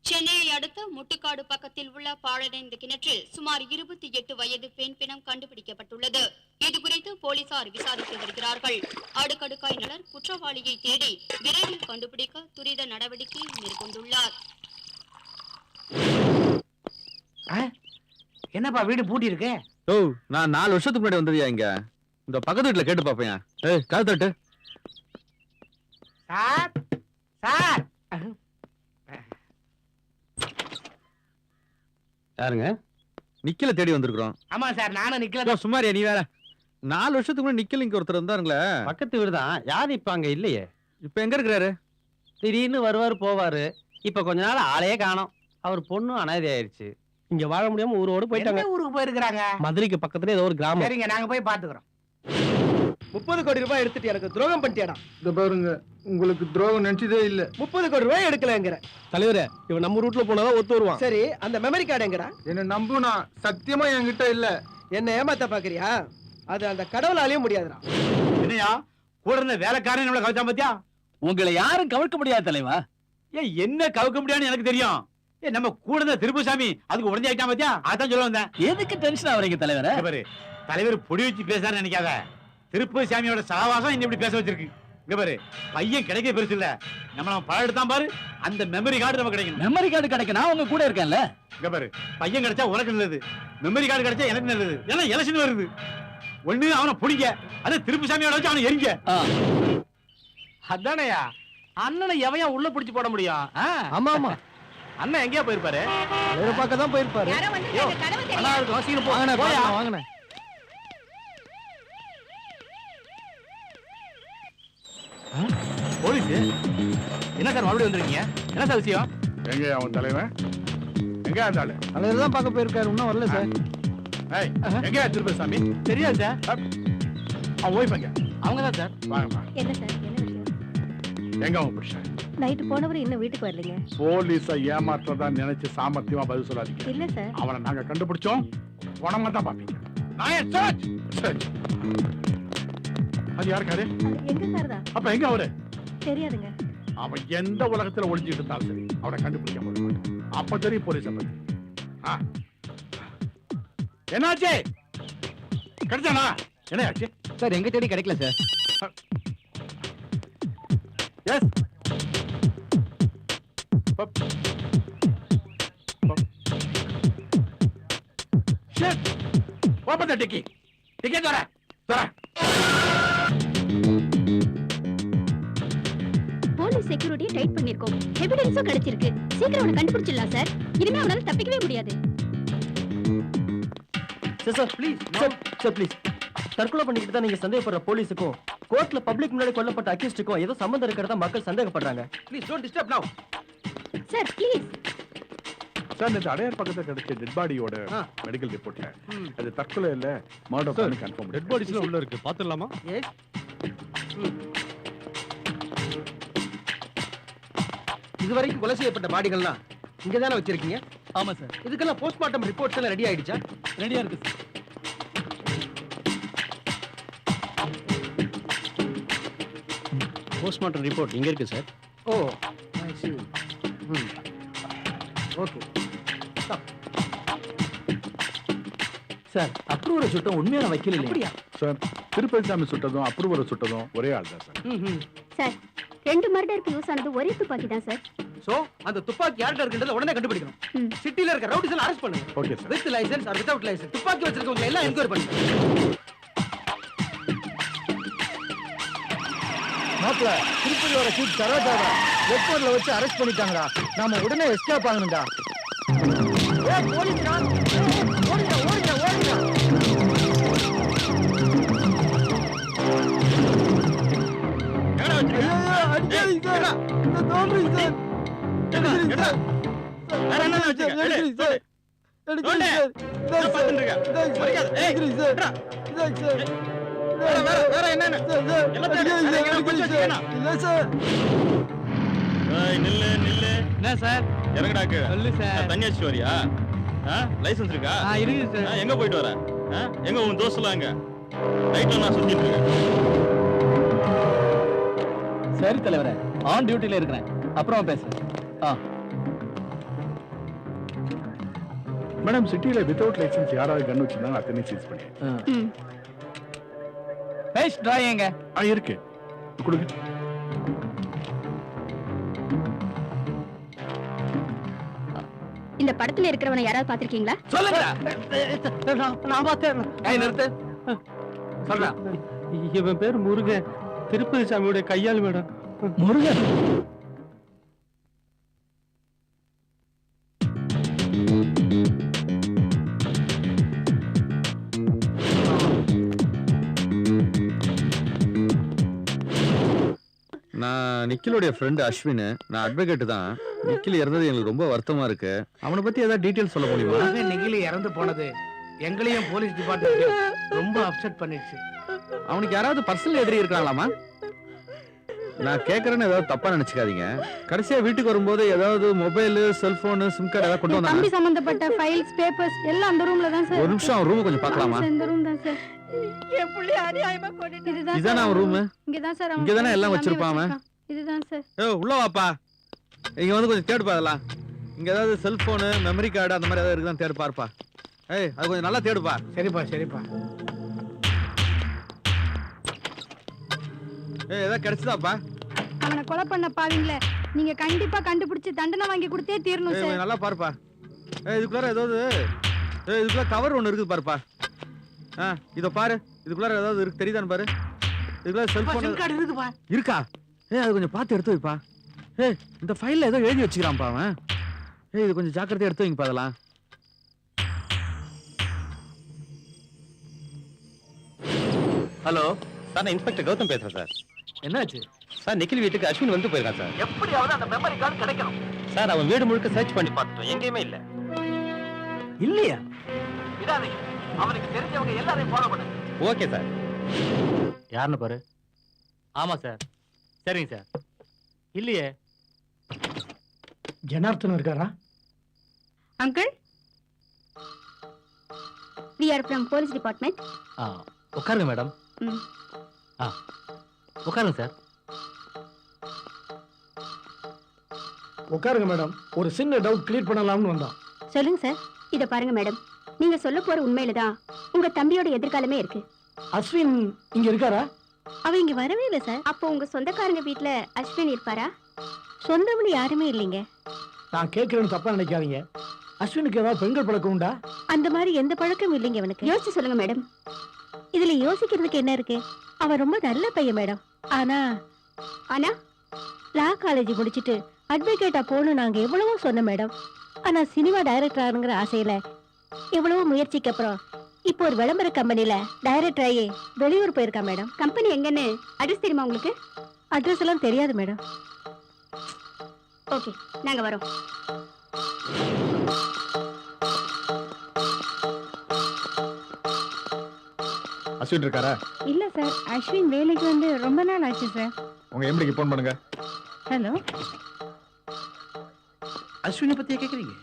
சென்னையை அடுத்த முட்டுக்காடு பக்கத்தில் உள்ள பாழடைந்த கிணற்றில் சுமார் 28 வயது பெண் பிணம் கண்டுபிடிக்கப்பட்டுள்ளது. இதுகுறித்து போலீசார் விசாரித்து வருகிறார்கள். அடுக்கடுக்காய் நலர் குற்றவாளியை தேடி விரைவில் கண்டுபிடிக்க துரித நடவடிக்கை மேற்கொண்டுள்ளார். என்னப்பா வீடு பூட்டி இருக்கு? ஓ, நான் 4 வருஷத்துக்கு முன்னாடி வந்ததியா இங்க. இந்த பக்கத்து வீட்டுல கேட்டு பாப்பேன். ஏய், காது தட்டு. சார் சார் யாருங்க? நிக்கல தேடி வந்திருக்கிறோம். ஆமா சார், நானும் நிக்கல. சுமாரியா நீ வேற. 4 வருஷத்துக்கு முன்னாடி நிக்கல இங்க ஒருத்தர் இருந்தாருங்களே. பக்கத்து வீடு தான். யாரு இப்ப அங்க இல்லையே. இப்ப எங்க இருக்கிறாரு? திடீர்னு வருவாரு போவாரு. இப்ப கொஞ்ச நாள் ஆளையே காணோம். அவர் பொண்ணும் அனாதை ஆயிருச்சு. இங்க வாழ முடியாம ஊரோடு போயிட்டாங்க. எந்த ஊருக்கு போயிருக்காங்க? மதுரைக்கு பக்கத்துல ஏதோ ஒரு கிராமம். சரிங்க, நாங்க போய் பாத்துக்கிறோம். 30 கோடி ரூபாய் எடுத்துட்டு எனக்கு துரோகம் பண்ணிட்டியாடா. இந்த பாருங்க, உங்களுக்கு துரோகம் நினைச்சதே இல்ல. 30 கோடி ரூபாய் எடுக்கலங்கற. தலைவரே, இவன் நம்ம ரூட்ல போனாதான் ஒத்து வருவான். சரி, அந்த மெமரி கார்டு எங்கடா? என்ன நம்புனா, சத்தியமா என்கிட்ட இல்ல. என்ன ஏமாத்த பாக்குறியா? அது அந்த கடவுளாலயும் முடியாதுடா. என்னையா கூட இருந்த வேலைக்காரன் நம்மள கவிச்சா பாத்தியா? உங்களை யாரும் கவிழ்க்க முடியாது தலைவா. ஏன் என்ன கவுக்க முடியாதுன்னு எனக்கு தெரியும். நம்ம கூட இருந்த திருப்புசாமி அதுக்கு உடஞ்சு ஆயிட்டான் பாத்தியா? அதான் சொல்ல வந்தேன். எதுக்கு டென்ஷன் ஆவறீங்க தலைவரே? பாரு, தலைவர் பொடி வச்சு பேசாருன்னு நினைக்காத. திருப்புசாமியோட சகவாசம் இன்னும் இப்படி பேச வச்சிருக்கு. இங்க பாரு, பையன் கிடைக்க பெருசு இல்ல. நம்ம பழம் எடுத்தான் பாரு, அந்த மெமரி கார்டு நமக்கு கிடைக்கும். மெமரி கார்டு கிடைக்க நான் உங்க கூட இருக்கேன்ல. இங்க பாரு, பையன் கிடைச்சா உனக்கு நல்லது, மெமரி கார்டு கிடைச்சா எனக்கு நல்லது. ஏன்னா எலெக்ஷன் வருது. ஒண்ணு அவனை பிடிங்க, அது திருப்புசாமியோட வச்சு அவனை எரிங்க. அதானயா அண்ணனை எவையா உள்ள பிடிச்சு போட முடியும்? ஆமா ஆமா. அண்ணன் எங்கேயா போயிருப்பாரு? வேற பக்கம் தான் போயிருப்பாரு. அண்ணா இருக்கு, சீக்கிரம் போ. வாங்கண்ணே. போலீஸ் என்ன சார் மறுபடியும் வந்திருக்கீங்க? என்ன சார் விஷயம்? எங்க அவன் தலைவன்? எங்க இருந்தாலும் தலைவர் தான் பார்க்க போயிருக்காரு, இன்னும் வரல சார். எங்க திருப்புசாமி? தெரியாது சார். அவன் ஓய் பங்க அவங்க தான் சார். வாங்கப்பா. என்ன சார், என்ன விஷயம்? எங்க அவன் புருஷன்? நைட்டு போனவர் இன்னும் வீட்டுக்கு வரலீங்க. போலீஸ ஏமாற்றதா நினைச்சு சாமர்த்தியமா பதில் சொல்லாதீங்க. இல்ல சார். அவனை நாங்க கண்டுபிடிச்சோம், பணமா தான் பாப்பீங்க. நான் சர்ச் சர்ச். அது யாருக்காரு? எங்க சார் தான்? அப்ப எங்க அவரு? தெரியாதுங்க. அவன் எந்த உலகத்துல ஒளிஞ்சிட்டு இருந்தாலும் சரி, அவனை கண்டுபிடிக்க முடியும். அப்ப தெரியும் போலீஸ பத்தி. என்னாச்சு? கிடைச்சானா? என்ன ஆச்சு சார்? எங்க தேடி கிடைக்கல sir. Yes. Shit. Open the ticket. Ticket தர. போலீஸ் செக்யூரிட்டியை டைட் பண்ணிருக்கோம். எவிடன்ஸும் கிடைச்சிருக்கு. சீக்கிரம் அவனை கண்டுபிடிச்சிடலாம் சார். இனிமே அவனால தப்பிக்கவே முடியாது. Sir please. Sir please. தற்கொலை பண்ணிக்கிட்டு தான் நீங்க சந்தேகப்படுற போலீஸுக்கும் கோர்ட்ல பப்ளிக் முன்னாடி கொல்லப்பட்ட அக்யூஸ்டுக்கும் ஏதோ சம்பந்தம் இருக்கிறதா மக்கள் சந்தேகப்படுறாங்க. ப்ளீஸ் டோன்ட் டிஸ்டர்ப் நவ. Sir please. சார், இந்த அடையார் பக்கத்துல கிடைச்ச டெட் பாடியோட மெடிக்கல் ரிப்போர்ட்ல அது தற்கொலை இல்ல, மர்டர் பண்ணி கன்ஃபார்ம். டெட் பாடிஸ்ல உள்ள இருக்கு, பாத்துடலாமா? எஸ். இதுவரைக்கும் கொலை செய்யப்பட்ட பாடிகள்லாம் இங்க தானே வச்சிருக்கீங்க? ஆமா சார். இதுக்கெல்லாம் போஸ்ட்மார்ட்டம் ரிப்போர்ட்ஸ் எல்லாம் ரெடி ஆயிடுச்சா? ரெடியா இருக்கு சார். போஸ்ட்மார்ட்டம் ரிப்போர்ட் இங்க இருக்கு சார். ஓ, ஐ see. ஓகே. சார், அப்ரூவரை சுட்டம் உண்மையான வக்கீல் இல்லையா? சார், திருப்பதிசாமி சுட்டதும் அப்ரூவரை சுட்டதும் ஒரே ஆள் தான் சார். சார், 2 மர்டருக்கு யூஸ் ஆனது ஒரே துப்பாக்கி தான் சார். சோ அந்த துப்பாக்கி யார்கிட்ட இருக்குன்றத உடனே கண்டுபிடிக்கணும். சிட்டில இருக்க ரவுடிஸ் எல்லாம் அரெஸ்ட் பண்ணுங்க. Okay sir. With license or without license துப்பாக்கி வச்சிருக்கவங்க எல்லாம் என்கொயரி பண்ணுங்க. மாப்ள, திருப்பதியோட சீட் சரோஜாவை ரெக்கார்ட்ல வச்சு அரெஸ்ட் பண்ணிட்டாங்கடா. நாம உடனே எஸ்கேப் ஆகணும்டா. ஏய் போலீஸ்டா, ஓடுங்க ஓடுங்க ஓடுங்க. எங்கடா வச்சிருக்க? அடிக்காதீங்க. இந்த தோன்றீங்க சார். எடுங்க சார். வேற என்ன வச்சிருக்க? எடுங்க சார். எடுங்க சார். என்ன பாத்துட்டு இருக்க? மரியாதை. ஏய், எடுங்க சார். வேற என்னன்னு? எல்லாத்தையும் கொஞ்சம் வச்சுக்கணும். இல்ல சார். ஏய், நில்லு நில்லு. என்ன சார்? இறங்கடாக்கு. சொல்லு சார். தண்ணி அடிச்சு வரியா? லைசென்ஸ் இருக்கா? இருக்கு சார். எங்க போயிட்டு வர? எங்க உன் தோஸ்தெல்லாம் எங்க? நைட்ல நான் சுத்திட்டு இருக்கேன். சரி தலைவரே, ஆன் டியூட்டில இருக்கிறேன். அப்புறம் பேசுறேன். மேடம் சிட்டில வித்தவுட் லைசென்ஸ் யாராவது கன் வச்சிருந்தாங்க அத்தனை சீஸ் பண்ணி பேஸ் டிராயிங்க இருக்கு கொடுங்க. இந்த படத்துல இருக்கிறவனை யாராவது பாத்திருக்கீங்களா? சொல்லுங்க. நான் பார்த்தேன். நிறுத்து. சொல்றா. இவன் பேர் முருகன், திருப்பதி சாமியோட கையாள் மேடம். முருகன் நான் நிக்கிலோடைய ஃப்ரெண்ட் அஸ்வின். நான் அட்வொகேட் தான். நிக்கில் இறந்தது எனக்கு ரொம்ப வருத்தமா இருக்கு. அவனை பத்தி ஏதாவது டீடைல் சொல்ல முடியுமா? நெகிழி இறந்து போனது எங்களையும் போலீஸ் டிபார்ட்மெண்ட் ரொம்ப அப்செட் பண்ணிடுச்சு. அவனுக்கு யாராவது பர்சனல் எதிரி இருக்காங்களாமா? நான் கேக்குறேன்னு ஏதாவது தப்பா நினைச்சுக்காதீங்க. கடைசியா வீட்டுக்கு வரும்போது ஏதாவது மொபைல், செல்போன், சிம் கார்டு ஏதாவது கொண்டு தம்பி வந்தாங்க? சம்பந்தப்பட்ட ஃபைல்ஸ், பேப்பர்ஸ் எல்லாம் அந்த ரூம்ல தான் சார். ஒரு நிமிஷம் அவன் ரூம் கொஞ்சம் பார்க்கலாமா? இந்த ரூம் தான் சார். என் புள்ளி அநியாயமா கொண்டுட்டு இதுதான் இதானே அவன் ரூம்? இங்க தான் சார். இங்க தானே எல்லாம் வச்சிருப்பான் அவன். இதுதான் சார். ஏய் உள்ள வாப்பா. இங்க வந்து கொஞ்சம் தேடு பாதலாம். இங்க ஏதாவது செல்போன், மெமரி கார்டு அந்த மாதிரி ஏதாவது இருக்குதான் தேடு பாருப்பா. ஏய் அது கொஞ்சம் நல்லா தேடுப்பா. சரிப்பா சரிப்பா. ஏய் ஏதாவது கிடைச்சதாப்பா? அவனை கொலை பண்ண பாவீங்களே, நீங்க கண்டிப்பா கண்டுபிடிச்சு தண்டனை வாங்கி கொடுத்தே தீரணும் ஏய் சார். நல்லா பாருப்பா. ஏய் இதுக்குள்ள ஏதாவது இதுக்குள்ள கவர் ஒன்னு இருக்குது பாருப்பா. இத பாரு. இதுக்குள்ள ஏதாவது இருக்கு தெரியுதான்னு பாரு. இதுக்குள்ள செல்போன் சிம் கார்டு இருக்குப்பா. இருக்கா? ஏய் அது கொஞ்சம் பார்த்து எடுத்து வைப்பா. ஏய் இந்த ஃபைல்ல ஏதோ எழுதி வச்சுக்கிறான்ப்பா அவன். ஏய் இது கொஞ்சம் ஜாக்கிரதையா எடுத்து வைங்கப்பா அதெல்லாம். ஹலோ சார், நான் இன்ஸ்பெக்டர் கௌதம் பேசுறேன் சார். என்னாச்சு சார்? நிக்கில் வீட்டுக்கு அஸ்வின் வந்து போயிருக்கான் சார். எப்படியாவது அந்த மெமரி கார்டு கிடைக்கணும். சார் அவன் வீடு முழுக்க சர்ச் பண்ணி பார்த்துட்டோம், எங்கேயுமே இல்ல. இல்லையா? விடாதீங்க. அவனுக்கு தெரிஞ்சவங்க எல்லாரையும் ஃபாலோ பண்ணுங்க. Okay sir. யாருன்னு பாரு. ஆமா சார். சரிங்க சார். இல்லையே. ஜனார்த்தன் இருக்காரா? Uncle, we are from police department. உட்காருங்க மேடம். உட்காருங்க சார். உட்காருங்க மேடம். ஒரு சின்ன டவுட் கிளியர் பண்ணலாம்னு வந்தோம். சொல்லுங்க சார். இத பாருங்க மேடம், நீங்க சொல்ல போற உண்மையில தான் உங்க தம்பியோட எதிர்காலமே இருக்கு. அஸ்வின் இங்க இருக்காரா? அவ இங்க வரவே இல்ல சார். அப்போ உங்க சொந்தக்காரங்க வீட்ல அஸ்வின் இருப்பாரா? சொந்தம்னு யாருமே இல்லைங்க. நான் கேட்கிறேன்னு தப்பா நினைக்காதீங்க. அஸ்வினுக்கு ஏதாவது பெண்கள் பழக்கம் உண்டா? அந்த மாதிரி எந்த பழக்கமும் இல்லைங்க அவனுக்கு. யோசிச்சு சொல்லுங்க மேடம். இதுல யோசிக்கிறதுக்கு என்ன இருக்கு? அவன் ரொம்ப நல்ல பையன் மேடம். ஆனா ஆனா லா காலேஜ் முடிச்சிட்டு அட்வொகேட்டா போகணும் நாங்க எவ்வளவோ சொன்னோம் மேடம். ஆனா சினிமா டைரக்டர் ஆகுங்கிற ஆசையில எவ்வளவோ முயற்சிக்கு அப்புறம் இப்போ ஒரு விளம்பர கம்பெனில டைரக்டர் ஆகி வெளியூர் போயிருக்கா மேடம். கம்பெனி எங்கன்னு அட்ரஸ் தெரியுமா உங்களுக்கு? அட்ரஸ் எல்லாம் தெரியாது மேடம். ஓகே, நாங்க வரோம். அஸ்வின் இருக்காரா? இல்ல சார், அஸ்வின் வேலைக்கு வந்து ரொம்ப நாள் ஆச்சு சார். உங்க எம்டிக்கு ஃபோன் பண்ணுங்க. ஹலோ, அஸ்வினை பத்தியே கேக்குறீங்க?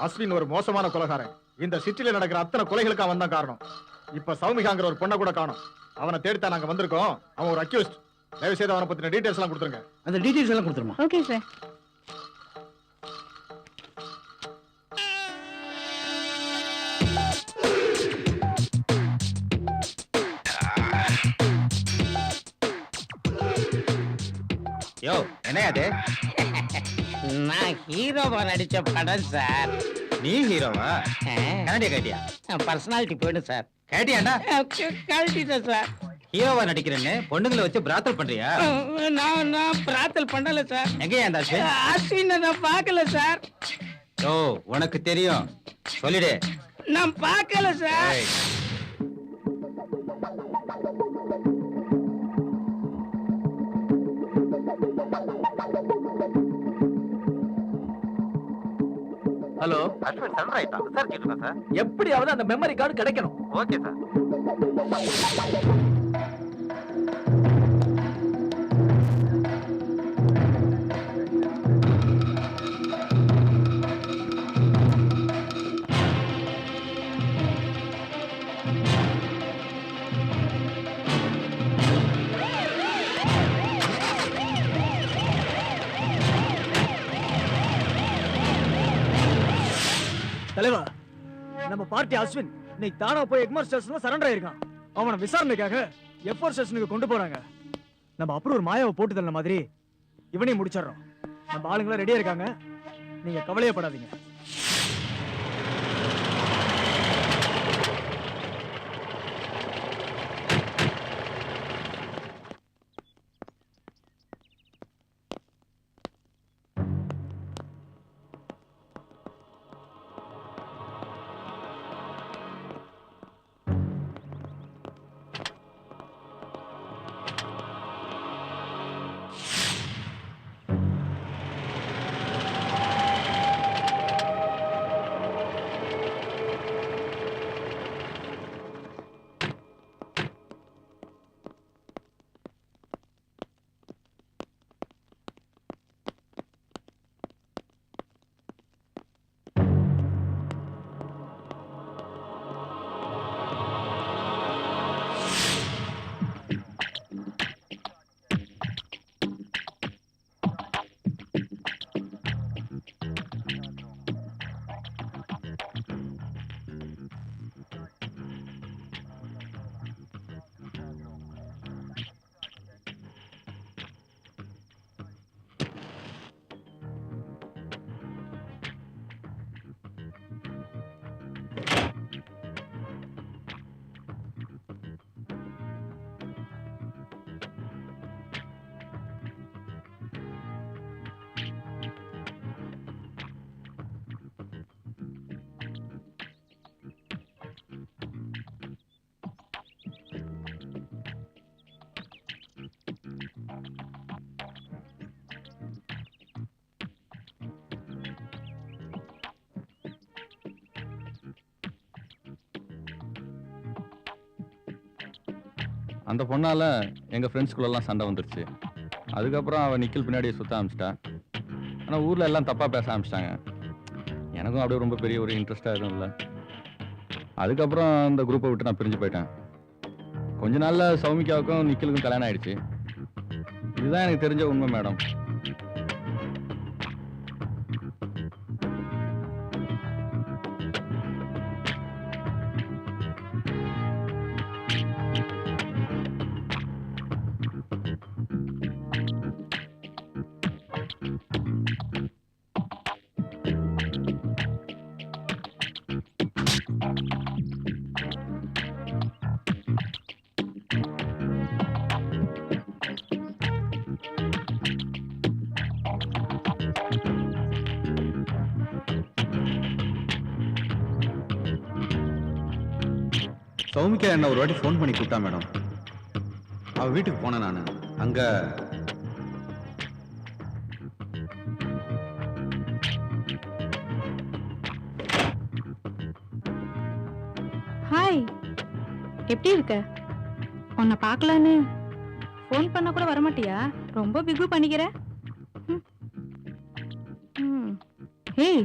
அஸ்வின் ஒரு மோசமான கொலைகாரன். இந்த சிட்டில நடக்கிற அத்தனை கொலைகளுக்கு அவன் தான் காரணம். இப்ப சௌமிகாங்கிற ஒரு பொண்ணை கூட காணோம். அவனை தேடித்தான் நாங்க வந்திருக்கோம். அவன் ஒரு அக்யூஸ்ட். தயவு செய்து அவனை பத்தின டீடைல்ஸ் எல்லாம் கொடுத்துருங்க. அந்த டீடைல்ஸ் எல்லாம் கொடுத்துருமா? Okay sir. யோ என்னையா அது? நான் ஹீரோவா நடிச்ச படம் சார். நீ ஹீரோவா? கரடியா கேட்டியா? பர்சனாலிட்டி போயிடும் சார். கேட்டியாண்டா? கழட்டிட்டேன் சார். ஹீரோவா நடிக்கிறேன்னு பொண்ணுங்களை வச்சு பிராத்தல் பண்றியா? நான் பிரார்த்தல் பண்ணல சார். எங்கயா அந்த அஸ்வின்? அஸ்வினை நான் பார்க்கல சார். ஓ உனக்கு தெரியும், சொல்லிடு. நான் பார்க்கல சார். ஏய். ஹலோ, அஸ்வின் சன்ரைட் தான் விசாரிச்சிட்டு இருக்கேன் சார். எப்படியாவது அந்த மெமரி கார்டு கிடைக்கணும். Okay sir. தலைவா, நம்ம பார்ட்டி அஸ்வின் இன்னைக்கு தானா போய் எக்மோர் ஸ்டேஷன்ல சரண்டர் ஆயிருக்கான். அவனை விசாரணைக்காக எஃப்ஆர் ஸ்டேஷனுக்கு கொண்டு போறாங்க. நம்ம அப்புறம் ஒரு மாயாவை போட்டு தள்ள மாதிரி இவனையும் முடிச்சிடறோம். நம்ம ஆளுங்களாம் ரெடியா இருக்காங்க, நீங்க கவலையப்படாதீங்க. அந்த பொண்ணால எங்க ஃப்ரெண்ட்ஸ்குள்ளெல்லாம் சண்டை வந்துருச்சு. அதுக்கப்புறம் அவன் நிக்கில் பின்னாடியே சுத்த ஆரம்பிச்சிட்டா. ஆனால் ஊர்ல எல்லாம் தப்பா பேச ஆரம்பிச்சிட்டாங்க. எனக்கும் அப்படியே ரொம்ப பெரிய ஒரு இன்ட்ரெஸ்டா எதுவும் இல்லை. அதுக்கப்புறம் அந்த குரூப்பை விட்டு நான் பிரிஞ்சு போயிட்டேன். கொஞ்ச நாள்ல சௌமிகாவுக்கும் நிக்கிலுக்கும் கல்யாணம் ஆயிடுச்சு. இதுதான் எனக்கு தெரிஞ்ச உண்மை மேடம். சௌமிகா என்ன ஒரு வாட்டி ஃபோன் பண்ணி கூப்பிட்டா மேடம். அவ வீட்டுக்கு போனேன் நான். அங்க ஹாய், எப்படி இருக்க? உன்னை பார்க்கலான்னு ஃபோன் பண்ண கூட வரமாட்டியா? ரொம்ப பிகு பண்ணிக்கிற. ஹேய்,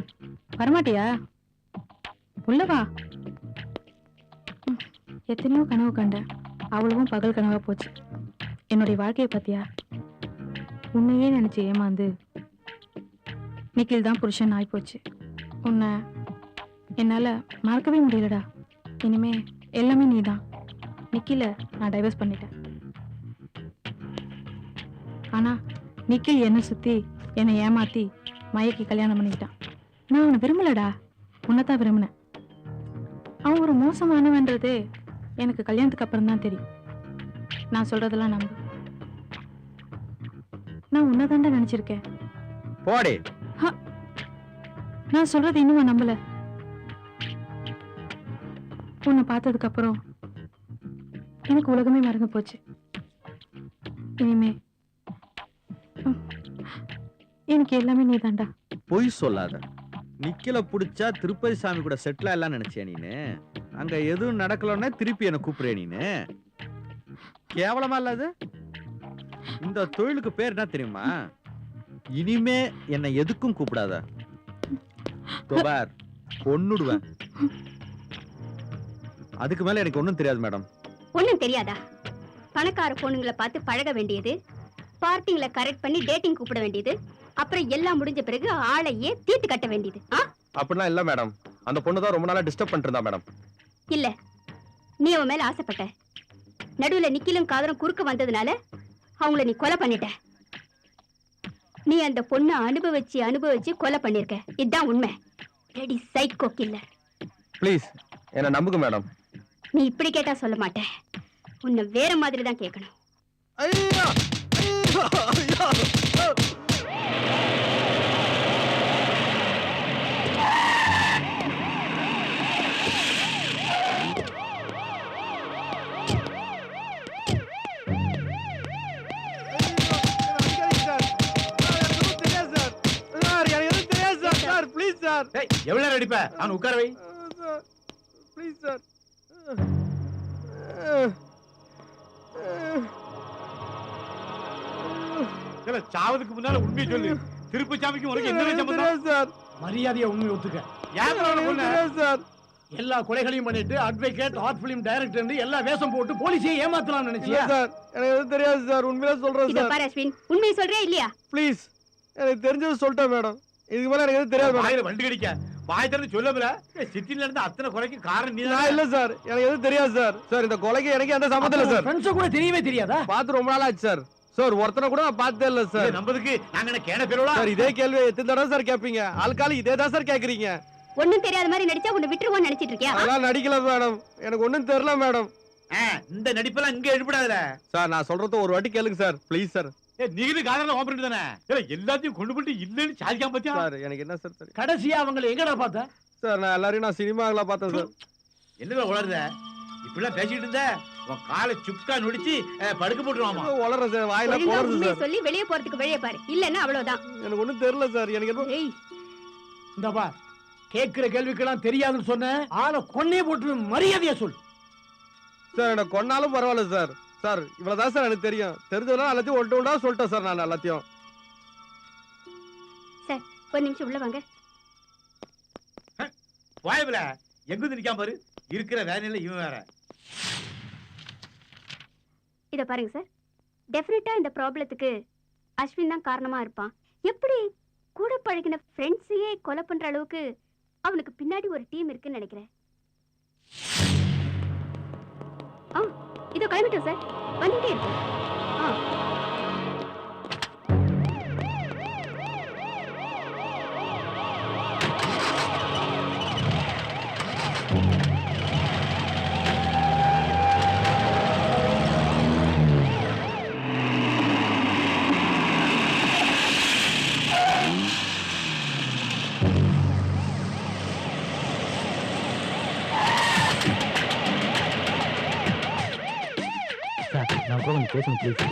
வரமாட்டியா? உள்ள வா. எத்தனையோ கனவு கண்டேன், அவ்வளவும் பகல் கனவா போச்சு. என்னுடைய வாழ்க்கையை பத்தியா? உன்னையே நினைச்சு ஏமாந்து நிக்கில் தான் புருஷன் ஆயிப்போச்சு. உன்னை என்னால மறக்கவே முடியலடா. இனிமே எல்லாமே நீதான். நிக்கில நான் டைவர்ஸ் பண்ணிட்டேன். ஆனா நிக்கில் என்னை சுத்தி என்னை ஏமாத்தி மயக்கி கல்யாணம் பண்ணிக்கிட்டான். நான் அவனை விரும்பலடா, உன்னைத்தான் விரும்பினேன். அவன் ஒரு மோசமானவன்றதே எனக்கு கல்யாணத்துக்கு அப்புறம் தான் தெரியும். நான் சொல்றதெல்லாம் நம்பு. நான் உன்னதாண்டா நினைச்சிருக்கேன். போடே. நான் சொல்றது இன்னும் நம்பல. உன்னை பார்த்ததுக்கு அப்புறம் எனக்கு உலகமே மறந்து போச்சு. இனிமே எனக்கு எல்லாமே நீ தாண்டா. பொய் சொல்லாத. நிக்கில புடிச்சா திருப்பதி சாமி கூட செட்டில் ஆகலாம் நினைச்சியா நீனு? அங்க எதுவும் நடக்கலன்னா திருப்பி என்ன கூப்பிடுற நீனு? கேவலமா இல்லாது? இந்த தொழிலுக்கு பேர் என்ன தெரியுமா? இனிமே என்னை எதுக்கும் கூப்பிடாத. தோபார் கொன்னுடுவேன். அதுக்கு மேல எனக்கு ஒண்ணும் தெரியாது மேடம். ஒண்ணும் தெரியாதா? பணக்கார பொண்ணுங்களை பார்த்து பழக வேண்டியது, பார்ட்டிங்களை கரெக்ட் பண்ணி டேட்டிங் கூப்பிட வேண்டியது, அப்புறம் எல்லாம் முடிஞ்ச பிறகு ஆளையே தீர்த்து கட்ட வேண்டியது. அப்படிலாம் இல்ல மேடம். அந்த பொண்ணு தான் ரொம்ப நாளா டிஸ்டர்ப் பண்ணிட்டு இருந்தா மேடம். இல்ல, நீ அவன் மேல ஆசைப்பட்ட. நடுவுல நிக்கிலும் காதலும் குறுக்க வந்ததுனால அவங்கள நீ கொலை பண்ணிட்ட. நீ அந்த பொண்ணை அனுபவிச்சு கொலை பண்ணிருக்க. இதுதான் உண்மை. Ready psycho killer. ப்ளீஸ் என்ன நம்புங்க மேடம். நீ இப்படி கேட்டா சொல்ல மாட்டேன். உன்னை வேற மாதிரி தான் கேட்கணும். ஐயா ஐயா எவ்வளவு நேரம் அடிப்ப? அவன் உட்கார வை. Please sir. சாவதுக்கு முன்னால உண்மையை சொல்லு. திருப்பதிசாமிக்கு உனக்கு என்ன சம்பந்தம் சார்? மரியாதையா உண்மை ஒத்துக்க. சார், எல்லா கொலைகளையும் பண்ணிட்டு அட்வொகேட், ஆர்ட் பிலிம் டைரக்டர் எல்லா வேஷம் போட்டு போலீஸையே ஏமாத்தலாம் நினைச்சியா? சார் எனக்கு எதுவும் தெரியாது சார். உண்மையில சொல்றேன் இத சார். பாரு அஸ்வின், உண்மையை சொல்றியா இல்லையா? ப்ளீஸ் எனக்கு தெரிஞ்சது சொல்லிட்டேன் மேடம். இதுக்கு மேல எனக்கு எதுவும் தெரியாது மேடம். வாயில வண்டு கடிக்க வாய் திறந்து சொல்லல. சிட்டில இருந்து அத்தனை கொலைக்கு காரணம் நீ நான் இல்ல சார். எனக்கு எதுவும் தெரியாது சார். சார் இந்த கொலைக்கு எனக்கு எந்த சம்மந்தம் இல்ல சார். ஃப்ரெண்ட்ஸ் கூட தெரியவே தெரியாதா? பார்த்து ரொம்ப நாள் ஆச்சு சார். சார் ஒருத்தனை கூட நான் பார்த்ததே இல்ல சார். நம்பதுக்கு நாங்க என்ன கேன பேரோட சார் இதே கேள்வி எத்தனை தடவை சார் கேட்பீங்க? ஆள்காலி இதே தான் சார் கேக்குறீங்க. ஒண்ணும் தெரியாத மாதிரி நடிச்சா உன்னை விட்டுருவோம்னு நினைச்சிட்டு இருக்கியா? அதெல்லாம் நடிக்கல மேடம். எனக்கு ஒண்ணும் தெரியல மேடம். இந்த நடிப்பெல்லாம் இங்க எடுபடாதல. சார் நான் சொல்றது ஒரு வாட்டி கேளுங்க சார். Please sir. நீங்க காதல ஓபன் தானே. எல்லாத்தையும் கொண்டு போட்டு இல்லன்னு சாதிக்காம பாத்தியா? சார் எனக்கு என்ன சார் தெரியும்? கடைசியா அவங்களை எங்கடா பார்த்த? சார் நான் எல்லாரையும் சினிமாவில் பார்த்தேன் சார். என்னடா உளறத? இப்படிலாம் பேசிட்டு இருந்த உன் காலை சுக்கா நொடிச்சு படுக்க போட்டுருவாமா? உளறேன் சார். வாயில ஒழுங்கா போறது உண்மையை சார். சொல்லி வெளியே போறதுக்கு வழியை பாரு. இல்லன்னா அவ்வளவுதான். எனக்கு ஒண்ணும் தெரியல சார். எனக்கு என்ன ஏய், இந்த பார், கேட்கிற கேள்விக்கெல்லாம் தெரியாதுன்னு சொன்ன ஆளை கொன்னே போட்டு மரியாதையா சொல். சார் எனக்கு கொன்னாலும் பரவாயில்ல சார். சார் இவ்வளவுதான் சார் எனக்கு தெரியும். தெரிஞ்சதெல்லாம் எல்லாத்தையும் ஒன்று ஒன்றா சொல்லிட்டேன் சார். நான் எல்லாத்தையும். சார் ஒரு நிமிஷம் உள்ள வாங்க. வாயபில எங்க நிக்காம பாரு. இருக்கிற வேலையில இவன் வேற. இத பாருங்க சார், டெஃபினட்டா இந்த ப்ராப்ளத்துக்கு அஸ்வின் தான் காரணமா இருப்பான். எப்படி கூட பழகின ஃப்ரெண்ட்ஸையே கொலை பண்ற அளவுக்கு அவனுக்கு பின்னாடி ஒரு டீம் இருக்குன்னு நினைக்கிறேன். இதோ கிளம்பிட்டோம் சார். வந்துட்டே இருக்கு.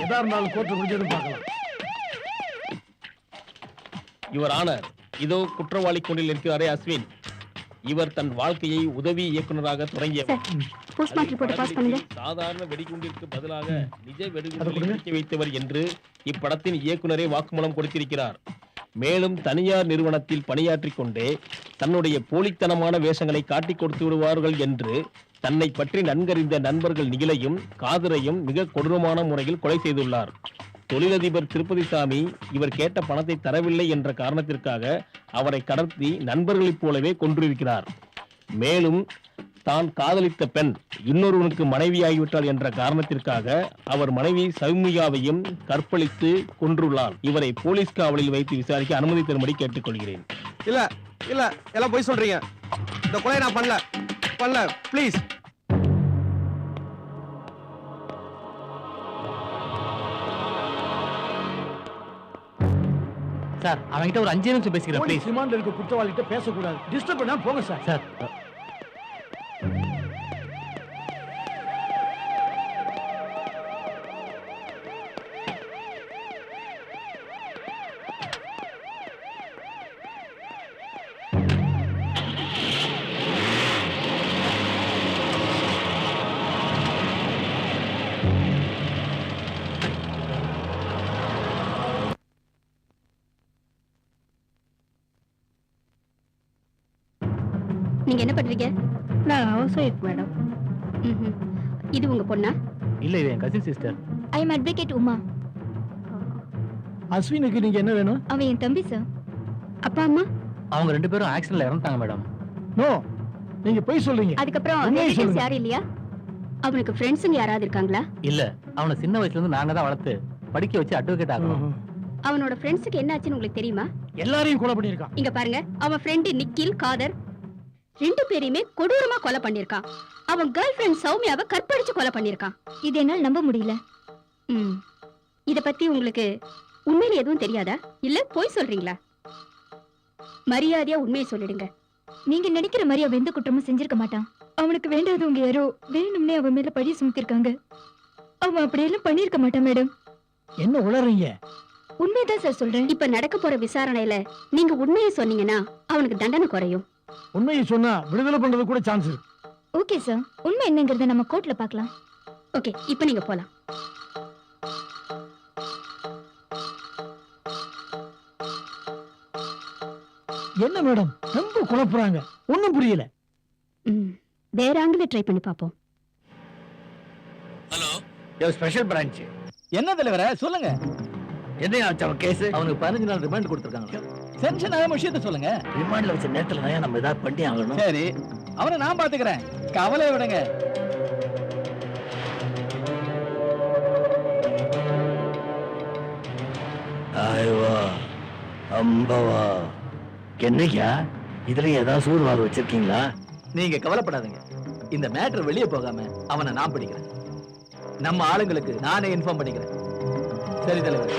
எதா இருந்தாலும் கோர்ட்டு முடிஞ்சதும் பார்க்கலாம். யுவர் ஆனர், இதோ குற்றவாளி கொண்டில் இருக்கிறாரே அஸ்வின். இவர் தன் வாழ்க்கையை உதவி இயக்குநராக தொடங்கியவர். போஸ்ட்மார்ட்டம் ரிப்போர்ட் பாஸ் பண்ணுங்க. சாதாரண வெடிகுண்டிற்கு பதிலாக நிஜ வெடிகுண்டை வைத்தவர் என்று இப்படத்தின் இயக்குனரே வாக்குமூலம் கொடுத்திருக்கிறார். மேலும் தனியார் நிறுவனத்தில் பணியாற்றிக் கொண்டே தன்னுடைய போலித்தனமான வேஷங்களை காட்டிக் கொடுத்து விடுவார்கள் என்று தன்னை பற்றி நன்கறிந்த நண்பர்கள் நிகிலையும் காதரையும் மிக கொடூரமான முறையில் கொலை செய்துள்ளார். தொழிலதிபர் திருப்பதிசாமி இவர் கேட்ட பணத்தை தரவில்லை என்ற காரணத்திற்காக அவரை கடத்தி நண்பர்களைப் போலவே கொன்றிருக்கிறார். மேலும் தான் காதலித்த பெண் இன்னொருவனுக்கு மனைவியாகிவிட்டாள் என்ற காரணத்திற்காக அவர் மனைவி சௌமியாவையும் கற்பழித்து கொன்றுள்ளார். இவரை போலீஸ் காவலில் வைத்து விசாரிக்க அனுமதி தரும்படி கேட்டுக்கொள்கிறேன். இல்ல இல்ல எல்லாம் போய் சொல்றீங்க. இந்த கொலை நான் பண்ணல ப்ளீஸ். சார் அவன்கிட்ட ஒரு 5 நிமிஷம் பேசிக்கிறேன் போலீஸ் ரிமாண்ட்ல இருக்க குற்றவாளிகிட்ட பேசக்கூடாது. டிஸ்டர்ப் பண்ணாம போங்க சார். சார் நீங்க என்ன பண்றீங்க? நான் ஹவுஸ் ஒய்ஃப் மேடம். இது உங்க பொண்ணா? இல்ல இது என் கசின் சிஸ்டர். ஐ அம் அட்வொகேட் உமா. அஸ்வினுக்கு நீங்க என்ன வேணும்? அவன் என் தம்பி சார். அப்பா அம்மா? அவங்க 2 பேரும் ஆக்சிடென்ட்ல இறந்துட்டாங்க மேடம். நோ நீங்க போய் சொல்றீங்க அதுக்கப்புறம் உண்மையை relatives சொல்லுங்க. யாரும் இல்லையா? அவனுக்கு ஃப்ரெண்ட்ஸுங்க யாராவது இருக்காங்களா? இல்ல அவனை சின்ன வயசுல இருந்து நாங்க தான் வளர்த்து படிக்க வச்சு அட்வொகேட் ஆகணும். அவனோட ஃப்ரெண்ட்ஸுக்கு என்ன ஆச்சுன்னு உங்களுக்கு தெரியுமா? எல்லாரையும் கொலை பண்ணிருக்கான். இங்க பாருங்க, அவன் ஃப்ரெண்டு நிக்கில், காதர் 2 பேரையுமே கொடூரமா கொலை பண்ணிருக்கான். அவன் கேர்ள் ஃப்ரெண்ட் சௌமியாவை கற்பழிச்சு கொலை பண்ணிருக்கான். இது என்னால நம்ப முடியல. இத பத்தி உங்களுக்கு உண்மையில எதுவும் தெரியாதா? இல்ல போய் சொல்றீங்களா? மரியாதையா உண்மையை சொல்லிடுங்க. நீங்க நினைக்கிற மாதிரி அவன் எந்த குற்றமும் செஞ்சிருக்க மாட்டான். அவனுக்கு வேண்டாதவங்க யாரோ வேணும்னே அவன் மேல பழி சுமத்திருக்காங்க. அவன் அப்படியெல்லாம் பண்ணிருக்க மாட்டான் மேடம். என்ன உளறீங்க? உண்மைதான் சார் சொல்றேன். இப்ப நடக்க போற விசாரணையில நீங்க உண்மையை சொன்னீங்கன்னா அவனுக்கு தண்டனை குறையும். உண்மையை சொன்னா விடுதலை பண்றது கூட சான்ஸ் இருக்கு. ஓகே சார், உண்மை என்னங்கறத நம்ம கோர்ட்ல பார்க்கலாம். ஓகே, இப்போ நீங்க போலாம். என்ன மேடம் ரொம்ப குழப்புறாங்க, ஒண்ணும் புரியல. வேற ஆங்கில ட்ரை பண்ணி பாப்போம். ஸ்பெஷல் பிரான்ச் என்ன தலைவரே சொல்லுங்க. என்ன ஆச்சு அவன் கேஸ்? அவனுக்கு 15 நாள் ரிமாண்ட் கொடுத்திருக்காங்க. சென்ஷன் ஆகாம விஷயத்தை சொல்லுங்க. ரிமாண்ட்ல வச்ச நேரத்துல தான் நம்ம ஏதாவது பண்ணி ஆகணும். சரி, அவனை நான் பாத்துக்கிறேன், கவலை விடுங்க. ஆய்வா அம்பவா என்னையா இதுல ஏதாவது சூழ்வாறு வச்சிருக்கீங்களா? நீங்க கவலைப்படாதீங்க, இந்த மேட்டர் வெளியே போகாம அவனை நான் பிடிக்கிறேன். நம்ம ஆளுங்களுக்கு நானே இன்ஃபார்ம் பண்ணிக்கிறேன். சரி தலைவர்.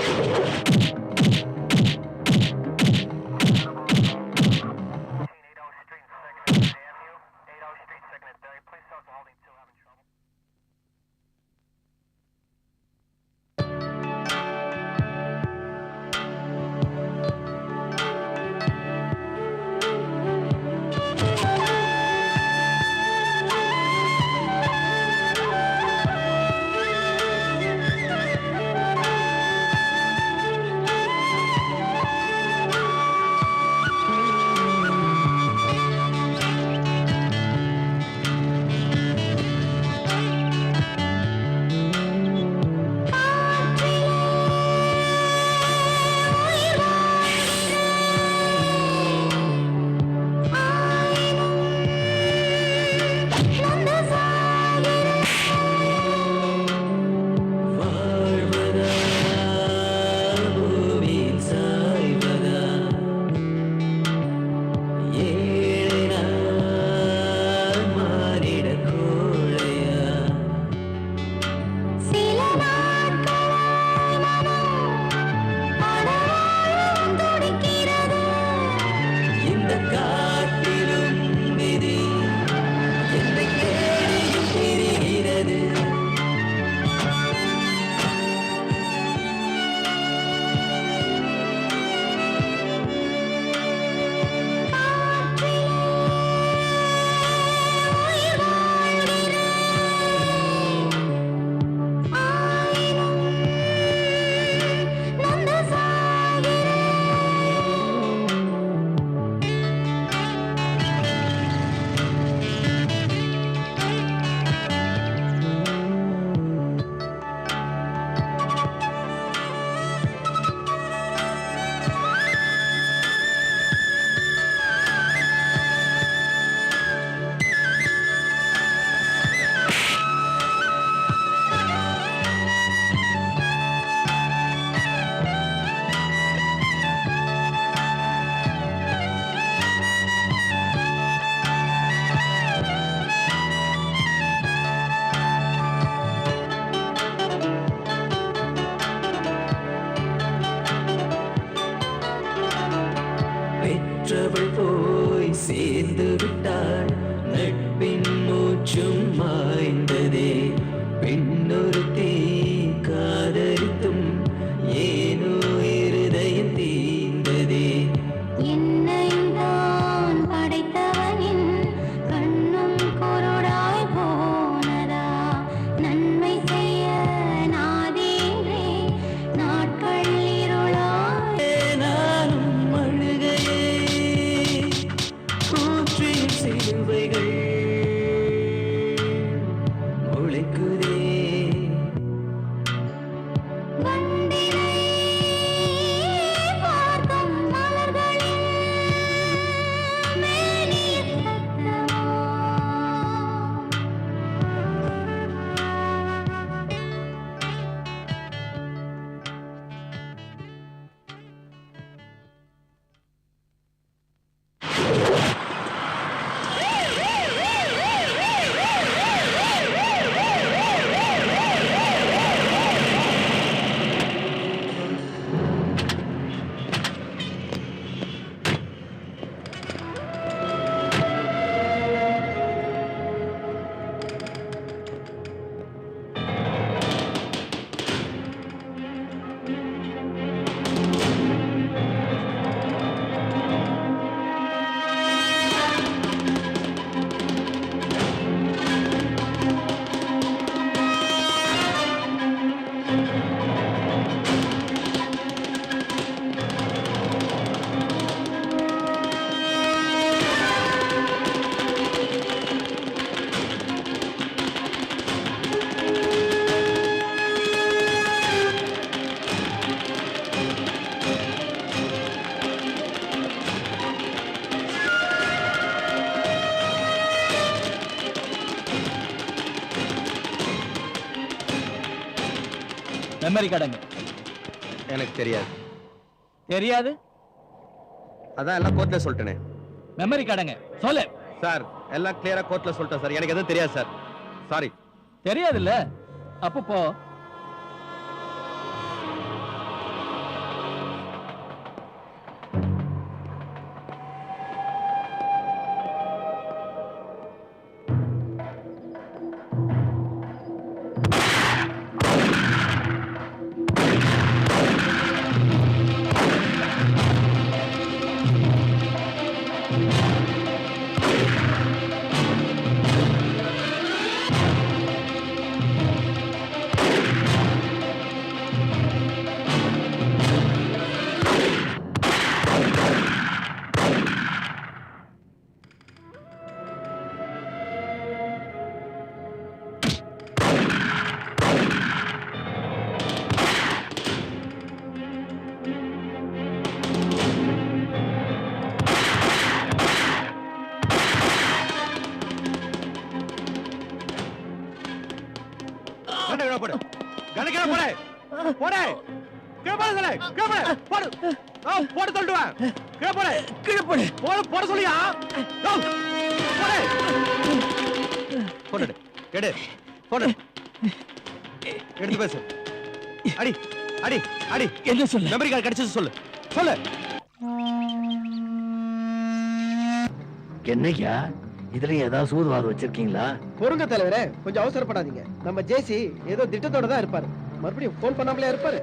பெற்றவள் போய் சேர்ந்து விட்டாள், நட்பின் மூச்சும் மாய்ந்ததே. பெண்ணொருத்தி காதலித்தும் ஏனோ இருதயம் தீர்ந்ததே. என்னைதான் படைத்தவனின் கண்ணும் குருடாய் போனதா? நன்மை செய்ய நாதேன்றே நாட்கள் இருளாய். நானும் அழுகையே ஊற்றியும் சிலுவை மெமரி கார்டுங்க. எனக்கு தெரியாது. தெரியாது? அதான் எல்லாம் கோர்ட்ல சொல்லிட்டேனே. மெமரி கார்டுங்க. சொல்லு. சார் எல்லாம் கிளியரா கோர்ட்ல சொல்லிட்டேன் சார். எனக்கு எதுவும் தெரியாது சார். சாரி. தெரியாதுல்ல? அப்போ போ. போடு. கணக்கே போடு. போடு. கீழ போடு சொல்லு. கீழ போடு. போடு. போடு சொல்லிட்டு வா. கீழ போடு. கீழே போடு. போட சொல்லியா? போடு. போடு. எடு. போடு. எடுத்து பேசு. அடி. அடி. அடி. என்ன சொல்லு? மெமரி கார்டு கிடைச்சது சொல்லு. சொல்லு. என்னையா இதுல ஏதாவது சூதுவாது வச்சிருக்கீங்களா? பொறுங்க தலைவரே, கொஞ்சம் அவசரப்படாதீங்க. நம்ம ஜேசி ஏதோ திட்டத்தோட தான் இருப்பாரு. மறுபடியும் போன் பண்ணாமலே இருப்பாரு.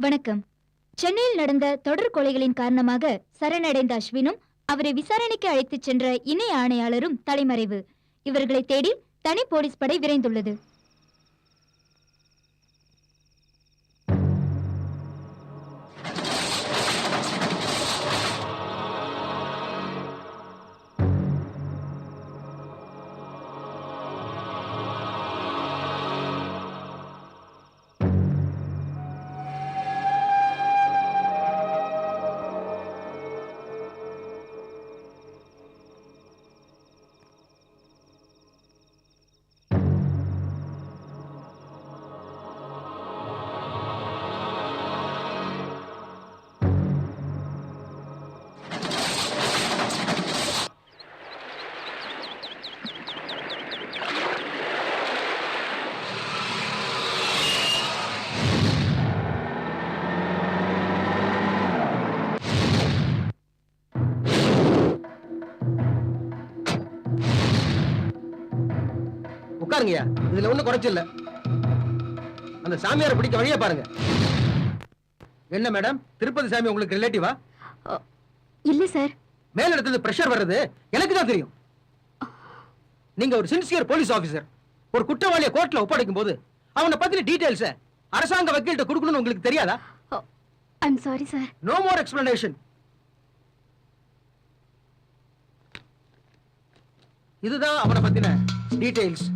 வணக்கம். சென்னையில் நடந்த தொடர் கொலைகளின் காரணமாக சரணடைந்த அஸ்வினும் அவரை விசாரணைக்கு அழைத்துச் சென்ற இணை ஆணையாளரும் தலைமறைவு. இவர்களை தேடி தனி போலீஸ் படை விரைந்துள்ளது. உட்காருங்கய்யா, இதுல ஒண்ணும் குறைச்சல. அந்த சாமியாரை பிடிக்க வழியா பாருங்க. என்ன மேடம், திருப்பதி சாமி உங்களுக்கு ரிலேட்டிவா? இல்ல சார். மேல இடத்துல பிரஷர் வர்றது எனக்கு தான் தெரியும். நீங்க ஒரு சின்சியர் போலீஸ் ஆபீசர். ஒரு குற்றவாளியை கோர்ட்ல ஒப்படைக்கும் போது அவனை பத்தின டீடைல்ஸ் அரசாங்க வக்கீல்கிட்ட கொடுக்கணும்னு உங்களுக்கு தெரியாதா? I'm sorry sir. No more explanation. இதுதான் அவனை பத்தின டீடைல்ஸ்.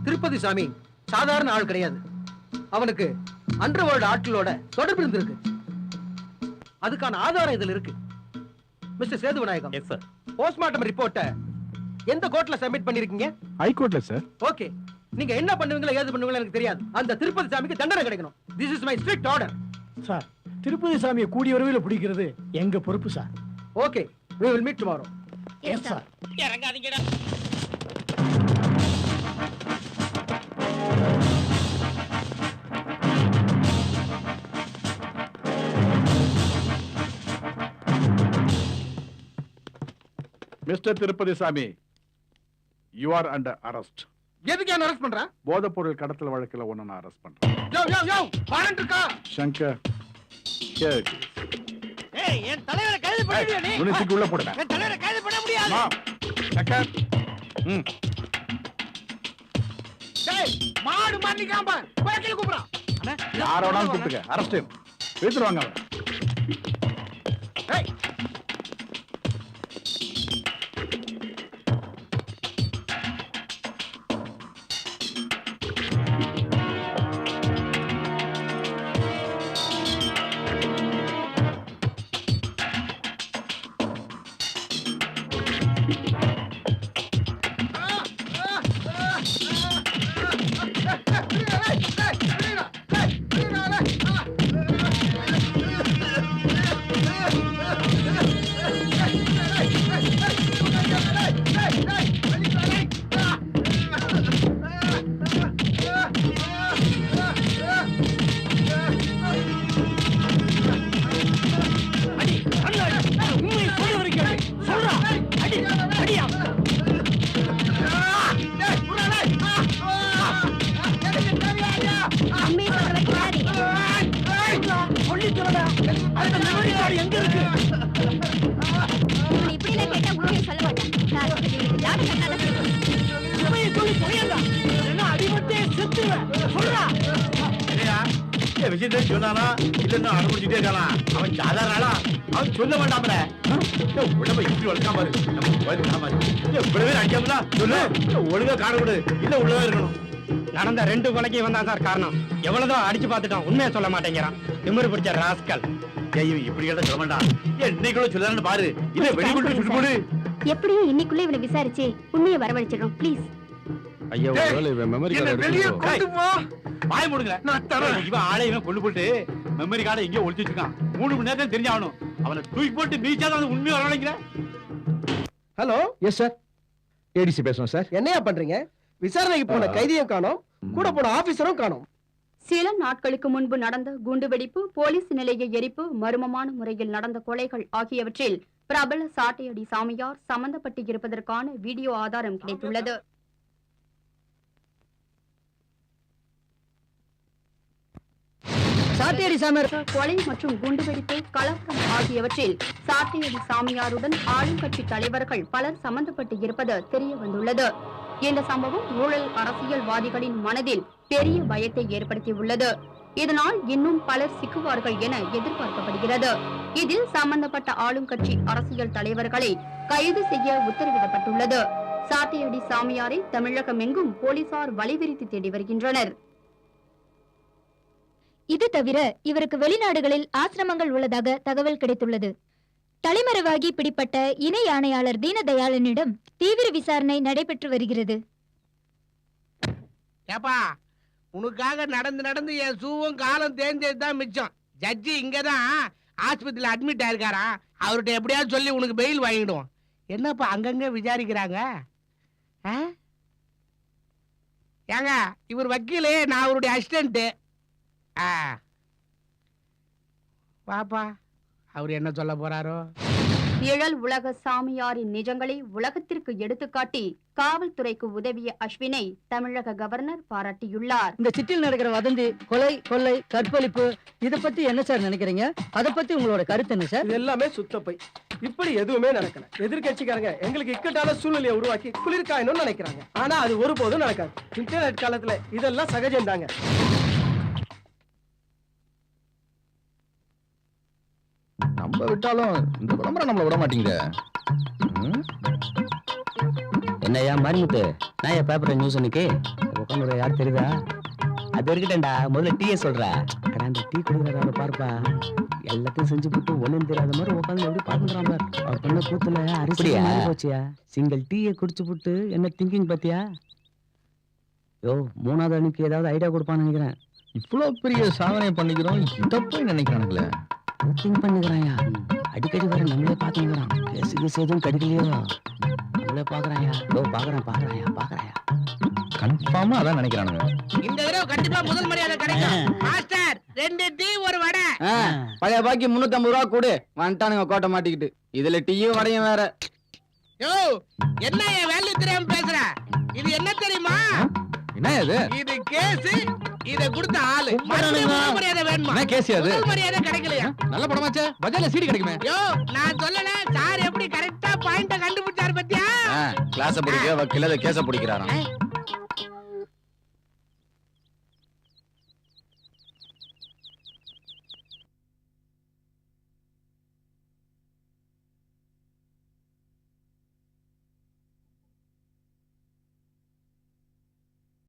திருப்பதி சாமி சாதாரண ஆள் கிடையாது. அவனுக்கு அண்டர்வேர்ல்ட் ஆட்களோட தொடர்பு இருந்திருக்கு. அதுக்கான ஆதாரம் இதுல இருக்கு. Mister Sethu Vinayagam. Yes sir. Postmortem ரிப்போர்ட்டை எந்த கோர்ட்ல சப்மிட் பண்ணிருக்கீங்க? ஹைகோர்ட்ல சார். ஓகே. நீங்க என்ன பண்ணுவீங்களோ ஏது பண்ணுவீங்களோ எனக்கு தெரியாது. அந்த திருப்பதி சாமிக்கு தண்டனை கிடைக்கணும். This is my strict order. Sir, Tirupathi சாமியை கூடிய விரைவில் பிடிக்கிறது எங்க பொறுப்பு sir. Okay, we will meet tomorrow. Yes sir. இறங்காதீங்கடா. Mister Tirupathi Sami, you are under arrest. எதுக்கு என்ன அரெஸ்ட் பண்ற? போதைப் பொருள் கடத்தல் வழக்குல ஒண்ணு நான் அரெஸ்ட் பண்றேன். யோ யோ யோ, வாரண்ட் இருக்கா? Shankar, here it is. ஏய், என் தலைவரை கைது பண்ணிடுவியா நீ? உன்னை தூக்கி உள்ள போடுங்க. என் தலைவரை கைது பண்ண முடியாது. சங்கர், டேய், மாடு மாட்டிக்காம வக்கீல் கூப்பிடுறான். யாரோட கூப்பிட்டுங்க, அரெஸ்ட் எடுத்துருவாங்க. விஷயத்தை சொன்னானா இல்லன்னா அனுப்பிச்சுட்டே இருக்கானா? அவன் சாதாரண ஆளா? அவன் சொல்ல வேண்டாம்ல. உடம்ப இப்படி வளர்க்காம பாரு. இவ்வளவு பேர் அடிக்காமல சொல்லு. ஒழுங்கா காண விடு. இல்ல உள்ளதா இருக்கணும். நடந்த 2 கொலைக்கு வந்தான் சார் காரணம். எவ்வளவுதான் அடிச்சு பார்த்துட்டோம், உண்மையை சொல்ல மாட்டேங்கிறான். திமிரு பிடிச்ச ராஸ்கல். இப்படி கேட்ட சொல்ல வேண்டாம். என்னைக்குள்ள சொல்லலான்னு பாரு. இல்ல வெடிகுண்டு சுட்டு போடு. எப்படியும் இன்னைக்குள்ள இவனை விசாரிச்சு உண்மையை வரவழைச்சிடும் ப்ளீஸ். ஐயா ஒருவேளை இவன் மெமரி கார்டு எடுத்து வாய் மூடுங்க. நான் தரேன். இவன் ஆளை இவன் கொண்டு போட்டு மெமரி கார்டை எங்கேயோ ஒளிச்சு வச்சிருக்கான். 3 மணி நேரத்துல தெரிஞ்சாகணும். அவனை தூக்கி போட்டு மீச்சாதான் உண்மையை வரவழைக்கிறேன். ஹலோ. எஸ் சார், ஏடிசி பேசுறோம் சார். என்னையா பண்றீங்க? விசாரணைக்கு போன கைதியும் காணோம், கூட போன ஆபீசரும் காணோம். சில நாட்களுக்கு முன்பு நடந்த குண்டுவெடிப்பு, போலீஸ் நிலைய எரிப்பு, மர்மமான முறையில் நடந்த கொலைகள் ஆகியவற்றில் பிரபல சாட்டையடி சாமியார் சம்பந்தப்பட்டு இருப்பதற்கான வீடியோ ஆதாரம் கிடைத்துள்ளது. சாட்டையடி சாமியார் கொலை மற்றும் குண்டுவெடிப்பு, கலவரம் ஆகியவற்றில் சாட்டையடி சாமியாருடன் ஆளுங்கட்சி தலைவர்கள் பலர் சம்பந்தப்பட்டு இருப்பது தெரிய வந்துள்ளது. இந்த சம்பவம் ஊழல் அரசியல்வாதிகளின் மனதில் பெரிய பயத்தை ஏற்படுத்தியுள்ளது. இதனால் இன்னும் பலர் சிக்குவார்கள் என எதிர்பார்க்கப்படுகிறது. இதில் சம்பந்தப்பட்ட ஆளுங்கட்சி அரசியல் தலைவர்களை கைது செய்ய உத்தரவிடப்பட்டுள்ளது. சாட்டையடி சாமியாரை தமிழகம் எங்கும் போலீசார் வலைவிரித்து தேடி வருகின்றனர். இது தவிர இவருக்கு வெளிநாடுகளில் ஆசிரமங்கள் உள்ளதாக தகவல் கிடைத்துள்ளது. தலைமறைவாகி பிடிப்பட்ட இணை ஆணையாளர் தீனதயாளனிடம் தீவிர விசாரணை நடைபெற்று வருகிறது. ஏப்பா, உனக்காக நடந்து நடந்து என் சூவும் காலம் தேஞ்சது தான் மிச்சம். ஜட்ஜி இங்கதான் ஆஸ்பத்திரியில அட்மிட் ஆயிருக்காரா. அவர்கிட்ட எப்படியாவது சொல்லி உனக்கு பெயில் வாங்கிடுவோம். என்னப்பா அங்கங்க விசாரிக்கிறாங்க? ஏங்க, இவர் வக்கீலே, நான் அவருடைய அசிஸ்டன்ட். பாப்பா, அவர் என்ன சொல்ல போறாரோ? நிழல் உலக சாமியாரின் நிஜங்களை உலகத்திற்கு எடுத்துக்காட்டி காவல்துறைக்கு உதவிய அஸ்வினை தமிழக கவர்னர் பாராட்டியுள்ளார். இந்த சிட்டில் நடக்கிற வதந்தி, கொலை, கொள்ளை, கற்பழிப்பு, இத பத்தி என்ன சார் நினைக்கிறீங்க? அத பத்தி உங்களோட கருத்து என்ன சார்? இது எல்லாமே சுத்தப்பை. இப்படி எதுவுமே நடக்கல. எதிர்கட்சிக்காரங்க எங்களுக்கு இக்கட்டான சூழ்நிலையை உருவாக்கி குளிர்காயணும்னு நினைக்கிறாங்க. ஆனா அது ஒருபோதும் நடக்காது. இன்டர்நெட் காலத்துல இதெல்லாம் சகஜம் தாங்க. நம்ம விட்டாலும் இந்த விளம்பரம் நம்மள விட மாட்டேங்குது. என்னையா மரிமுத்து, நான் என் பேப்பர் நியூஸ் அன்னைக்கு உட்காந்து யார் தெரியுதா? அது இருக்கட்டேன்டா, முதல்ல டீயை சொல்ற. அந்த டீ குடிக்கிறத பாருப்பா, எல்லாத்தையும் செஞ்சு போட்டு ஒண்ணும் தெரியாத மாதிரி உட்காந்து எப்படி பாக்குறான் பாரு. அவர் பண்ண கூத்துல அரிசி போச்சியா. சிங்கிள் டீயை குடிச்சு போட்டு என்ன திங்கிங் பாத்தியா? யோ, 3வது அன்னைக்கு ஏதாவது ஐடியா கொடுப்பான்னு நினைக்கிறேன். இவ்வளவு பெரிய சாதனை பண்ணிக்கிறோம், இத போய் நினைக்கிறானுங்களே. திங்க் பண்ணுகிறாயா? அடிக்கடி வர நம்மளே பாத்துக்கிறான். கேஸ் எதுவும் கடிக்கலையோ நம்மளே பாக்குறாயா? பாக்குறாயா? கன்ஃபார்மா அதான் நினைக்கிறானுங்க. இந்த தடவை கண்டிப்பா முதல் மரியாதை கிடைக்கும். மாஸ்டர், 2 டீ 1 வடை. பழைய பாக்கி 350 ரூபா கொடு. வந்துட்டானுங்க கோட்டை மாட்டிக்கிட்டு. இதுல டீயும் வடையும் வேற. யோ, என்ன என் வேல்யூ தெரியாம பேசுற? இது என்ன தெரியுமா? என்ன இது? இது கேஸ். இத கொடுத்த ஆளு முதல் மரியாதை வேணுமா? என்ன கேஸ் அது? முதல் மரியாதை கிடைக்கலையா? நல்ல படமாச்சே, பஜார்ல சீடி கிடைக்குமே. யோ, நான் சொல்லல, சார் எப்படி கரெக்டா பாயிண்ட கண்டுபிடிச்சாரு பத்தியா? கிளாஸ் பிடிக்க வக்கீல கேஸ பிடிக்கிறாராம்.